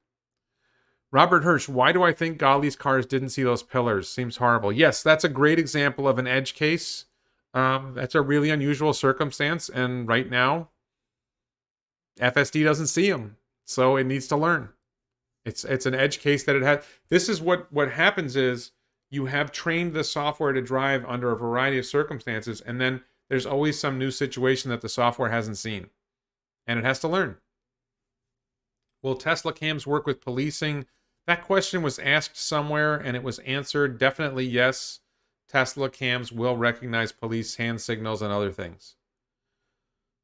Robert Hirsch, why do I think Ghali's cars didn't see those pillars? Seems horrible. Yes, that's a great example of an edge case. That's a really unusual circumstance, and right now, FSD doesn't see them, so it needs to learn. It's an edge case that it had. This is what happens is you have trained the software to drive under a variety of circumstances, and then there's always some new situation that the software hasn't seen, and it has to learn. Will Tesla cams work with policing? That question was asked somewhere, and it was answered definitely yes. Tesla cams will recognize police hand signals and other things.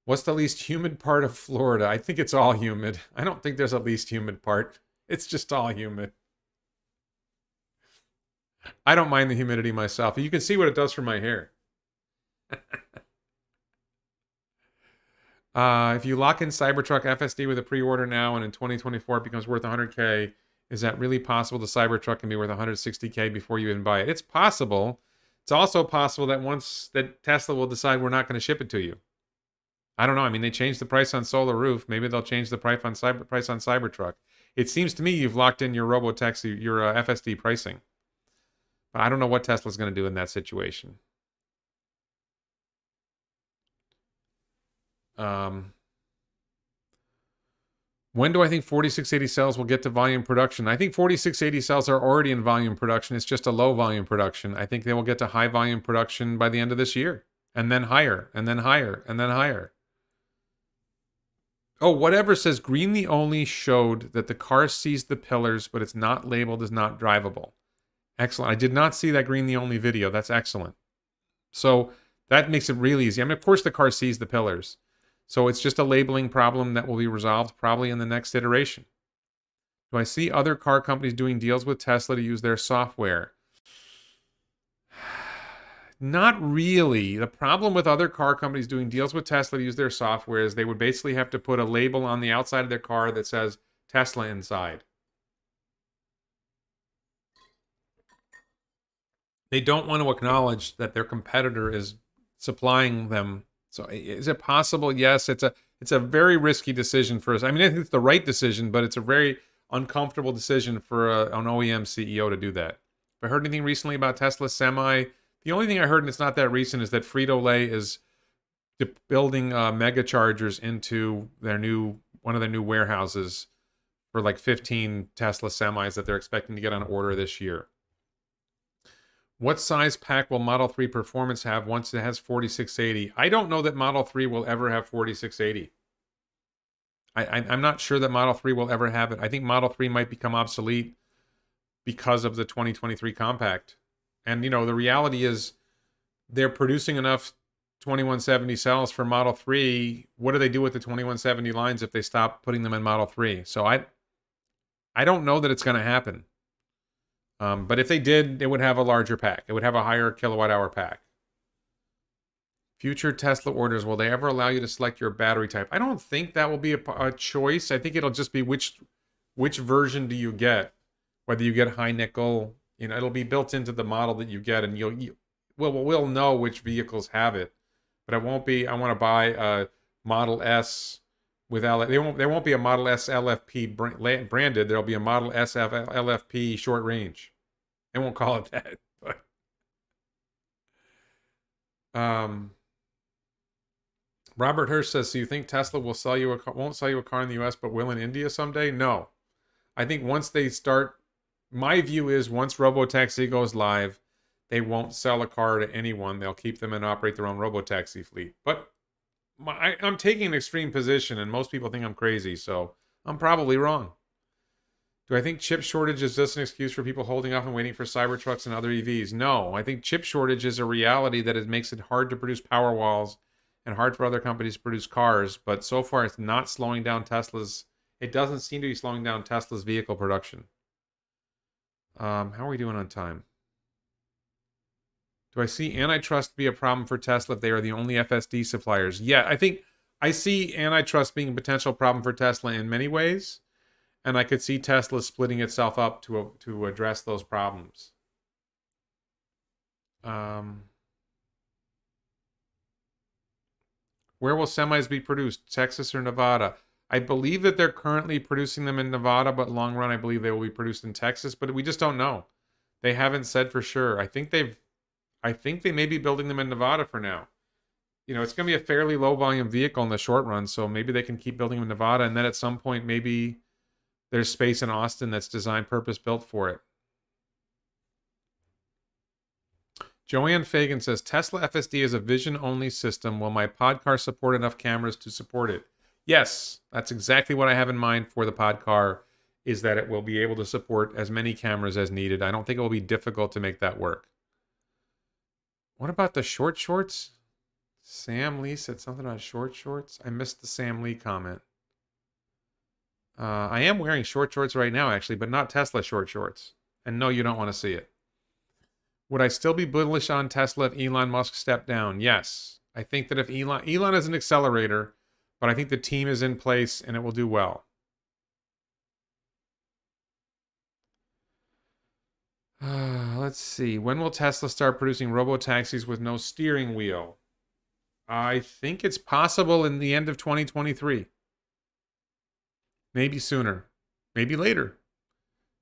What's the least humid part of Florida? I think it's all humid. I don't think there's a least humid part. It's just all humid. I don't mind the humidity myself. You can see what it does for my hair. If you lock in Cybertruck FSD with a pre-order now and in 2024 it becomes worth 100K, is that really possible the Cybertruck can be worth 160K before you even buy it? It's possible. It's also possible that Tesla will decide we're not going to ship it to you. I don't know. I mean, they changed the price on Solar Roof. Maybe they'll change the price on Cybertruck. It seems to me you've locked in your Robotaxi, your FSD pricing. But I don't know what Tesla's going to do in that situation. When do I think 4680 cells will get to volume production? I think 4680 cells are already in volume production. It's just a low volume production. I think they will get to high volume production by the end of this year. And then higher, and then higher, and then higher. Oh, whatever says Greenly only showed that the car sees the pillars, but it's not labeled as not drivable. Excellent. I did not see that Greenly only video. That's excellent. So that makes it really easy. I mean, of course the car sees the pillars. So it's just a labeling problem that will be resolved probably in the next iteration. Do I see other car companies doing deals with Tesla to use their software? Not really. The problem with other car companies doing deals with Tesla to use their software is they would basically have to put a label on the outside of their car that says Tesla inside. They don't want to acknowledge that their competitor is supplying them So is it possible? Yes, it's a very risky decision for us. I mean, I think it's the right decision, but it's a very uncomfortable decision for an OEM CEO to do that. Have I heard anything recently about Tesla Semi? The only thing I heard, and it's not that recent, is that Frito-Lay is building mega chargers into one of their new warehouses for like 15 Tesla semis that they're expecting to get on order this year. What size pack will Model 3 Performance have once it has 4680? I don't know that Model 3 will ever have 4680. I'm not sure that Model 3 will ever have it. I think Model 3 might become obsolete because of the 2023 compact. And, the reality is they're producing enough 2170 cells for Model 3. What do they do with the 2170 lines if they stop putting them in Model 3? So I don't know that it's going to happen. But if they did, it would have a larger pack. It would have a higher kilowatt hour pack. Future Tesla orders, will they ever allow you to select your battery type? I don't think that will be a choice. I think it'll just be which version do you get. Whether you get high nickel, it'll be built into the model that you get, and we'll know which vehicles have it. But it won't be, I want to buy a Model S with there won't be a Model S LFP branded. There'll be a Model S LFP short range. They won't call it that, but Robert Hirsch says, so you think Tesla won't sell you a car in the US, but will in India someday? No. I think once they start, my view is once Robotaxi goes live, they won't sell a car to anyone. They'll keep them and operate their own Robotaxi fleet. But I'm taking an extreme position, and most people think I'm crazy, so I'm probably wrong. Do I think chip shortage is just an excuse for people holding off and waiting for Cybertrucks and other EVs? No, I think chip shortage is a reality that it makes it hard to produce Powerwalls and hard for other companies to produce cars. But so far, it's not slowing down Tesla's. It doesn't seem to be slowing down Tesla's vehicle production. How are we doing on time? Do I see antitrust be a problem for Tesla if they are the only FSD suppliers? Yeah, I think I see antitrust being a potential problem for Tesla in many ways. And I could see Tesla splitting itself up to address those problems. Where will semis be produced? Texas or Nevada? I believe that they're currently producing them in Nevada, but long run, I believe they will be produced in Texas. But we just don't know. They haven't said for sure. I think they may be building them in Nevada for now. It's going to be a fairly low volume vehicle in the short run, so maybe they can keep building them in Nevada, and then at some point maybe there's space in Austin that's designed purpose-built for it. Joanne Fagan says, Tesla FSD is a vision-only system. Will my podcar support enough cameras to support it? Yes, that's exactly what I have in mind for the podcar, is that it will be able to support as many cameras as needed. I don't think it will be difficult to make that work. What about the short shorts? Sam Lee said something about short shorts. I missed the Sam Lee comment. I am wearing short shorts right now, actually, but not Tesla short shorts. And no, you don't want to see it. Would I still be bullish on Tesla if Elon Musk stepped down? Yes. I think that if Elon is an accelerator, but I think the team is in place and it will do well. Let's see. When will Tesla start producing robo-taxis with no steering wheel? I think it's possible in the end of 2023. Maybe sooner. Maybe later.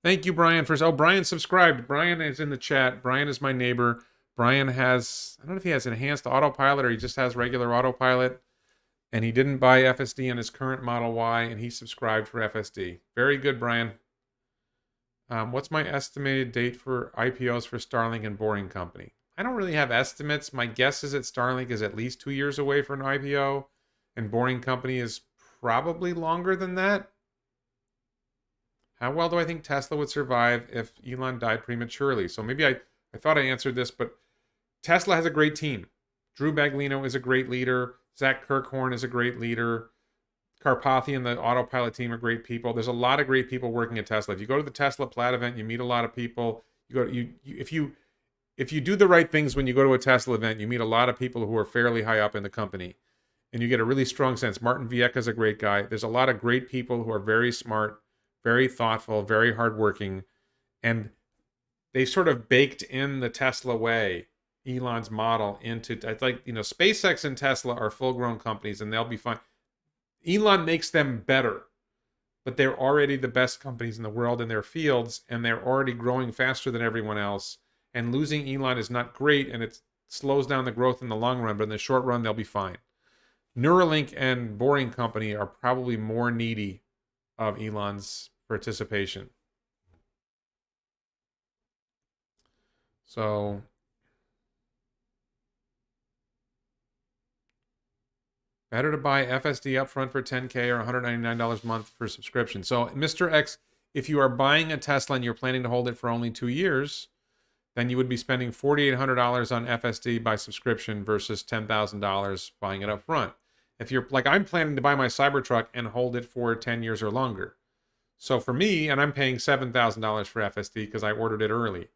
Thank you, Brian. Brian subscribed. Brian is in the chat. Brian is my neighbor. Brian has, I don't know if he has enhanced autopilot or he just has regular autopilot. And he didn't buy FSD in his current Model Y, and he subscribed for FSD. Very good, Brian. What's my estimated date for IPOs for Starlink and Boring Company? I don't really have estimates. My guess is that Starlink is at least 2 years away for an IPO, and Boring Company is probably longer than that. How well do I think Tesla would survive if Elon died prematurely? So maybe I thought I answered this, but Tesla has a great team. Drew Baglino is a great leader. Zach Kirkhorn is a great leader. Karpathy and the autopilot team are great people. There's a lot of great people working at Tesla. If you go to the Tesla Plaid event, you meet a lot of people. If you do the right things when you go to a Tesla event, you meet a lot of people who are fairly high up in the company. And you get a really strong sense. Martin Vieca is a great guy. There's a lot of great people who are very smart, very thoughtful, very hardworking. And they sort of baked in the Tesla way. Elon's model into, it's like, SpaceX and Tesla are full-grown companies and they'll be fine. Elon makes them better, but they're already the best companies in the world in their fields, and they're already growing faster than everyone else. And losing Elon is not great, and it slows down the growth in the long run, but in the short run, they'll be fine. Neuralink and Boring Company are probably more needy of Elon's participation. So better to buy FSD upfront for $10K or $199 a month for subscription. So, Mr. X, if you are buying a Tesla and you're planning to hold it for only 2 years, then you would be spending $4,800 on FSD by subscription versus $10,000 buying it up front. If you're like, I'm planning to buy my Cybertruck and hold it for 10 years or longer. So for me, and I'm paying $7,000 for FSD because I ordered it early.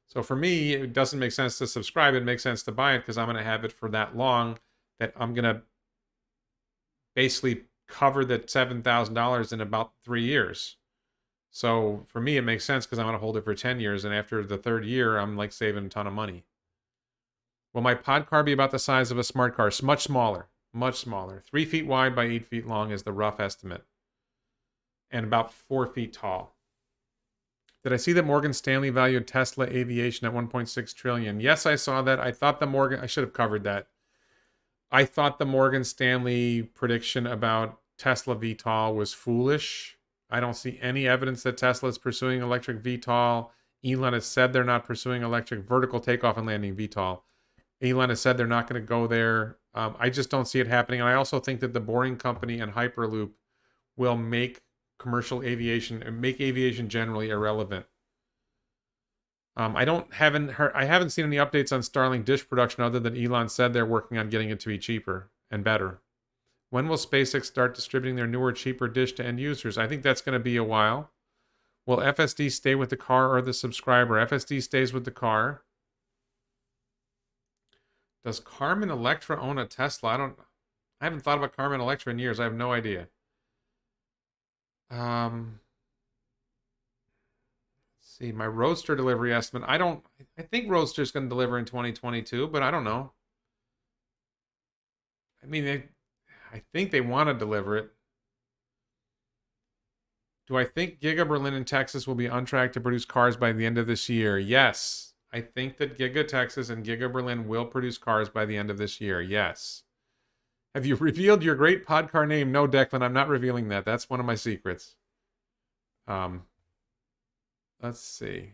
So for me, it doesn't make sense to subscribe. It makes sense to buy it because I'm going to have it for that long that I'm going to basically cover the $7,000 in about 3 years. So for me, it makes sense because I'm going to hold it for 10 years. And after the third year, I'm like saving a ton of money. Will my podcar be about the size of a smart car? It's much smaller, much smaller. 3 feet wide by 8 feet long is the rough estimate. And about 4 feet tall. Did I see that Morgan Stanley valued Tesla Aviation at 1.6 trillion? Yes, I saw that. I thought I should have covered that. I thought the Morgan Stanley prediction about Tesla VTOL was foolish. I don't see any evidence that Tesla is pursuing electric VTOL. Elon has said they're not pursuing electric vertical takeoff and landing VTOL. Elon has said they're not going to go there. I just don't see it happening. And I also think that the Boring Company and Hyperloop will make commercial aviation and make aviation generally irrelevant. I haven't seen any updates on Starlink dish production other than Elon said they're working on getting it to be cheaper and better. When will SpaceX start distributing their newer, cheaper dish to end users? I think that's going to be a while. Will FSD stay with the car or the subscriber? FSD stays with the car. Does Carmen Electra own a Tesla? I haven't thought about Carmen Electra in years. I have no idea. Let's see, my Roadster delivery estimate. I think Roadster's going to deliver in 2022, but I don't know. I mean, I think they want to deliver it. Do I think Giga Berlin in Texas will be on track to produce cars by the end of this year? Yes. I think that Giga Texas and Giga Berlin will produce cars by the end of this year. Yes. Have you revealed your great podcar name? No, Declan, I'm not revealing that. That's one of my secrets. Let's see.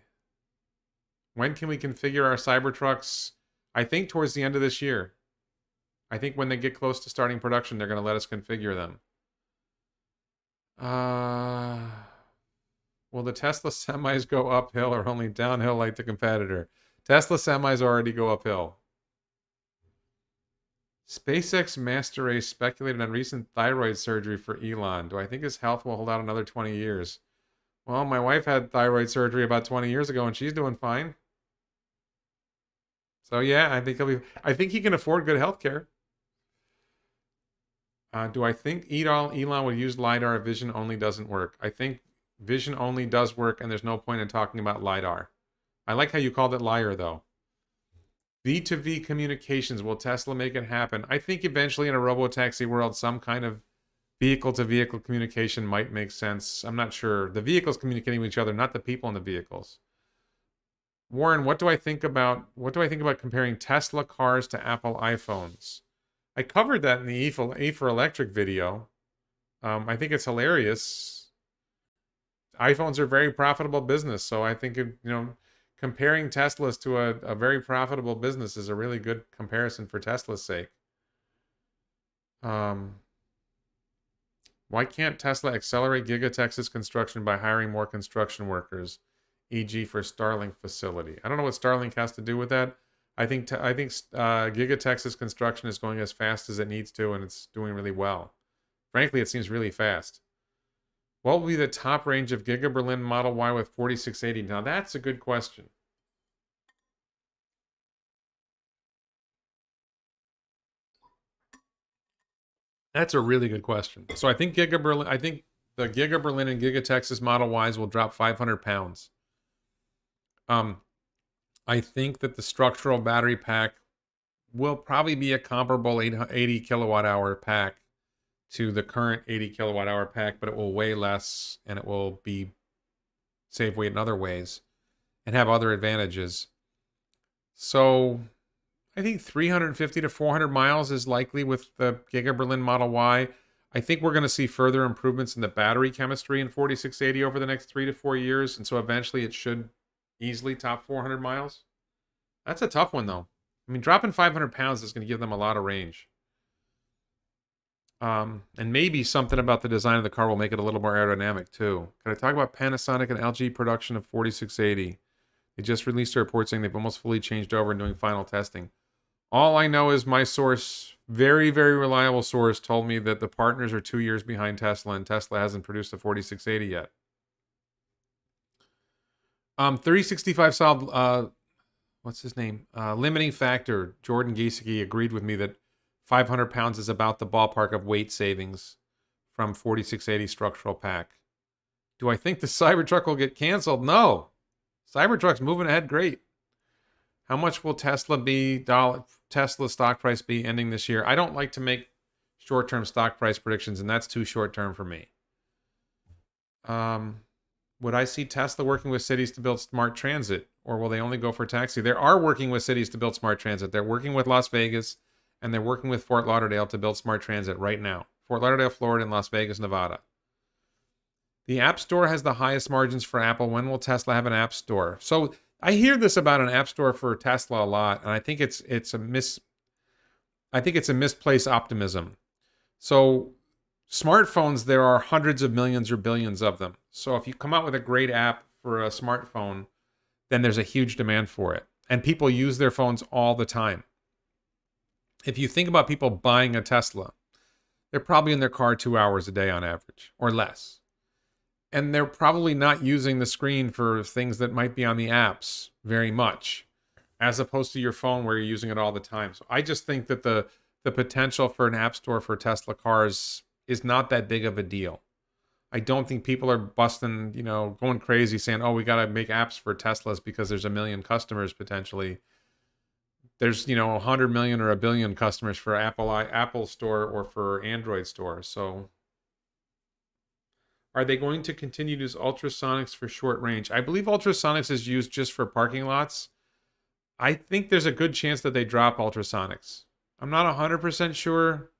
When can we configure our Cybertrucks? I think towards the end of this year. I think when they get close to starting production, they're going to let us configure them. Will the Tesla semis go uphill or only downhill like the competitor? Tesla semis already go uphill. SpaceX Master Race speculated on recent thyroid surgery for Elon. Do I think his health will hold out another 20 years? Well, my wife had thyroid surgery about 20 years ago and she's doing fine. So yeah, I think he can afford good health care. Do I think Elon would use LiDAR if vision only doesn't work? I think vision only does work and there's no point in talking about LiDAR. I like how you called it liar though. V2V communications, will Tesla make it happen? I think eventually in a robotaxi world, some kind of vehicle-to-vehicle communication might make sense. I'm not sure. The vehicles communicating with each other, not the people in the vehicles. Warren, what do I think about comparing Tesla cars to Apple iPhones? I covered that in the E for Electric video. I think it's hilarious. iPhones are a very profitable business, so I think comparing Teslas to a very profitable business is a really good comparison for Tesla's sake. Why can't Tesla accelerate Giga Texas construction by hiring more construction workers, e.g. for Starlink facility? I don't know what Starlink has to do with that. I think Giga Texas construction is going as fast as it needs to, and it's doing really well. Frankly, it seems really fast. What will be the top range of Giga Berlin Model Y with 4680? Now, that's a good question. That's a really good question. So I think the Giga Berlin and Giga Texas Model Ys will drop 500 pounds. I think that the structural battery pack will probably be a comparable 80 kilowatt hour pack to the current 80 kilowatt hour pack, but it will weigh less and it will be save weight in other ways and have other advantages. So I think 350 to 400 miles is likely with the Giga Berlin Model Y. I think we're going to see further improvements in the battery chemistry in 4680 over the next 3 to 4 years. And so eventually it should easily top 400 miles. That's a tough one, though. I mean, dropping 500 pounds is going to give them a lot of range. And maybe something about the design of the car will make it a little more aerodynamic, too. Can I talk about Panasonic and LG production of 4680? They just released a report saying they've almost fully changed over and doing final testing. All I know is my source, very, very reliable source, told me that the partners are 2 years behind Tesla, and Tesla hasn't produced a 4680 yet. 365 solved, what's his name? Limiting factor. Jordan Giesecke agreed with me that 500 pounds is about the ballpark of weight savings from 4680 structural pack. Do I think the Cybertruck will get canceled? No. Cybertruck's moving ahead great. How much will Tesla stock price be ending this year? I don't like to make short-term stock price predictions, and that's too short-term for me. Would I see Tesla working with cities to build smart transit, or will they only go for taxi? They are working with cities to build smart transit. They're working with Las Vegas, and they're working with Fort Lauderdale to build smart transit right now. Fort Lauderdale, Florida, and Las Vegas, Nevada. The App Store has the highest margins for Apple. When will Tesla have an App Store? So I hear this about an App Store for Tesla a lot, and I think it's a misplaced optimism. So smartphones, there are hundreds of millions or billions of them. So if you come out with a great app for a smartphone, then there's a huge demand for it. And people use their phones all the time. If you think about people buying a Tesla, they're probably in their car 2 hours a day on average, or less. And they're probably not using the screen for things that might be on the apps very much, as opposed to your phone where you're using it all the time. So I just think that the potential for an app store for Tesla cars is not that big of a deal. I don't think people are busting, going crazy saying, oh, we got to make apps for Teslas because there's 1 million customers potentially. There's, 100 million or 1 billion customers for Apple Store or for Android Store. So are they going to continue to use ultrasonics for short range? I believe ultrasonics is used just for parking lots. I think there's a good chance that they drop ultrasonics. I'm not 100% sure,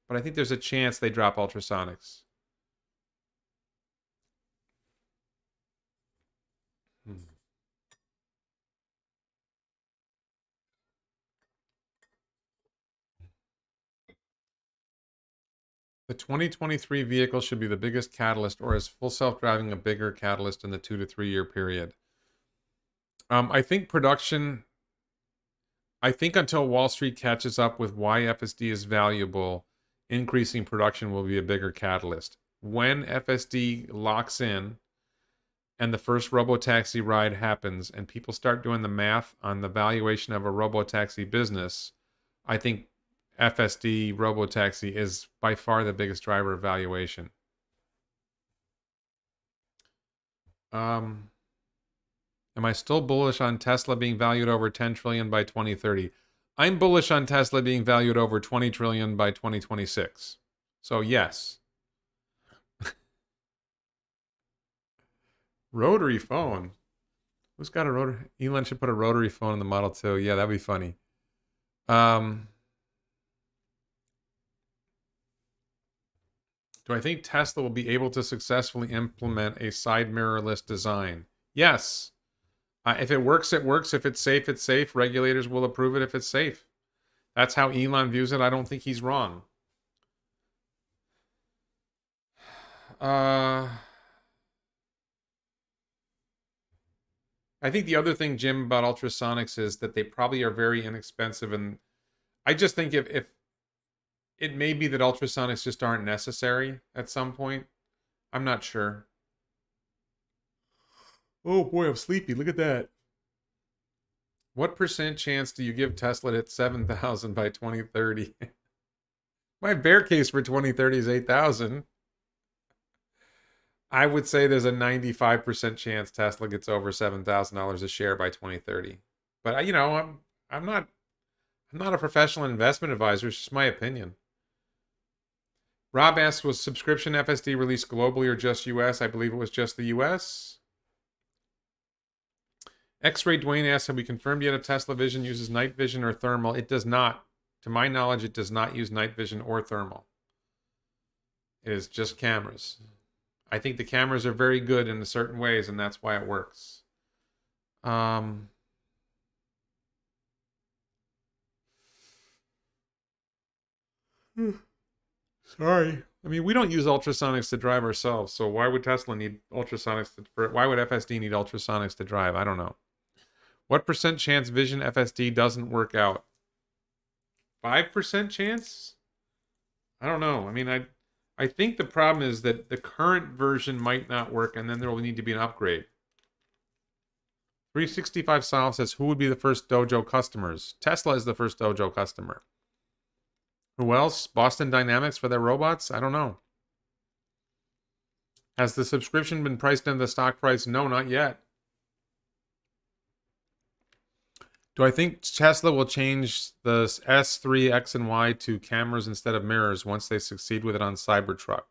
but I think there's a chance they drop ultrasonics. The 2023 vehicle should be the biggest catalyst, or is full self-driving a bigger catalyst in the 2 to 3 year period? I think until Wall Street catches up with why FSD is valuable, increasing production will be a bigger catalyst. When FSD locks in and the first robotaxi ride happens and people start doing the math on the valuation of a robotaxi business, I think FSD robotaxi is by far the biggest driver of valuation. Am I still bullish on Tesla being valued over 10 trillion by 2030? I'm bullish on Tesla being valued over 20 trillion by 2026. So yes. Rotary phone. Who's got a rotary? Elon should put a rotary phone in the Model 2. Yeah, that'd be funny. Do I think Tesla will be able to successfully implement a side mirrorless design? Yes. If it works, it works. If it's safe, it's safe. Regulators will approve it if it's safe. That's how Elon views it. I don't think he's wrong. I think the other thing, Jim, about ultrasonics is that they probably are very inexpensive. And I just think if it may be that ultrasonics just aren't necessary at some point. I'm not sure. Oh boy, I'm sleepy. Look at that. What % chance do you give Tesla to hit 7,000 by 2030? My bear case for 2030 is 8,000. I would say there's a 95% chance Tesla gets over $7,000 a share by 2030. But I'm not a professional investment advisor. It's just my opinion. Rob asks, was subscription FSD released globally or just US? I believe it was just the US. X-Ray Dwayne asks, have we confirmed yet if Tesla Vision uses night vision or thermal? It does not. To my knowledge, it does not use night vision or thermal. It is just cameras. I think the cameras are very good in certain ways, and that's why it works. Sorry. I mean, we don't use ultrasonics to drive ourselves, so why would Tesla need ultrasonics why would FSD need ultrasonics to drive? I don't know. What % chance Vision FSD doesn't work out? 5% chance? I don't know. I mean, I think the problem is that the current version might not work, and then there will need to be an upgrade. 365 Solve says, who would be the first Dojo customers? Tesla is the first Dojo customer. Who else? Boston Dynamics for their robots? I don't know. Has the subscription been priced into the stock price? No, not yet. Do I think Tesla will change the S3, X, and Y to cameras instead of mirrors once they succeed with it on Cybertruck?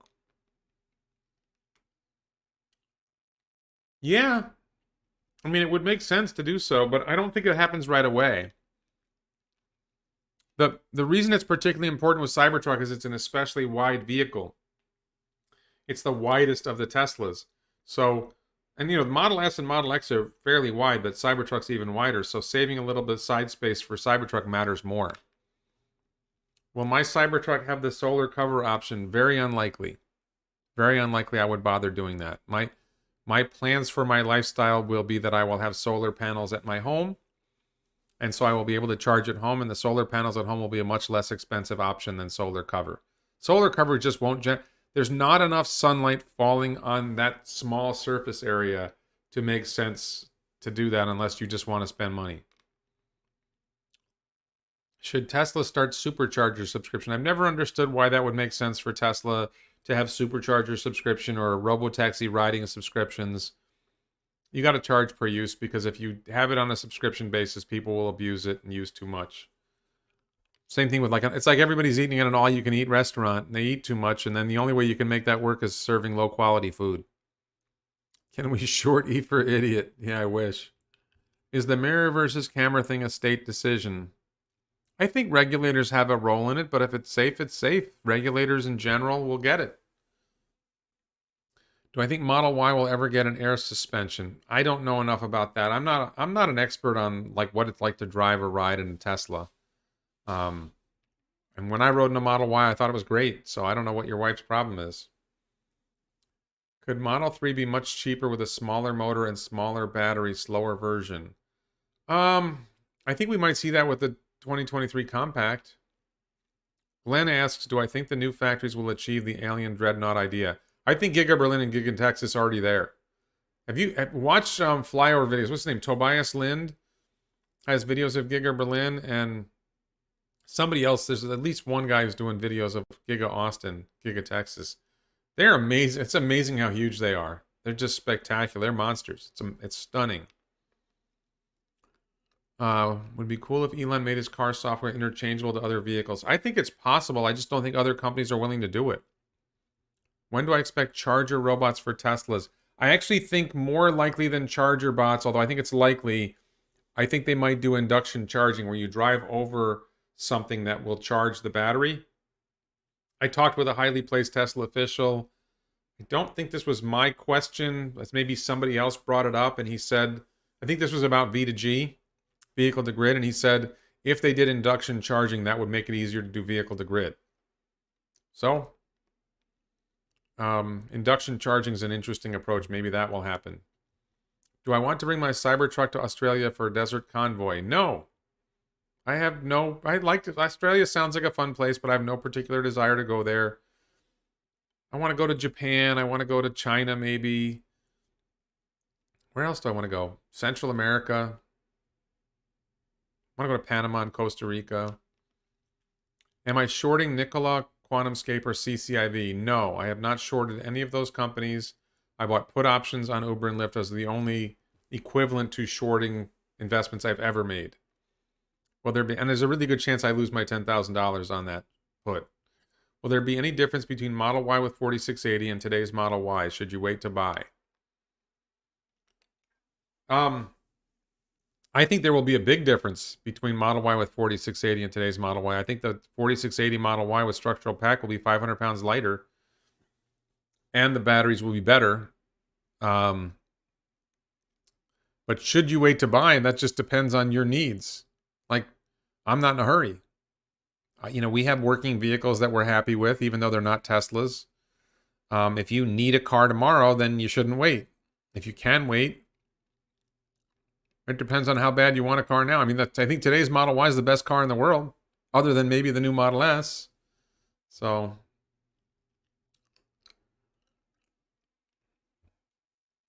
Yeah. I mean, it would make sense to do so, but I don't think it happens right away. The reason it's particularly important with Cybertruck is it's an especially wide vehicle. It's the widest of the Teslas. So, and the Model S and Model X are fairly wide, but Cybertruck's even wider. So saving a little bit of side space for Cybertruck matters more. Will my Cybertruck have the solar cover option? Very unlikely. Very unlikely I would bother doing that. My plans for my lifestyle will be that I will have solar panels at my home. And so I will be able to charge at home, and the solar panels at home will be a much less expensive option than solar cover. Solar cover just won't... There's not enough sunlight falling on that small surface area to make sense to do that unless you just want to spend money. Should Tesla start supercharger subscription? I've never understood why that would make sense for Tesla to have supercharger subscription or robotaxi riding subscriptions. You got to charge per use, because if you have it on a subscription basis, people will abuse it and use too much. Same thing with it's like everybody's eating at an all-you-can-eat restaurant, and they eat too much, and then the only way you can make that work is serving low-quality food. Can we short E for idiot? Yeah, I wish. Is the mirror versus camera thing a state decision? I think regulators have a role in it, but if it's safe, it's safe. Regulators in general will get it. Do I think Model Y will ever get an air suspension? I don't know enough about that. I'm not an expert on what it's like to drive or ride in a Tesla. And when I rode in a Model Y, I thought it was great. So I don't know what your wife's problem is. Could Model 3 be much cheaper with a smaller motor and smaller battery, slower version? I think we might see that with the 2023 Compact. Glenn asks, do I think the new factories will achieve the alien dreadnought idea? I think Giga Berlin and Giga Texas are already there. Have you watched flyover videos? What's his name? Tobias Lind has videos of Giga Berlin, and somebody else. There's at least one guy who's doing videos of Giga Austin, Giga Texas. They're amazing. It's amazing how huge they are. They're just spectacular. They're monsters. It's stunning. Would be cool if Elon made his car software interchangeable to other vehicles. I think it's possible. I just don't think other companies are willing to do it. When do I expect charger robots for Teslas? I actually think more likely than charger bots, although I think it's likely. I think they might do induction charging where you drive over something that will charge the battery. I talked with a highly placed Tesla official. I don't think this was my question. Maybe somebody else brought it up, and he said, I think this was about V2G, vehicle to grid, and he said if they did induction charging, that would make it easier to do vehicle to grid. So, induction charging is an interesting approach. Maybe that will happen. Do I want to bring my Cybertruck to Australia for a desert convoy? No. I'd like to. Australia sounds like a fun place, but I have no particular desire to go there. I want to go to Japan. I want to go to China, maybe. Where else do I want to go? Central America. I want to go to Panama and Costa Rica. Am I shorting Nikola, QuantumScape, or CCIV? No, I have not shorted any of those companies. I bought put options on Uber and Lyft as the only equivalent to shorting investments I've ever made. Will there be, and there's a really good chance I lose my $10,000 on that put. Will there be any difference between Model Y with 4680 and today's Model Y? Should you wait to buy? I think there will be a big difference between Model Y with 4680 and today's Model Y. I think the 4680 Model Y with structural pack will be 500 pounds lighter, and the batteries will be better. But should you wait to buy? That just depends on your needs. Like, I'm not in a hurry. We have working vehicles that we're happy with, even though they're not Teslas. If you need a car tomorrow, then you shouldn't wait. If you can wait, it depends on how bad you want a car now. I mean, I think today's Model Y is the best car in the world, other than maybe the new Model S. So,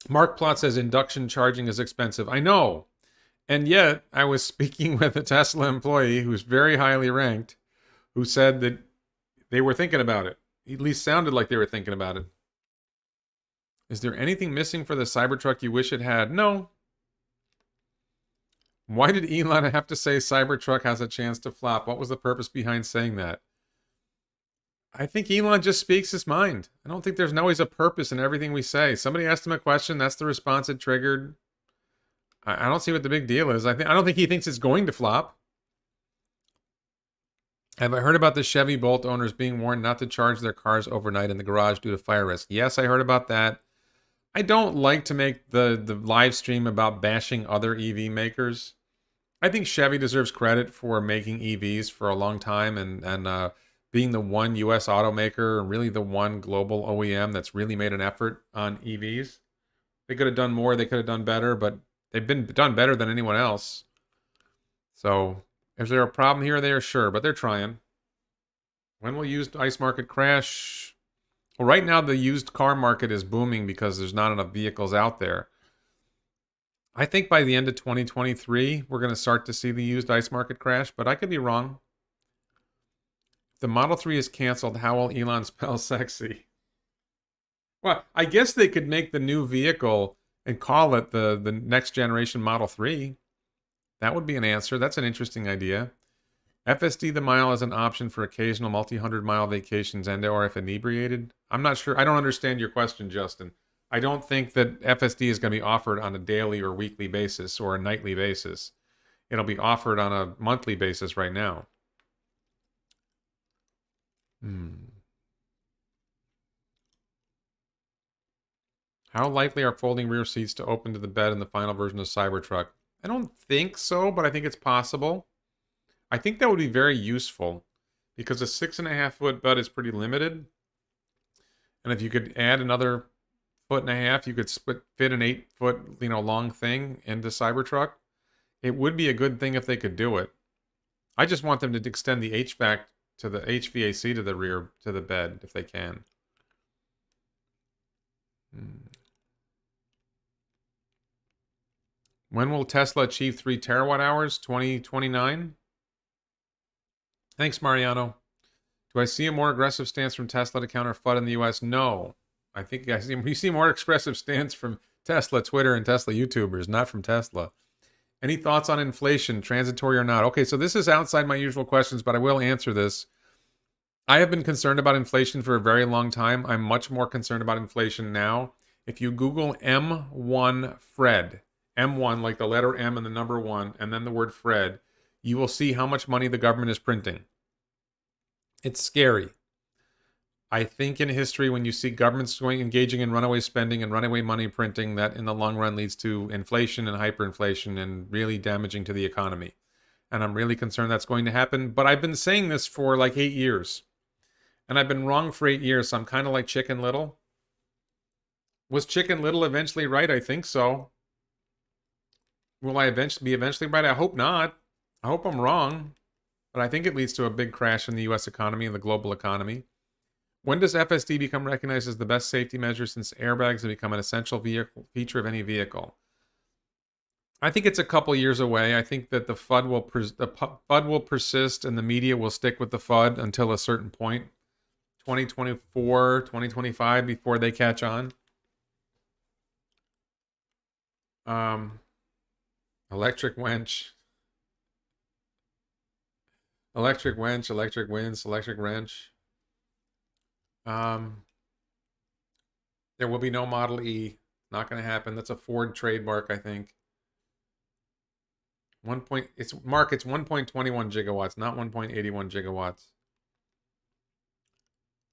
Mark Plot says induction charging is expensive. I know. And yet, I was speaking with a Tesla employee who's very highly ranked, who said that they were thinking about it. He at least sounded like they were thinking about it. Is there anything missing for the Cybertruck you wish it had? No. Why did Elon have to say Cybertruck has a chance to flop? What was the purpose behind saying that? I think Elon just speaks his mind. I don't think there's always a purpose in everything we say. Somebody asked him a question, that's the response it triggered. I don't see what the big deal is. I don't think he thinks it's going to flop. Have I heard about the Chevy Bolt owners being warned not to charge their cars overnight in the garage due to fire risk? Yes, I heard about that. I don't like to make the live stream about bashing other EV makers. I think Chevy deserves credit for making EVs for a long time and being the one U.S. automaker and really the one global OEM that's really made an effort on EVs. They could have done more. They could have done better, but they've been done better than anyone else. So, is there a problem here or there? Sure, but they're trying. When will used ICE market crash? Well, right now the used car market is booming because there's not enough vehicles out there. I think by the end of 2023, we're going to start to see the used ICE market crash, but I could be wrong. If the Model 3 is canceled, how will Elon spell sexy? Well, I guess they could make the new vehicle and call it the next generation Model 3. That would be an answer. That's an interesting idea. FSD the mile is an option for occasional multi-hundred-mile vacations and or if inebriated. I'm not sure. I don't understand your question, Justin. I don't think that FSD is going to be offered on a daily or weekly basis or a nightly basis. It'll be offered on a monthly basis right now. How likely are folding rear seats to open to the bed in the final version of Cybertruck? I don't think so, but I think it's possible. I think that would be very useful because a 6.5-foot bed is pretty limited. And if you could add another 1.5 feet, you could fit an 8-foot, long thing into Cybertruck. It would be a good thing if they could do it. I just want them to extend the HVAC to the HVAC to the rear, to the bed, if they can. When will Tesla achieve 3 terawatt hours? 2029? Thanks, Mariano. Do I see a more aggressive stance from Tesla to counter FUD in the US? No. I think we see more aggressive stance from Tesla Twitter and Tesla YouTubers, not from Tesla. Any thoughts on inflation, transitory or not? Okay, so this is outside my usual questions, but I will answer this. I have been concerned about inflation for a very long time. I'm much more concerned about inflation now. If you Google M1 Fred, M1 like the letter M and the number 1, and then the word Fred, you will see how much money the government is printing. It's scary. I think in history, when you see governments engaging in runaway spending and runaway money printing, that in the long run leads to inflation and hyperinflation and really damaging to the economy. And I'm really concerned that's going to happen. But I've been saying this for like 8 years. And I've been wrong for 8 years, so I'm kind of like Chicken Little. Was Chicken Little eventually right? I think so. Will I be eventually right? I hope not. I hope I'm wrong. But I think it leads to a big crash in the U.S. economy and the global economy. When does FSD become recognized as the best safety measure since airbags have become an essential feature of any vehicle? I think it's a couple years away. I think that the FUD will persist and the media will stick with the FUD until a certain point. 2024, 2025 before they catch on. Electric wench. Electric wench, electric winch, electric wrench. Um, there will be no Model E. Not going to happen. That's a Ford trademark, I think. It's 1.21 gigawatts, not 1.81 gigawatts.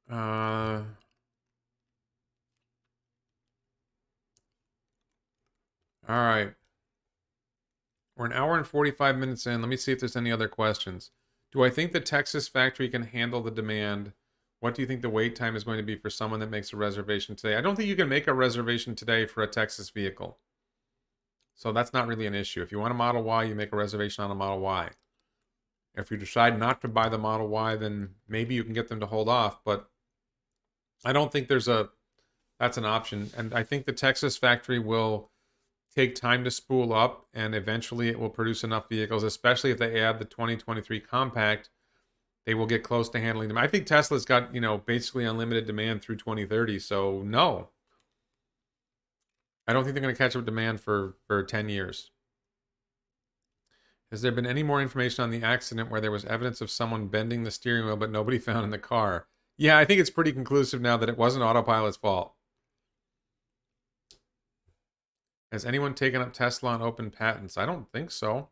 All right. We're an hour and 45 minutes in. Let me see if there's any other questions. Do I think the Texas factory can handle the demand? What do you think the wait time is going to be for someone that makes a reservation today? I don't think you can make a reservation today for a Texas vehicle. So that's not really an issue. If you want a Model Y, you make a reservation on a Model Y. If you decide not to buy the Model Y, then maybe you can get them to hold off. But I don't think that's an option. And I think the Texas factory will take time to spool up, and eventually it will produce enough vehicles, especially if they add the 2023 compact. They will get close to handling them. I think Tesla's got, basically unlimited demand through 2030. So no, I don't think they're going to catch up with demand for 10 years. Has there been any more information on the accident where there was evidence of someone bending the steering wheel but nobody found in the car? Yeah, I think it's pretty conclusive now that it wasn't autopilot's fault. Has anyone taken up Tesla on open patents? I don't think so.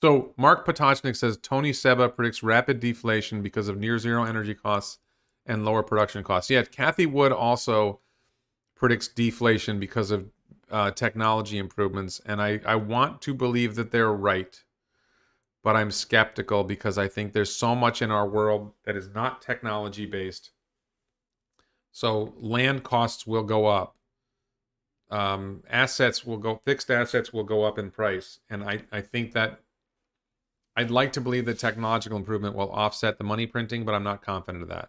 So Mark Potocznik says Tony Seba predicts rapid deflation because of near zero energy costs and lower production costs. Yeah, Kathy Wood also predicts deflation because of technology improvements. And I want to believe that they're right, but I'm skeptical because I think there's so much in our world that is not technology based. So land costs will go up. Fixed assets will go up in price. And I think that I'd like to believe that technological improvement will offset the money printing, but I'm not confident of that.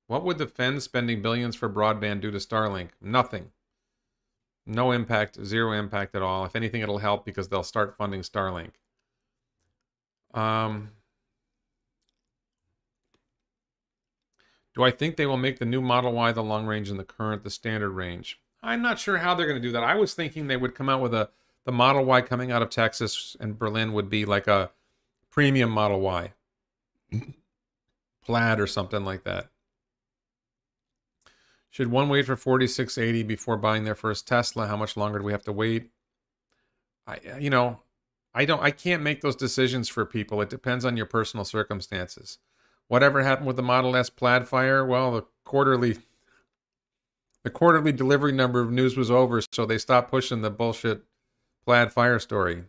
What would the Fed spending billions for broadband do to Starlink? Nothing. No impact, zero impact at all. If anything, it'll help because they'll start funding Starlink. Do I think they will make the new Model Y the long range and the standard range? I'm not sure how they're going to do that. I was thinking they would come out with the Model Y coming out of Texas and Berlin would be like a premium Model Y. Plaid or something like that. Should one wait for 4680 before buying their first Tesla? How much longer do we have to wait? I can't make those decisions for people. It depends on your personal circumstances. Whatever happened with the Model S Plaid fire? Well, the quarterly delivery number of news was over, so they stopped pushing the bullshit Plaid fire story.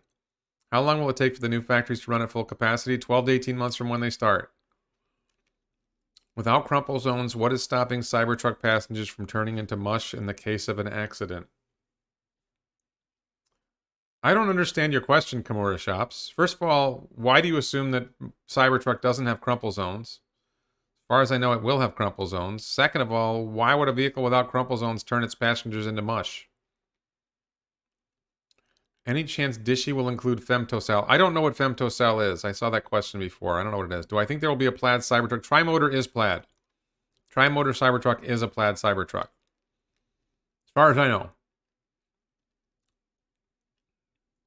How long will it take for the new factories to run at full capacity? 12 to 18 months from when they start. Without crumple zones, what is stopping Cybertruck passengers from turning into mush in the case of an accident? I don't understand your question, Kimura Shops. First of all, why do you assume that Cybertruck doesn't have crumple zones? As far as I know, it will have crumple zones. Second of all, why would a vehicle without crumple zones turn its passengers into mush? Any chance Dishy will include femtocell? I don't know what femtocell is. I saw that question before. I don't know what it is. Do I think there will be a Plaid Cybertruck? Tri-motor is Plaid. Tri-motor Cybertruck is a Plaid Cybertruck. As far as I know.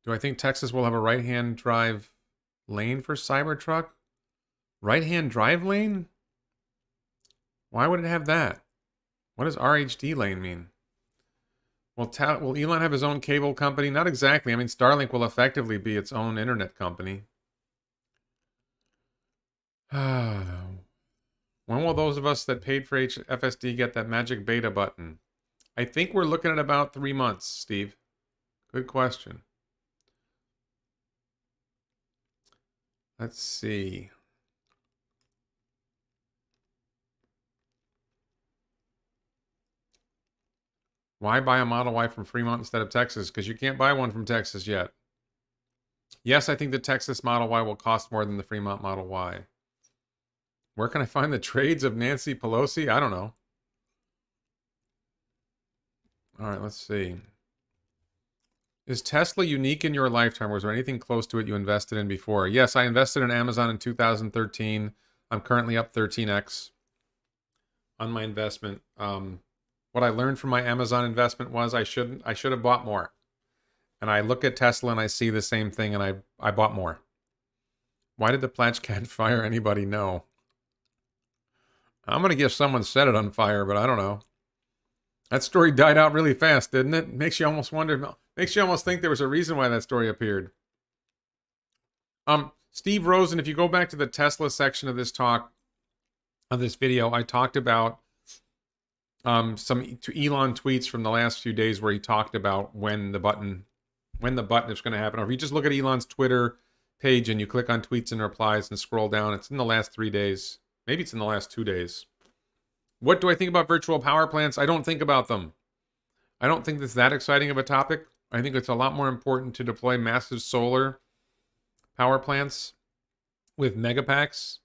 Do I think Texas will have a right-hand drive lane for Cybertruck? Right-hand drive lane? Why would it have that? What does RHD lane mean? Will Elon have his own cable company? Not exactly. I mean, Starlink will effectively be its own internet company. When will those of us that paid for FSD get that magic beta button? I think we're looking at about 3 months, Steve. Good question. Let's see. Why buy a Model Y from Fremont instead of Texas? Because you can't buy one from Texas yet. Yes, I think the Texas Model Y will cost more than the Fremont Model Y. Where can I find the trades of Nancy Pelosi? I don't know. All right, let's see. Is Tesla unique in your lifetime? Was there anything close to it you invested in before? Yes, I invested in Amazon in 2013. I'm currently up 13x on my investment. what I learned from my Amazon investment was I should have bought more. And I look at Tesla and I see the same thing, and I bought more. Why did the Platch Cat fire anybody? No. I'm going to guess someone set it on fire, but I don't know. That story died out really fast, didn't it? Makes you almost wonder, makes you almost think there was a reason why that story appeared. Steve Rosen, if you go back to the Tesla section of this talk, of this video, I talked about some Elon tweets from the last few days where he talked about when the button is going to happen. Or if you just look at Elon's Twitter page and you click on tweets and replies and scroll down, it's in the last 3 days. Maybe it's in the last 2 days. What do I think about virtual power plants? I don't think about them. I don't think that's that exciting of a topic. I think it's a lot more important to deploy massive solar power plants with megapacks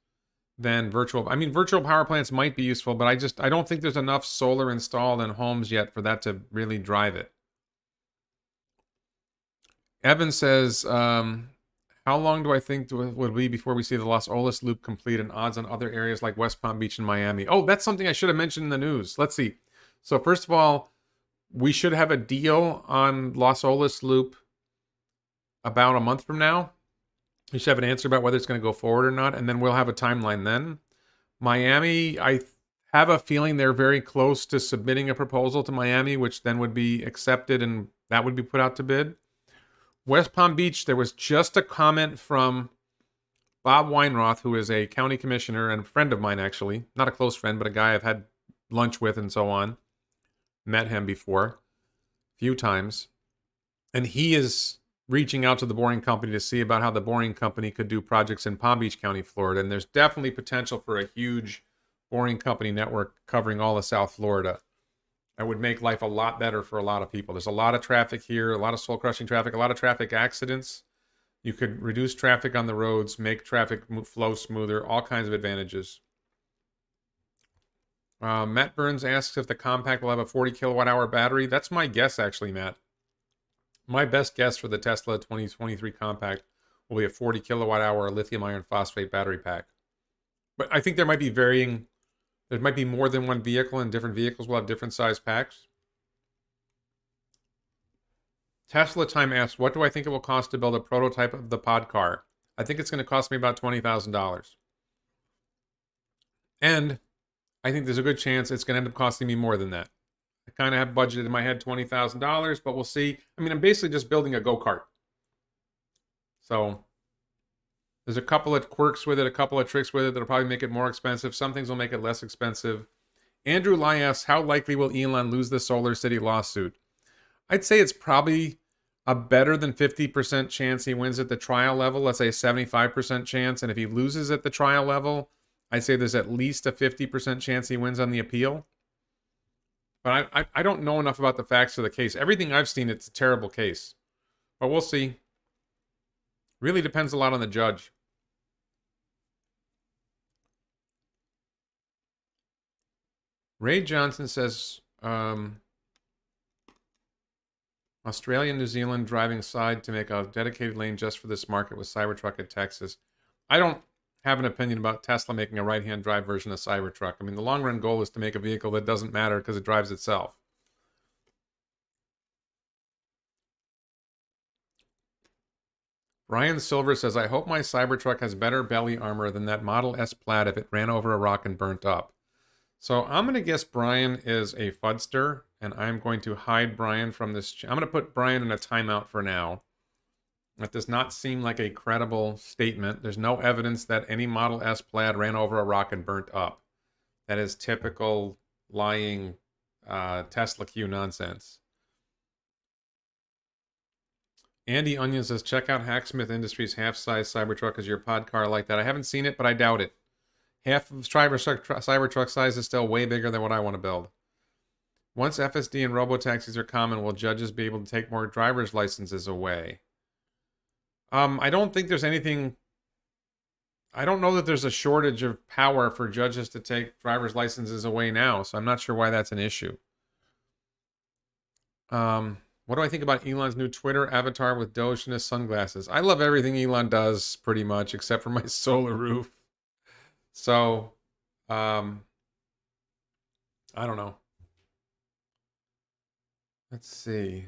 than virtual. I mean, virtual power plants might be useful, but I don't think there's enough solar installed in homes yet for that to really drive it. Evan says, how long do I think would be before we see the Los Olas loop complete and odds on other areas like West Palm Beach and Miami? Oh, that's something I should have mentioned in the news. Let's see. So first of all, we should have a deal on Los Olas loop about a month from now. We should have an answer about whether it's going to go forward or not, and then we'll have a timeline then. Miami, I have a feeling they're very close to submitting a proposal to Miami, which then would be accepted and that would be put out to bid. West Palm Beach, there was just a comment from Bob Weinroth, who is a county commissioner and a friend of mine, actually. Not a close friend, but a guy I've had lunch with and so on. Met him before a few times. And he is reaching out to the Boring Company to see about how the Boring Company could do projects in Palm Beach County, Florida. And there's definitely potential for a huge Boring Company network covering all of South Florida. That would make life a lot better for a lot of people. There's a lot of traffic here, a lot of soul-crushing traffic, a lot of traffic accidents. You could reduce traffic on the roads, make traffic flow smoother, all kinds of advantages. Matt Burns asks if the Compact will have a 40 kilowatt hour battery. That's my guess, actually, Matt. My best guess for the Tesla 2023 Compact will be a 40 kilowatt hour lithium iron phosphate battery pack. But I think there might be there might be more than one vehicle, and different vehicles will have different size packs. Tesla Time asks, what do I think it will cost to build a prototype of the podcar? I think it's going to cost me about $20,000. And I think there's a good chance it's going to end up costing me more than that. I kind of have budgeted in my head $20,000, but we'll see. I mean, I'm basically just building a go-kart. So there's a couple of quirks with it, a couple of tricks with it that'll probably make it more expensive. Some things will make it less expensive. Andrew Lai asks, how likely will Elon lose the Solar City lawsuit? I'd say it's probably a better than 50% chance he wins at the trial level. Let's say a 75% chance. And if he loses at the trial level, I'd say there's at least a 50% chance he wins on the appeal. But I don't know enough about the facts of the case. Everything I've seen, it's a terrible case. But we'll see. Really depends a lot on the judge. Ray Johnson says, Australia and New Zealand driving side to make a dedicated lane just for this market with Cybertruck in Texas. I don't have an opinion about Tesla making a right-hand drive version of Cybertruck. I mean, the long-run goal is to make a vehicle that doesn't matter because it drives itself. Brian Silver says, I hope my Cybertruck has better belly armor than that Model S Plaid if it ran over a rock and burnt up. So I'm going to guess Brian is a fudster, and I'm going to hide Brian from this. I'm going to put Brian in a timeout for now. That does not seem like a credible statement. There's no evidence that any Model S Plaid ran over a rock and burnt up. That is typical lying Tesla Q nonsense. Andy Onion says, check out Hacksmith Industries half-size Cybertruck as your pod car like that. I haven't seen it, but I doubt it. Half of Cybertruck size is still way bigger than what I want to build. Once FSD and robotaxis are common, will judges be able to take more driver's licenses away? I don't think there's anything... I don't know that there's a shortage of power for judges to take driver's licenses away now, so I'm not sure why that's an issue. What do I think about Elon's new Twitter avatar with Doge and his sunglasses? I love everything Elon does, pretty much, except for my solar roof. So, I don't know. Let's see.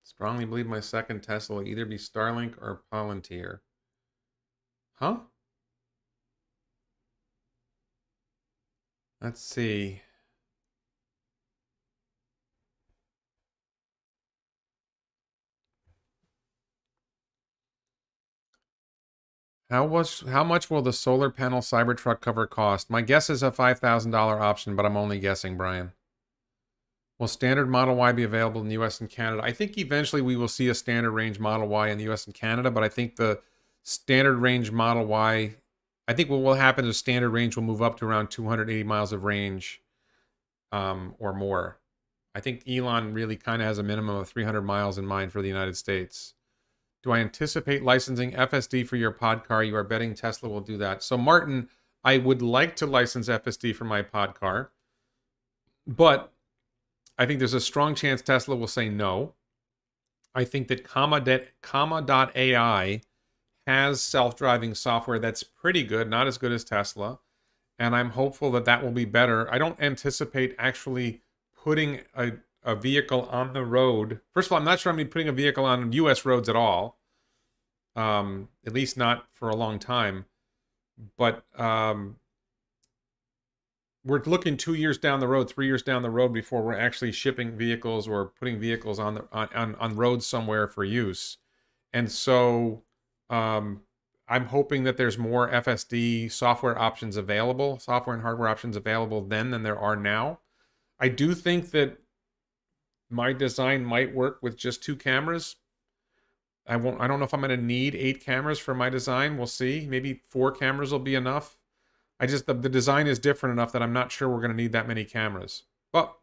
Strongly believe my second Tesla will either be Starlink or Palantir. Huh? Let's see. How much will the solar panel Cybertruck cover cost? My guess is a $5,000 option, but I'm only guessing, Brian. Will standard Model Y be available in the US and Canada? I think eventually we will see a standard range Model Y in the US and Canada, but I think the standard range Model Y, I think what will happen is standard range will move up to around 280 miles of range or more. I think Elon really kind of has a minimum of 300 miles in mind for the United States. Do I anticipate licensing FSD for your podcar? You are betting Tesla will do that. So, Martin, I would like to license FSD for my podcar, but I think there's a strong chance Tesla will say no. I think that Comma.ai has self-driving software that's pretty good, not as good as Tesla, and I'm hopeful that that will be better. I don't anticipate actually putting a vehicle on the road. First of all, I'm not sure I'm going to be putting a vehicle on U.S. roads at all, at least not for a long time. But we're looking 2 years down the road, 3 years down the road before we're actually shipping vehicles or putting vehicles on roads somewhere for use. And so I'm hoping that there's more FSD software options available, software and hardware options available then than there are now. I do think that my design might work with just 2 cameras. I don't know if I'm going to need 8 cameras for my design. We'll see. Maybe 4 cameras will be enough. The design is different enough that I'm not sure we're going to need that many cameras. But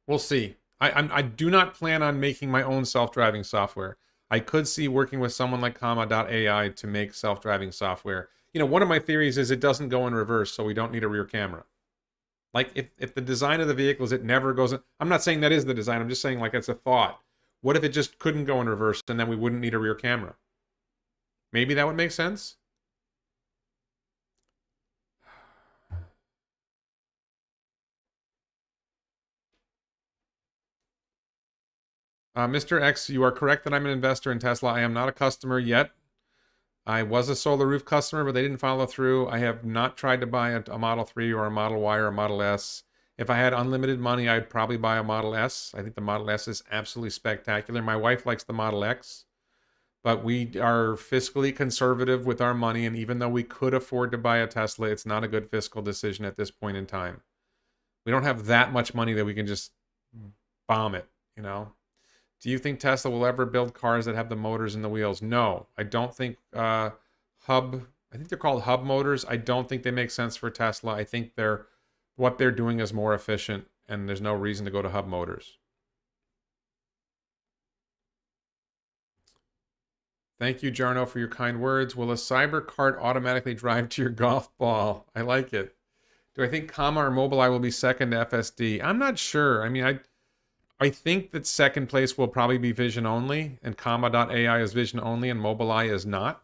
we'll see. I do not plan on making my own self-driving software. I could see working with someone like Comma.ai to make self-driving software. You know, one of my theories is it doesn't go in reverse, so we don't need a rear camera. Like, if the design of the vehicle is it never goes in... I'm not saying that is the design. I'm just saying, like, it's a thought. What if it just couldn't go in reverse, and then we wouldn't need a rear camera? Maybe that would make sense? Mr. X, you are correct that I'm an investor in Tesla. I am not a customer yet. I was a Solar Roof customer, but they didn't follow through. I have not tried to buy a Model 3 or a Model Y or a Model S. If I had unlimited money, I'd probably buy a Model S. I think the Model S is absolutely spectacular. My wife likes the Model X, but we are fiscally conservative with our money, and even though we could afford to buy a Tesla, it's not a good fiscal decision at this point in time. We don't have that much money that we can just bomb it, you know? Do you think Tesla will ever build cars that have the motors and the wheels? No, I don't think I think they're called hub motors. I don't think they make sense for Tesla. I think what they're doing is more efficient, and there's no reason to go to hub motors. Thank you, Jarno, for your kind words. Will a cyber cart automatically drive to your golf ball? I like it. Do I think Comma or Mobileye will be second to FSD? I'm not sure. I mean, I think that second place will probably be vision only, and Comma.ai is vision only, and Mobileye is not.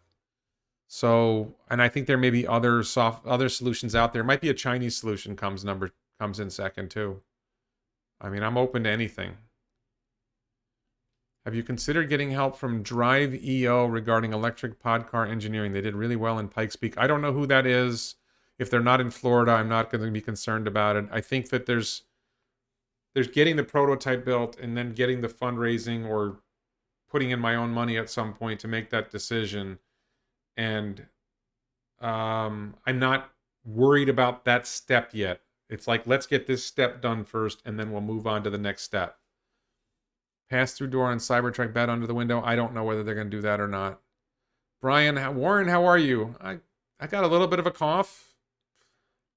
So, and I think there may be other solutions out there. Might be a Chinese solution comes in second too. I mean, I'm open to anything. Have you considered getting help from Drive EO regarding electric podcar engineering? They did really well in Pikes Peak. I don't know who that is. If they're not in Florida, I'm not going to be concerned about it. I think that there's getting the prototype built and then getting the fundraising or putting in my own money at some point to make that decision. And I'm not worried about that step yet. It's like, let's get this step done first, and then we'll move on to the next step. Pass-through door on Cybertruck bed under the window. I don't know whether they're going to do that or not. Warren, how are you? I got a little bit of a cough.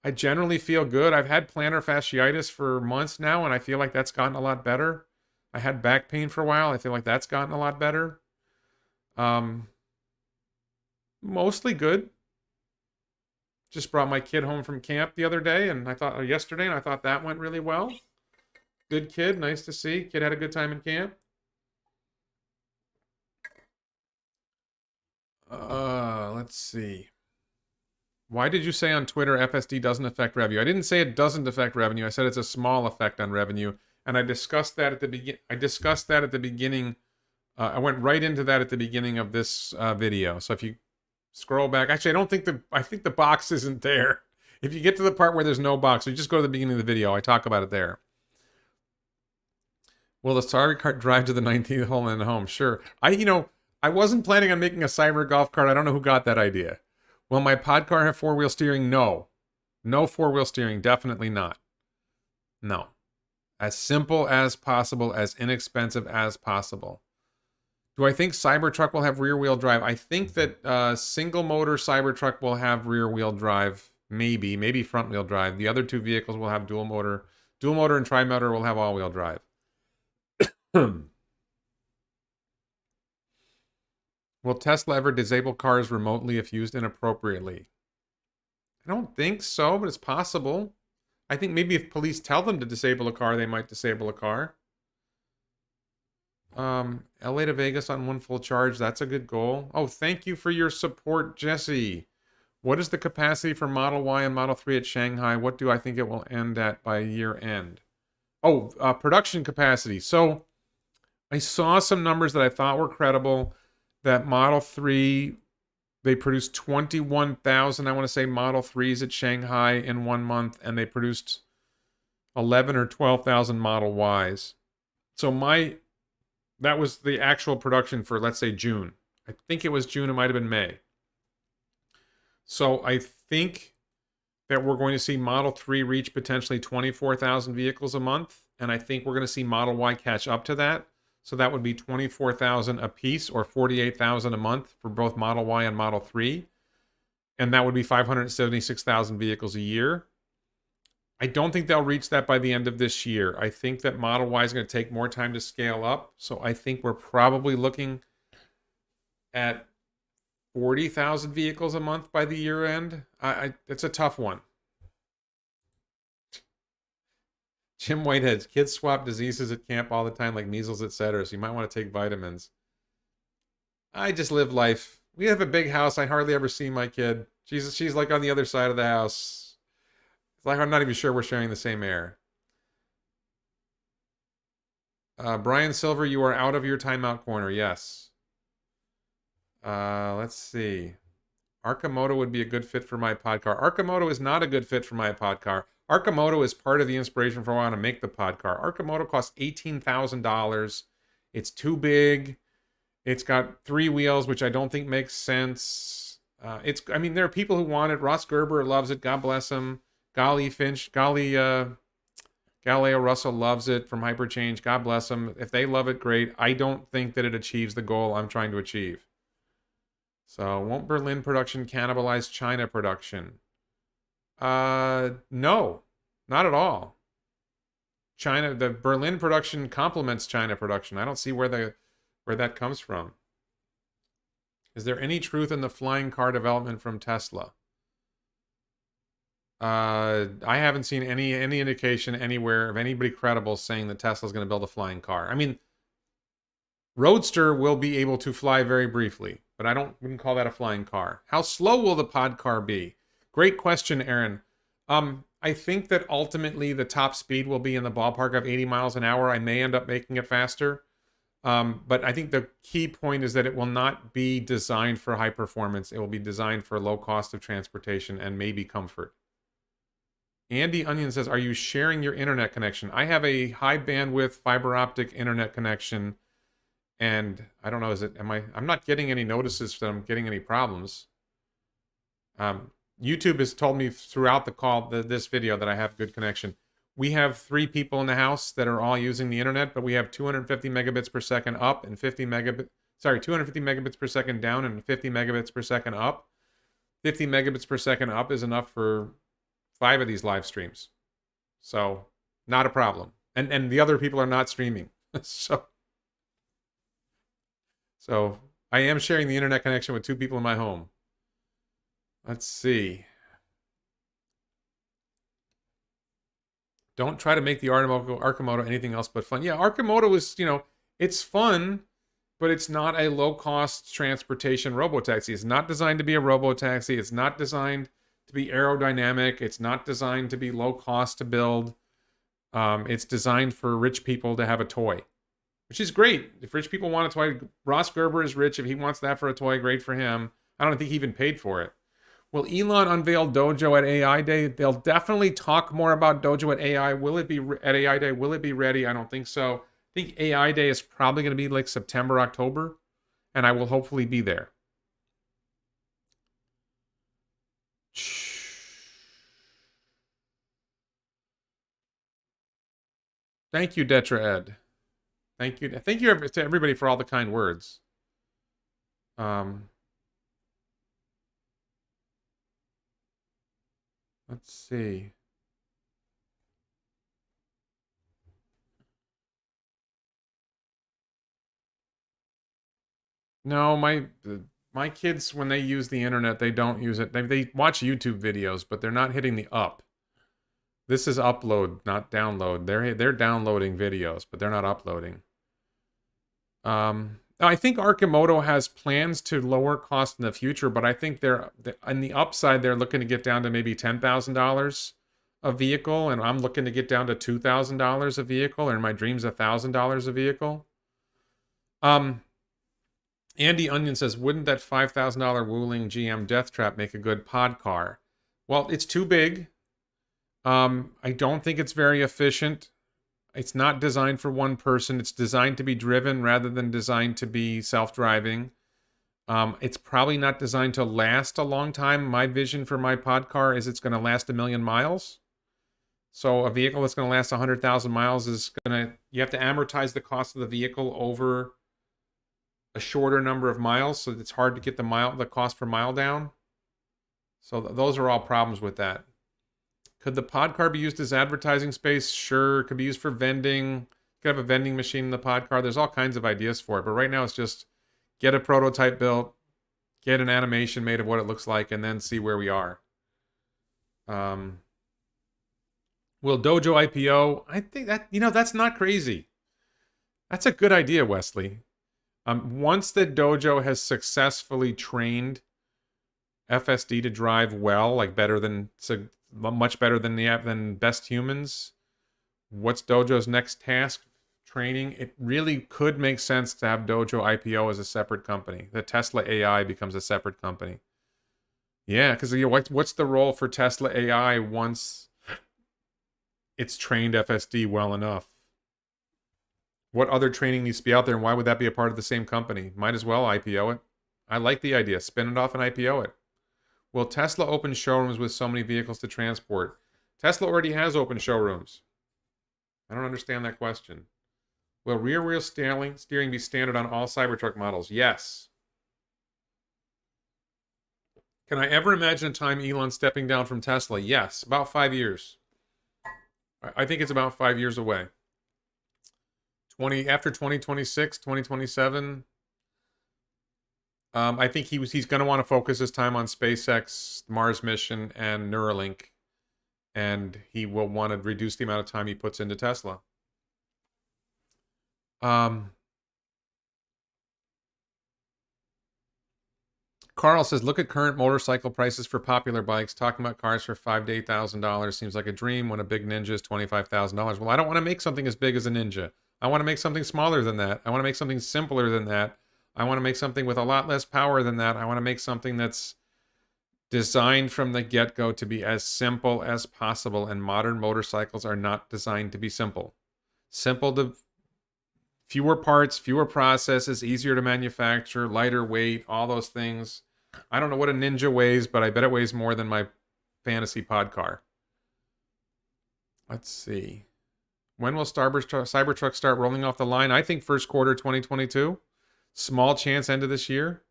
I generally feel good. I've had plantar fasciitis for months now, and I feel like that's gotten a lot better. I had back pain for a while. I feel like that's gotten a lot better. Mostly good. Just brought my kid home from camp the other day, and yesterday, and I thought that went really well. Good kid, nice to see. Kid had a good time in camp. Let's see. Why did you say on Twitter FSD doesn't affect revenue? I didn't say it doesn't affect revenue. I said it's a small effect on revenue, and I discussed that at the begin. I discussed that at the beginning. I went right into that at the beginning of this video. So if you scroll back, actually, I think the box isn't there. If you get to the part where there's no box, you just go to the beginning of the video. I talk about it there. Will the Cyber cart drive to the 19th hole in the home? Sure. I wasn't planning on making a cyber golf cart. I don't know who got that idea. Will my pod car have four-wheel steering? No. No four-wheel steering. Definitely not. No. As simple as possible, as inexpensive as possible. Do I think Cybertruck will have rear-wheel drive? I think that single-motor Cybertruck will have rear-wheel drive. Maybe front-wheel drive. The other two vehicles will have dual motor. Dual motor and tri-motor will have all-wheel drive. Will Tesla ever disable cars remotely if used inappropriately? I don't think so, but it's possible. I think maybe if police tell them to disable a car, they might disable a car. LA to Vegas on one full charge. That's a good goal. Oh, thank you for your support, Jesse. What is the capacity for Model Y and Model 3 at Shanghai? What do I think it will end at by year end? Oh, production capacity. So I saw some numbers that I thought were credible. That Model 3, they produced 21,000, I want to say, Model 3s at Shanghai in 1 month, and they produced 11 or 12,000 Model Ys. So that was the actual production for, let's say, June. I think it was June, it might have been May. So I think that we're going to see Model 3 reach potentially 24,000 vehicles a month, and I think we're going to see Model Y catch up to that. So that would be 24,000 a piece, or 48,000 a month for both Model Y and Model 3. And that would be 576,000 vehicles a year. I don't think they'll reach that by the end of this year. I think that Model Y is going to take more time to scale up. So I think we're probably looking at 40,000 vehicles a month by the year end. It's a tough one. Jim Whitehead, kids swap diseases at camp all the time, like measles, etc. So you might want to take vitamins. I just live life. We have a big house. I hardly ever see my kid. She's like on the other side of the house. It's like I'm not even sure we're sharing the same air. Brian Silver, you are out of your timeout corner. Yes. Let's see. Arcimoto would be a good fit for my pod car. Arcimoto is not a good fit for my pod car. Arcimoto is part of the inspiration for why I want to make the pod car. Arcimoto costs $18,000. It's too big. It's got 3 wheels, which I don't think makes sense. There are people who want it. Ross Gerber loves it. God bless him. Galileo Russell loves it from Hyperchange. God bless him. If they love it, great. I don't think that it achieves the goal I'm trying to achieve. So, won't Berlin production cannibalize China production? No, not at all. The Berlin production complements China production. I don't see where that comes from. Is there any truth in the flying car development from Tesla? I haven't seen any indication anywhere of anybody credible saying that Tesla's going to build a flying car. I mean, Roadster will be able to fly very briefly, but I wouldn't call that a flying car. How slow will the pod car be? Great question, Aaron. I think that ultimately the top speed will be in the ballpark of 80 miles an hour. I may end up making it faster. But I think the key point is that it will not be designed for high performance. It will be designed for low cost of transportation and maybe comfort. Andy Onion says, are you sharing your internet connection? I have a high bandwidth fiber optic internet connection. And I don't know, I'm not getting any notices that I'm getting any problems. YouTube has told me throughout the call, this video, that I have good connection. We have 3 people in the house that are all using the internet, but we have 250 megabits per second up and 250 megabits per second down and 50 megabits per second up. 50 megabits per second up is enough for 5 of these live streams. So, not a problem. And the other people are not streaming. So I am sharing the internet connection with 2 people in my home. Let's see. Don't try to make the Arcimoto anything else but fun. Yeah, Arcimoto is, it's fun, but it's not a low-cost transportation robotaxi. It's not designed to be a robotaxi. It's not designed to be aerodynamic. It's not designed to be low cost to build. It's designed for rich people to have a toy, which is great. If rich people want a toy, Ross Gerber is rich. If he wants that for a toy, great for him. I don't think he even paid for it. Will Elon unveil Dojo at AI Day? They'll definitely talk more about Dojo at AI. Will it be at AI Day? Will it be ready? I don't think so. I think AI Day is probably going to be like September, October, and I will hopefully be there. Thank you, Detra Ed. Thank you to everybody for all the kind words. Let's see. No, my kids, when they use the internet, they don't use it. They watch YouTube videos, but they're not hitting the up. This is upload, not download. They're downloading videos, but they're not uploading. I think Arcimoto has plans to lower costs in the future, but I think they're on the upside. They're looking to get down to maybe $10,000 a vehicle, and I'm looking to get down to $2,000 a vehicle, or in my dreams, $1,000 a vehicle. Andy Onion says, wouldn't that $5,000 Wuling GM Death Trap make a good pod car? Well, it's too big. I don't think it's very efficient. It's not designed for one person. It's designed to be driven rather than designed to be self-driving. It's probably not designed to last a long time. My vision for my pod car is it's going to last 1,000,000 miles. So a vehicle that's going to last 100,000 miles is you have to amortize the cost of the vehicle over a shorter number of miles, so it's hard to get the cost per mile down. So those are all problems with that. Could the pod car be used as advertising space? Sure. It could be used for vending. You could have a vending machine in the pod car. There's all kinds of ideas for it. But right now it's just get a prototype built, get an animation made of what it looks like, and then see where we are. Will Dojo IPO? I think that, that's not crazy. That's a good idea, Wesley. Once the Dojo has successfully trained FSD to drive well, like much better than best humans, what's Dojo's next task? Training. It really could make sense to have Dojo IPO as a separate company. The Tesla AI becomes a separate company. Yeah, because what's the role for Tesla AI once it's trained FSD well enough? What other training needs to be out there, and why would that be a part of the same company? Might as well IPO it. I like the idea. Spin it off and IPO it. Will Tesla open showrooms with so many vehicles to transport? Tesla already has open showrooms. I don't understand that question. Will rear-wheel steering be standard on all Cybertruck models? Yes. Can I ever imagine a time Elon stepping down from Tesla? Yes. About 5 years. I think it's about 5 years away. After 2026, 2027, I think he's going to want to focus his time on SpaceX, Mars mission, and Neuralink, and he will want to reduce the amount of time he puts into Tesla. Carl says, look at current motorcycle prices for popular bikes. Talking about cars for $5,000 to $8,000 seems like a dream when a big Ninja is $25,000. Well, I don't want to make something as big as a Ninja. I want to make something smaller than that. I want to make something simpler than that. I want to make something with a lot less power than that. I want to make something that's designed from the get-go to be as simple as possible, and modern motorcycles are not designed to be simple. Simple to fewer parts, fewer processes, easier to manufacture, lighter weight, all those things. I don't know what a Ninja weighs, but I bet it weighs more than my fantasy pod car. Let's see. When will Cybertruck start rolling off the line? I think first quarter 2022. Small chance end of this year.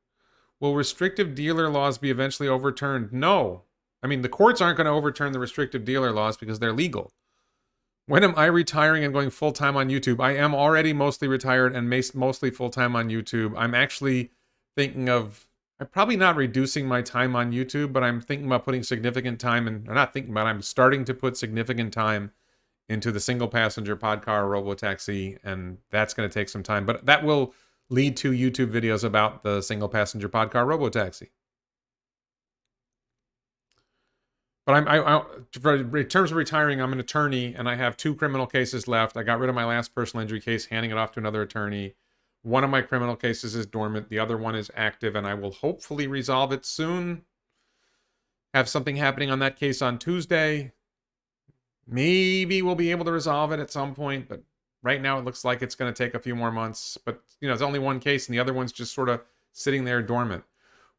Will restrictive dealer laws be eventually overturned? No. I mean, the courts aren't going to overturn the restrictive dealer laws because they're legal. When am I retiring and going full-time on YouTube? I am already mostly retired and mostly full-time on YouTube. I'm actually thinking of, I'm probably not reducing my time on YouTube, but I'm thinking about putting significant time in, or not thinking about, I'm starting to put significant time into the single passenger podcar robotaxi, and that's going to take some time, but that will lead to YouTube videos about the single passenger podcar robotaxi. But in terms of retiring, I'm an attorney and I have 2 criminal cases left. I got rid of my last personal injury case, handing it off to another attorney. One of my criminal cases is dormant. The other one is active, and I will hopefully resolve it soon. Have something happening on that case on Tuesday. Maybe we'll be able to resolve it at some point, but right now it looks like it's going to take a few more months. But, it's only one case, and the other one's just sort of sitting there dormant.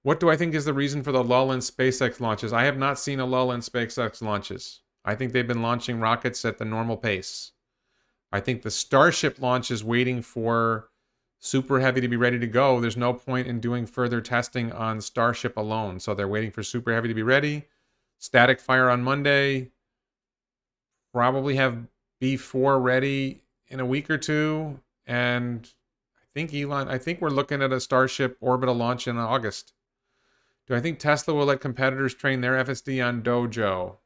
What do I think is the reason for the lull in SpaceX launches? I have not seen a lull in SpaceX launches. I think they've been launching rockets at the normal pace. I think the Starship launch is waiting for Super Heavy to be ready to go. There's no point in doing further testing on Starship alone. So they're waiting for Super Heavy to be ready. Static fire on Monday. Probably have B4 ready in a week or two. And I think we're looking at a Starship orbital launch in August. Do I think Tesla will let competitors train their FSD on Dojo?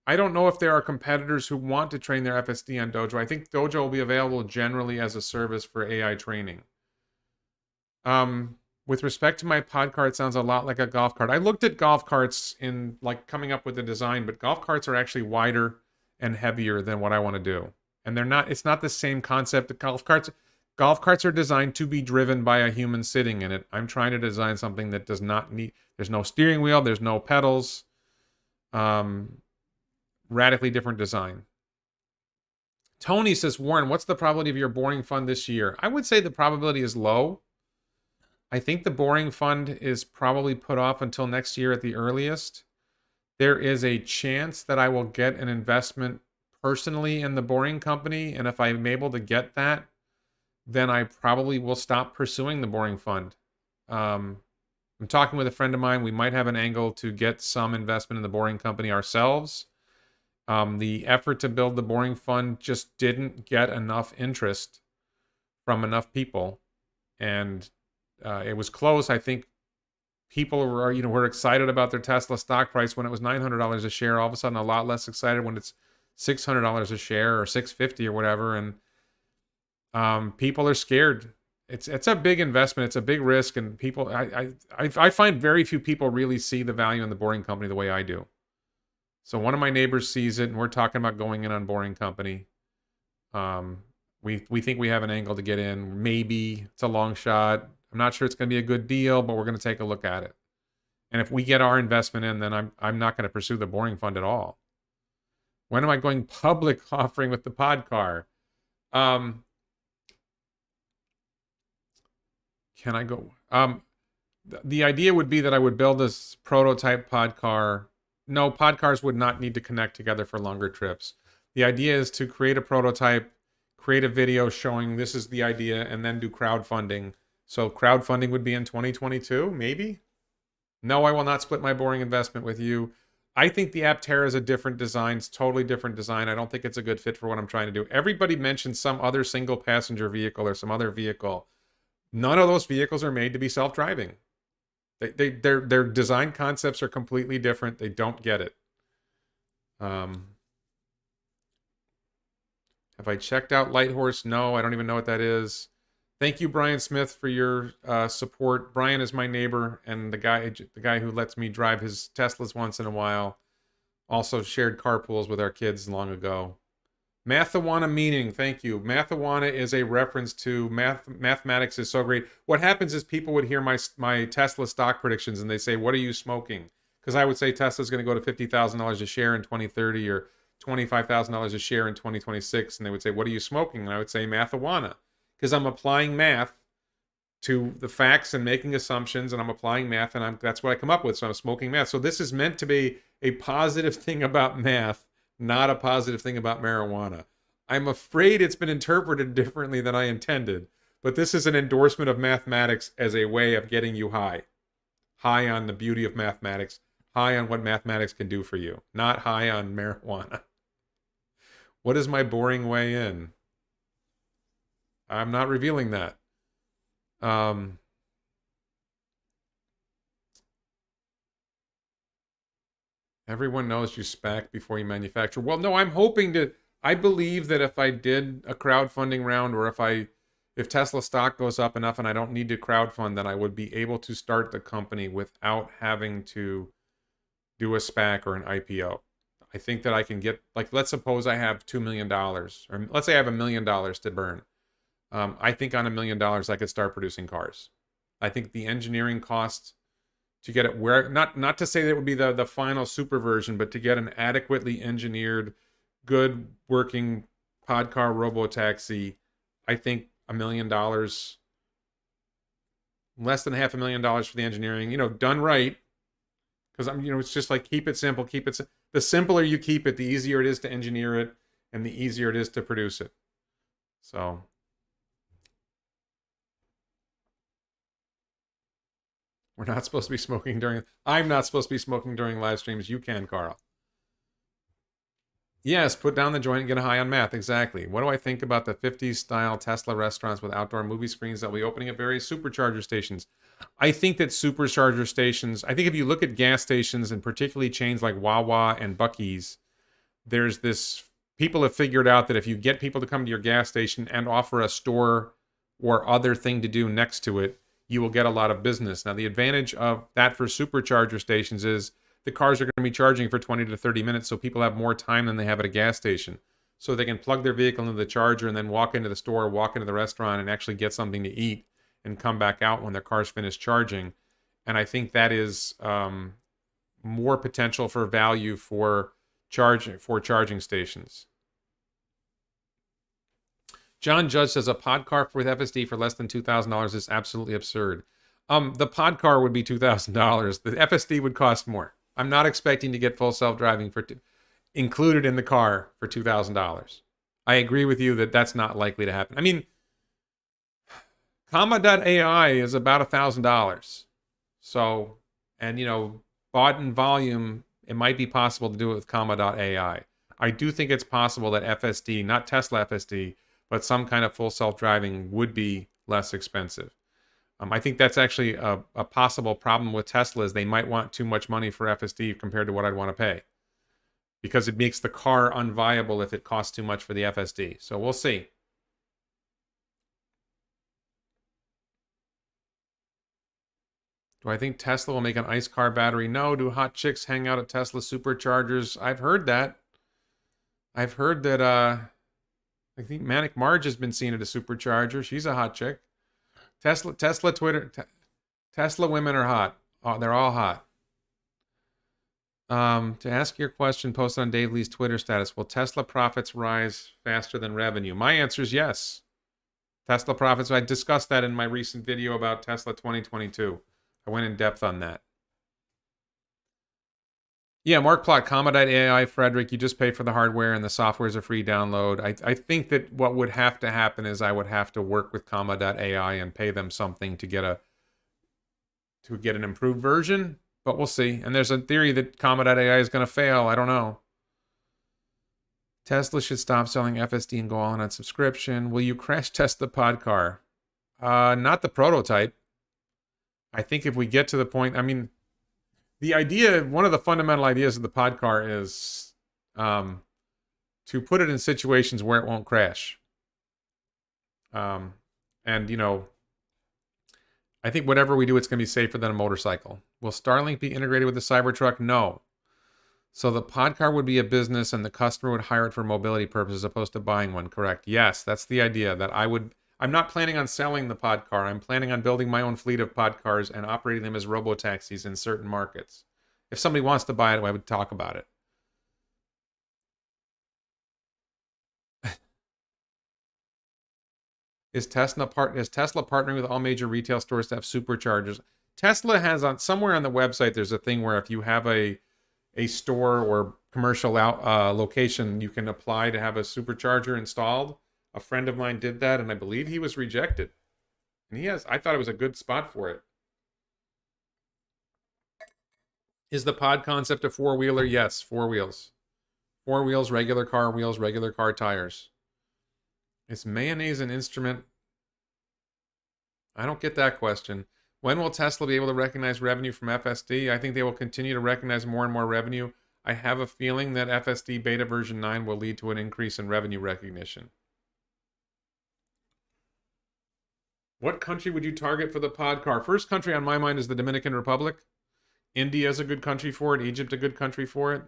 I don't know if there are competitors who want to train their FSD on Dojo. I think Dojo will be available generally as a service for AI training. With respect to my podcar, it sounds a lot like a golf cart. I looked at golf carts in coming up with the design, but golf carts are actually wider and heavier than what I want to do. And it's not the same concept that golf carts. Golf carts are designed to be driven by a human sitting in it. I'm trying to design something that does not need, there's no steering wheel, there's no pedals. Radically different design. Tony says, Warren, what's the probability of your boring fund this year? I would say the probability is low. I think the boring fund is probably put off until next year at the earliest. There is a chance that I will get an investment personally in the boring company. And if I'm able to get that, then I probably will stop pursuing the boring fund. I'm talking with a friend of mine. We might have an angle to get some investment in the boring company ourselves. The effort to build the boring fund just didn't get enough interest from enough people. And it was close. I think people were excited about their Tesla stock price when it was $900 a share. All of a sudden, a lot less excited when it's $600 a share or $650 or whatever. And people are scared. It's a big investment. It's a big risk, and people. I find very few people really see the value in the boring company the way I do. So one of my neighbors sees it, and we're talking about going in on boring company. We think we have an angle to get in. Maybe it's a long shot. I'm not sure it's going to be a good deal, but we're going to take a look at it. And if we get our investment in, then I'm not going to pursue the boring fund at all. When am I going public offering with the podcar? Can I go? The idea would be that I would build this prototype podcar. No, podcars would not need to connect together for longer trips. The idea is to create a prototype, create a video showing this is the idea, and then do crowdfunding. So crowdfunding would be in 2022, maybe? No, I will not split my boring investment with you. I think the Aptera is a different design. It's totally different design. I don't think it's a good fit for what I'm trying to do. Everybody mentioned some other single passenger vehicle or some other vehicle. None of those vehicles are made to be self-driving. Their design concepts are completely different. They don't get it. Have I checked out Lighthorse? No, I don't even know what that is. Thank you, Brian Smith, for your support. Brian is my neighbor and the guy who lets me drive his Teslas once in a while. Also shared carpools with our kids long ago. Mathawana meaning, thank you. Mathawana is a reference to mathematics is so great. What happens is people would hear my Tesla stock predictions and they say, what are you smoking? Because I would say Tesla's going to go to $50,000 a share in 2030 or $25,000 a share in 2026. And they would say, what are you smoking? And I would say Mathawana. Because I'm applying math to the facts and making assumptions, and I'm applying math, and that's what I come up with. So I'm smoking math. So this is meant to be a positive thing about math, not a positive thing about marijuana. I'm afraid it's been interpreted differently than I intended, but this is an endorsement of mathematics as a way of getting you high. High on the beauty of mathematics, high on what mathematics can do for you, not high on marijuana. What is my boring way in? I'm not revealing that. Everyone knows you SPAC before you manufacture. Well, no, I'm hoping to. I believe that if I did a crowdfunding round, or if Tesla stock goes up enough and I don't need to crowdfund, then I would be able to start the company without having to do a SPAC or an IPO. I think that I can get, like, let's suppose I have $2 million, or let's say I have $1 million to burn. I think on $1 million, I could start producing cars. I think the engineering costs to get it where, not to say that it would be the final super version, but to get an adequately engineered, good working podcar robotaxi, I think $1 million, less than $500,000 for the engineering, done right. Because it's just like, keep it simple, the simpler you keep it, the easier it is to engineer it, and the easier it is to produce it. So we're not supposed to be smoking during, I'm not supposed to be smoking during live streams. You can, Carl. Yes, put down the joint and get a high on math. Exactly. What do I think about the 50s style Tesla restaurants with outdoor movie screens that will be opening at various supercharger stations? I think that supercharger stations, I think if you look at gas stations, and particularly chains like Wawa and Buc-ee's, there's this, people have figured out that if you get people to come to your gas station and offer a store or other thing to do next to it, you will get a lot of business. Now, the advantage of that for supercharger stations is the cars are going to be charging for 20 to 30 minutes, so people have more time than they have at a gas station. So they can plug their vehicle into the charger and then walk into the store, walk into the restaurant, and actually get something to eat and come back out when their car's finished charging. And I think that is more potential for value for charging stations. John Judge says a podcar with FSD for less than $2,000 is absolutely absurd. The podcar would be $2,000. The FSD would cost more. I'm not expecting to get full self-driving included in the car for $2,000. I agree with you that that's not likely to happen. I mean, Comma.ai is about $1,000. So, and bought in volume, it might be possible to do it with Comma.ai. I do think it's possible that FSD, not Tesla FSD, but some kind of full self-driving would be less expensive. I think that's actually a possible problem with Tesla, is they might want too much money for FSD compared to what I'd want to pay, because it makes the car unviable if it costs too much for the FSD. So we'll see. Do I think Tesla will make an ICE car battery? No. Do hot chicks hang out at Tesla superchargers? I've heard that. I've heard that, I think Manic Marge has been seen at a supercharger. She's a hot chick. Tesla Twitter, Tesla women are hot. Oh, they're all hot. To ask your question posted on Dave Lee's Twitter status, will Tesla profits rise faster than revenue? My answer is yes. Tesla profits, I discussed that in my recent video about Tesla 2022. I went in depth on that. Yeah, Mark Plot, Comma.ai, Frederick, you just pay for the hardware and the software is a free download. I think that what would have to happen is I would have to work with Comma.ai and pay them something to get an improved version, but we'll see. And there's a theory that Comma.ai is going to fail. I don't know. Tesla should stop selling FSD and go all in on subscription. Will you crash test the podcar? Not the prototype. I think if we get to the point, I mean, the idea, one of the fundamental ideas of the podcar is to put it in situations where it won't crash. And, I think whatever we do, it's going to be safer than a motorcycle. Will Starlink be integrated with the Cybertruck? No. So the podcar would be a business and the customer would hire it for mobility purposes as opposed to buying one, correct? Yes, that's the idea. That I'm not planning on selling the podcar. I'm planning on building my own fleet of podcars and operating them as robotaxis in certain markets. If somebody wants to buy it, I would talk about it. Is Tesla partnering with all major retail stores to have superchargers? Tesla has somewhere on the website, there's a thing where if you have a store or commercial location, you can apply to have a supercharger installed. A friend of mine did that, and I believe he was rejected. And I thought it was a good spot for it. Is the pod concept a four-wheeler? Yes, 4 wheels. 4 wheels, regular car wheels, regular car tires. Is mayonnaise an instrument? I don't get that question. When will Tesla be able to recognize revenue from FSD? I think they will continue to recognize more and more revenue. I have a feeling that FSD beta version 9 will lead to an increase in revenue recognition. What country would you target for the podcar? First country on my mind is the Dominican Republic. India is a good country for it. Egypt a good country for it.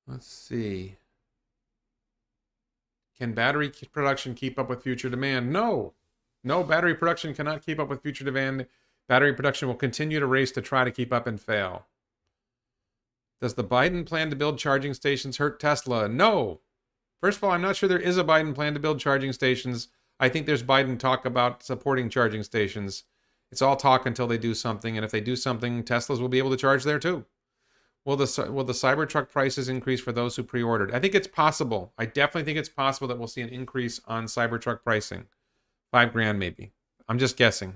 Let's see. Can battery production keep up with future demand? No. No, battery production cannot keep up with future demand. Battery production will continue to race to try to keep up and fail. Does the Biden plan to build charging stations hurt Tesla? No. First of all, I'm not sure there is a Biden plan to build charging stations. I think there's Biden talk about supporting charging stations. It's all talk until they do something, and if they do something, Teslas will be able to charge there too. Will the Cybertruck prices increase for those who pre-ordered? I think it's possible. I definitely think it's possible that we'll see an increase on Cybertruck pricing. $5,000 maybe. I'm just guessing.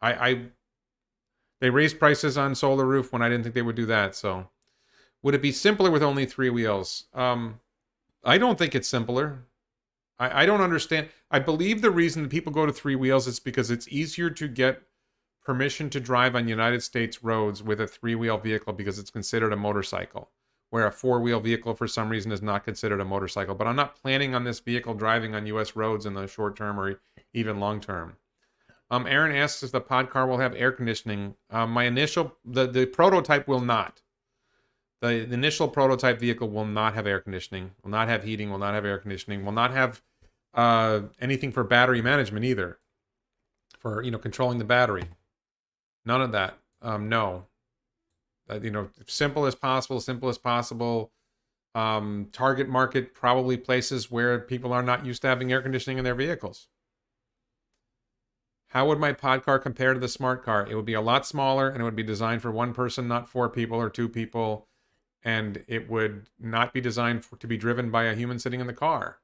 They raised prices on Solar Roof when I didn't think they would do that. So, would it be simpler with only 3 wheels? I don't think it's simpler. I don't understand. I believe the reason that people go to 3 wheels is because it's easier to get permission to drive on United States roads with a 3-wheel vehicle because it's considered a motorcycle, where a 4-wheel vehicle for some reason is not considered a motorcycle. But I'm not planning on this vehicle driving on U.S. roads in the short term or even long term. Aaron asks if the podcar will have air conditioning. The prototype will not. The initial prototype vehicle will not have air conditioning, will not have heating, will not have air conditioning, will not have anything for battery management either, for controlling the battery. None of that. No. Simple as possible. Target market, probably places where people are not used to having air conditioning in their vehicles. How would my podcar compare to the smart car? It would be a lot smaller, and it would be designed for 1 person, not 4 people or 2 people. And it would not be designed to be driven by a human sitting in the car.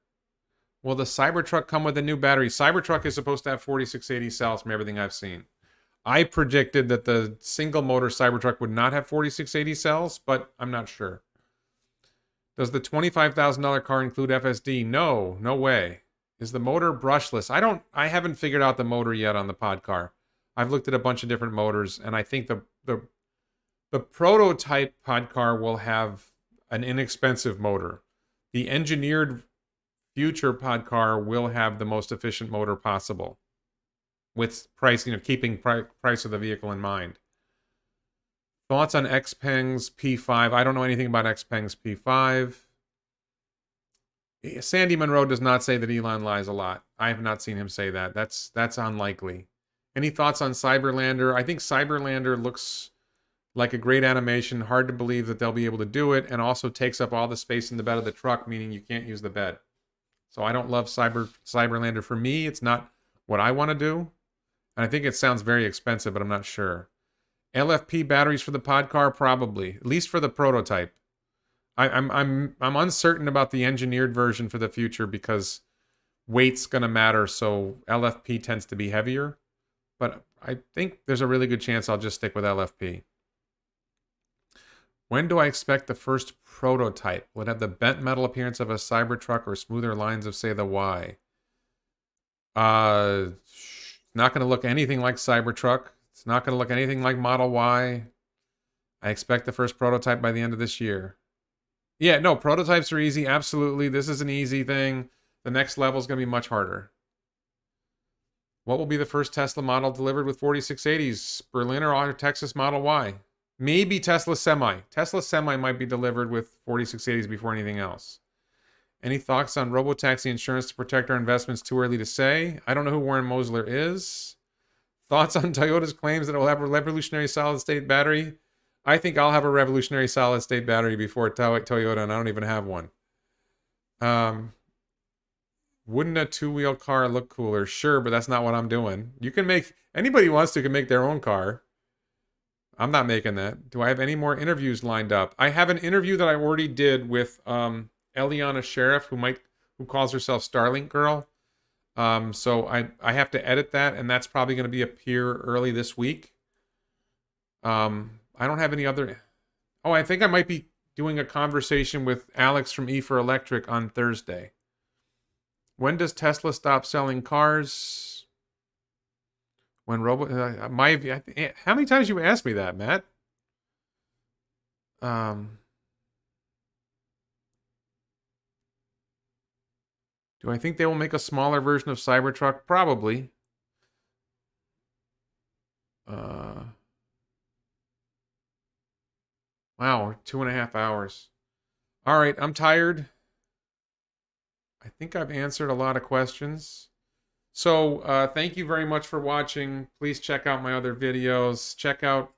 Will the Cybertruck come with a new battery? Cybertruck is supposed to have 4680 cells from everything I've seen. I predicted that the single motor Cybertruck would not have 4680 cells, but I'm not sure. Does the $25,000 car include FSD? No, no way. Is the motor brushless? I haven't figured out the motor yet on the podcar. I've looked at a bunch of different motors, and I think the prototype podcar will have an inexpensive motor. The engineered future podcar will have the most efficient motor possible, with price, keeping price of the vehicle in mind. Thoughts on Xpeng's P5? I don't know anything about Xpeng's P5. Sandy Monroe does not say that Elon lies a lot. I have not seen him say that. That's unlikely. Any thoughts on Cyberlander? I think Cyberlander looks like a great animation. Hard to believe that they'll be able to do it, and also takes up all the space in the bed of the truck, meaning you can't use the bed. So I don't love Cyberlander. For me, it's not what I want to do. And I think it sounds very expensive, but I'm not sure. LFP batteries for the podcar? Probably. At least for the prototype. I'm uncertain about the engineered version for the future because weight's going to matter, so LFP tends to be heavier. But I think there's a really good chance I'll just stick with LFP. When do I expect the first prototype? Will it have the bent metal appearance of a Cybertruck or smoother lines of, say, the Y? Not going to look anything like Cybertruck. It's not going to look anything like Model Y. I expect the first prototype by the end of this year. Yeah, no, prototypes are easy. Absolutely. This is an easy thing. The next level is going to be much harder. What will be the first Tesla model delivered with 4680s? Berliner or Texas Model Y? Maybe Tesla Semi. Tesla Semi might be delivered with 4680s before anything else. Any thoughts on robotaxi insurance to protect our investments? Too early to say. I don't know who Warren Mosler is. Thoughts on Toyota's claims that it will have a revolutionary solid-state battery? I think I'll have a revolutionary solid-state battery before Toyota, and I don't even have one. Wouldn't a 2-wheel car look cooler? Sure, but that's not what I'm doing. You can make... Anybody who wants to can make their own car. I'm not making that. Do I have any more interviews lined up? I have an interview that I already did with Eliana Sheriff, who calls herself Starlink Girl. So I have to edit that, and that's probably going to be appear early this week. I don't have any other... Oh, I think I might be doing a conversation with Alex from E4 Electric on Thursday. When does Tesla stop selling cars? When how many times you asked me that, Matt? Do I think they will make a smaller version of Cybertruck? Probably. Wow, 2.5 hours. All right, I'm tired. I think I've answered a lot of questions. So thank you very much for watching. Please check out my other videos. Check out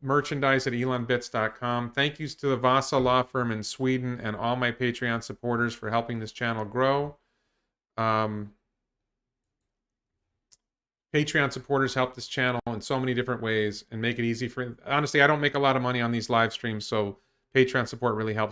merchandise at elonbits.com. Thank yous to the Vasa Law Firm in Sweden and all my Patreon supporters for helping this channel grow. Patreon supporters help this channel in so many different ways and make it easy for... Honestly, I don't make a lot of money on these live streams, so Patreon support really helps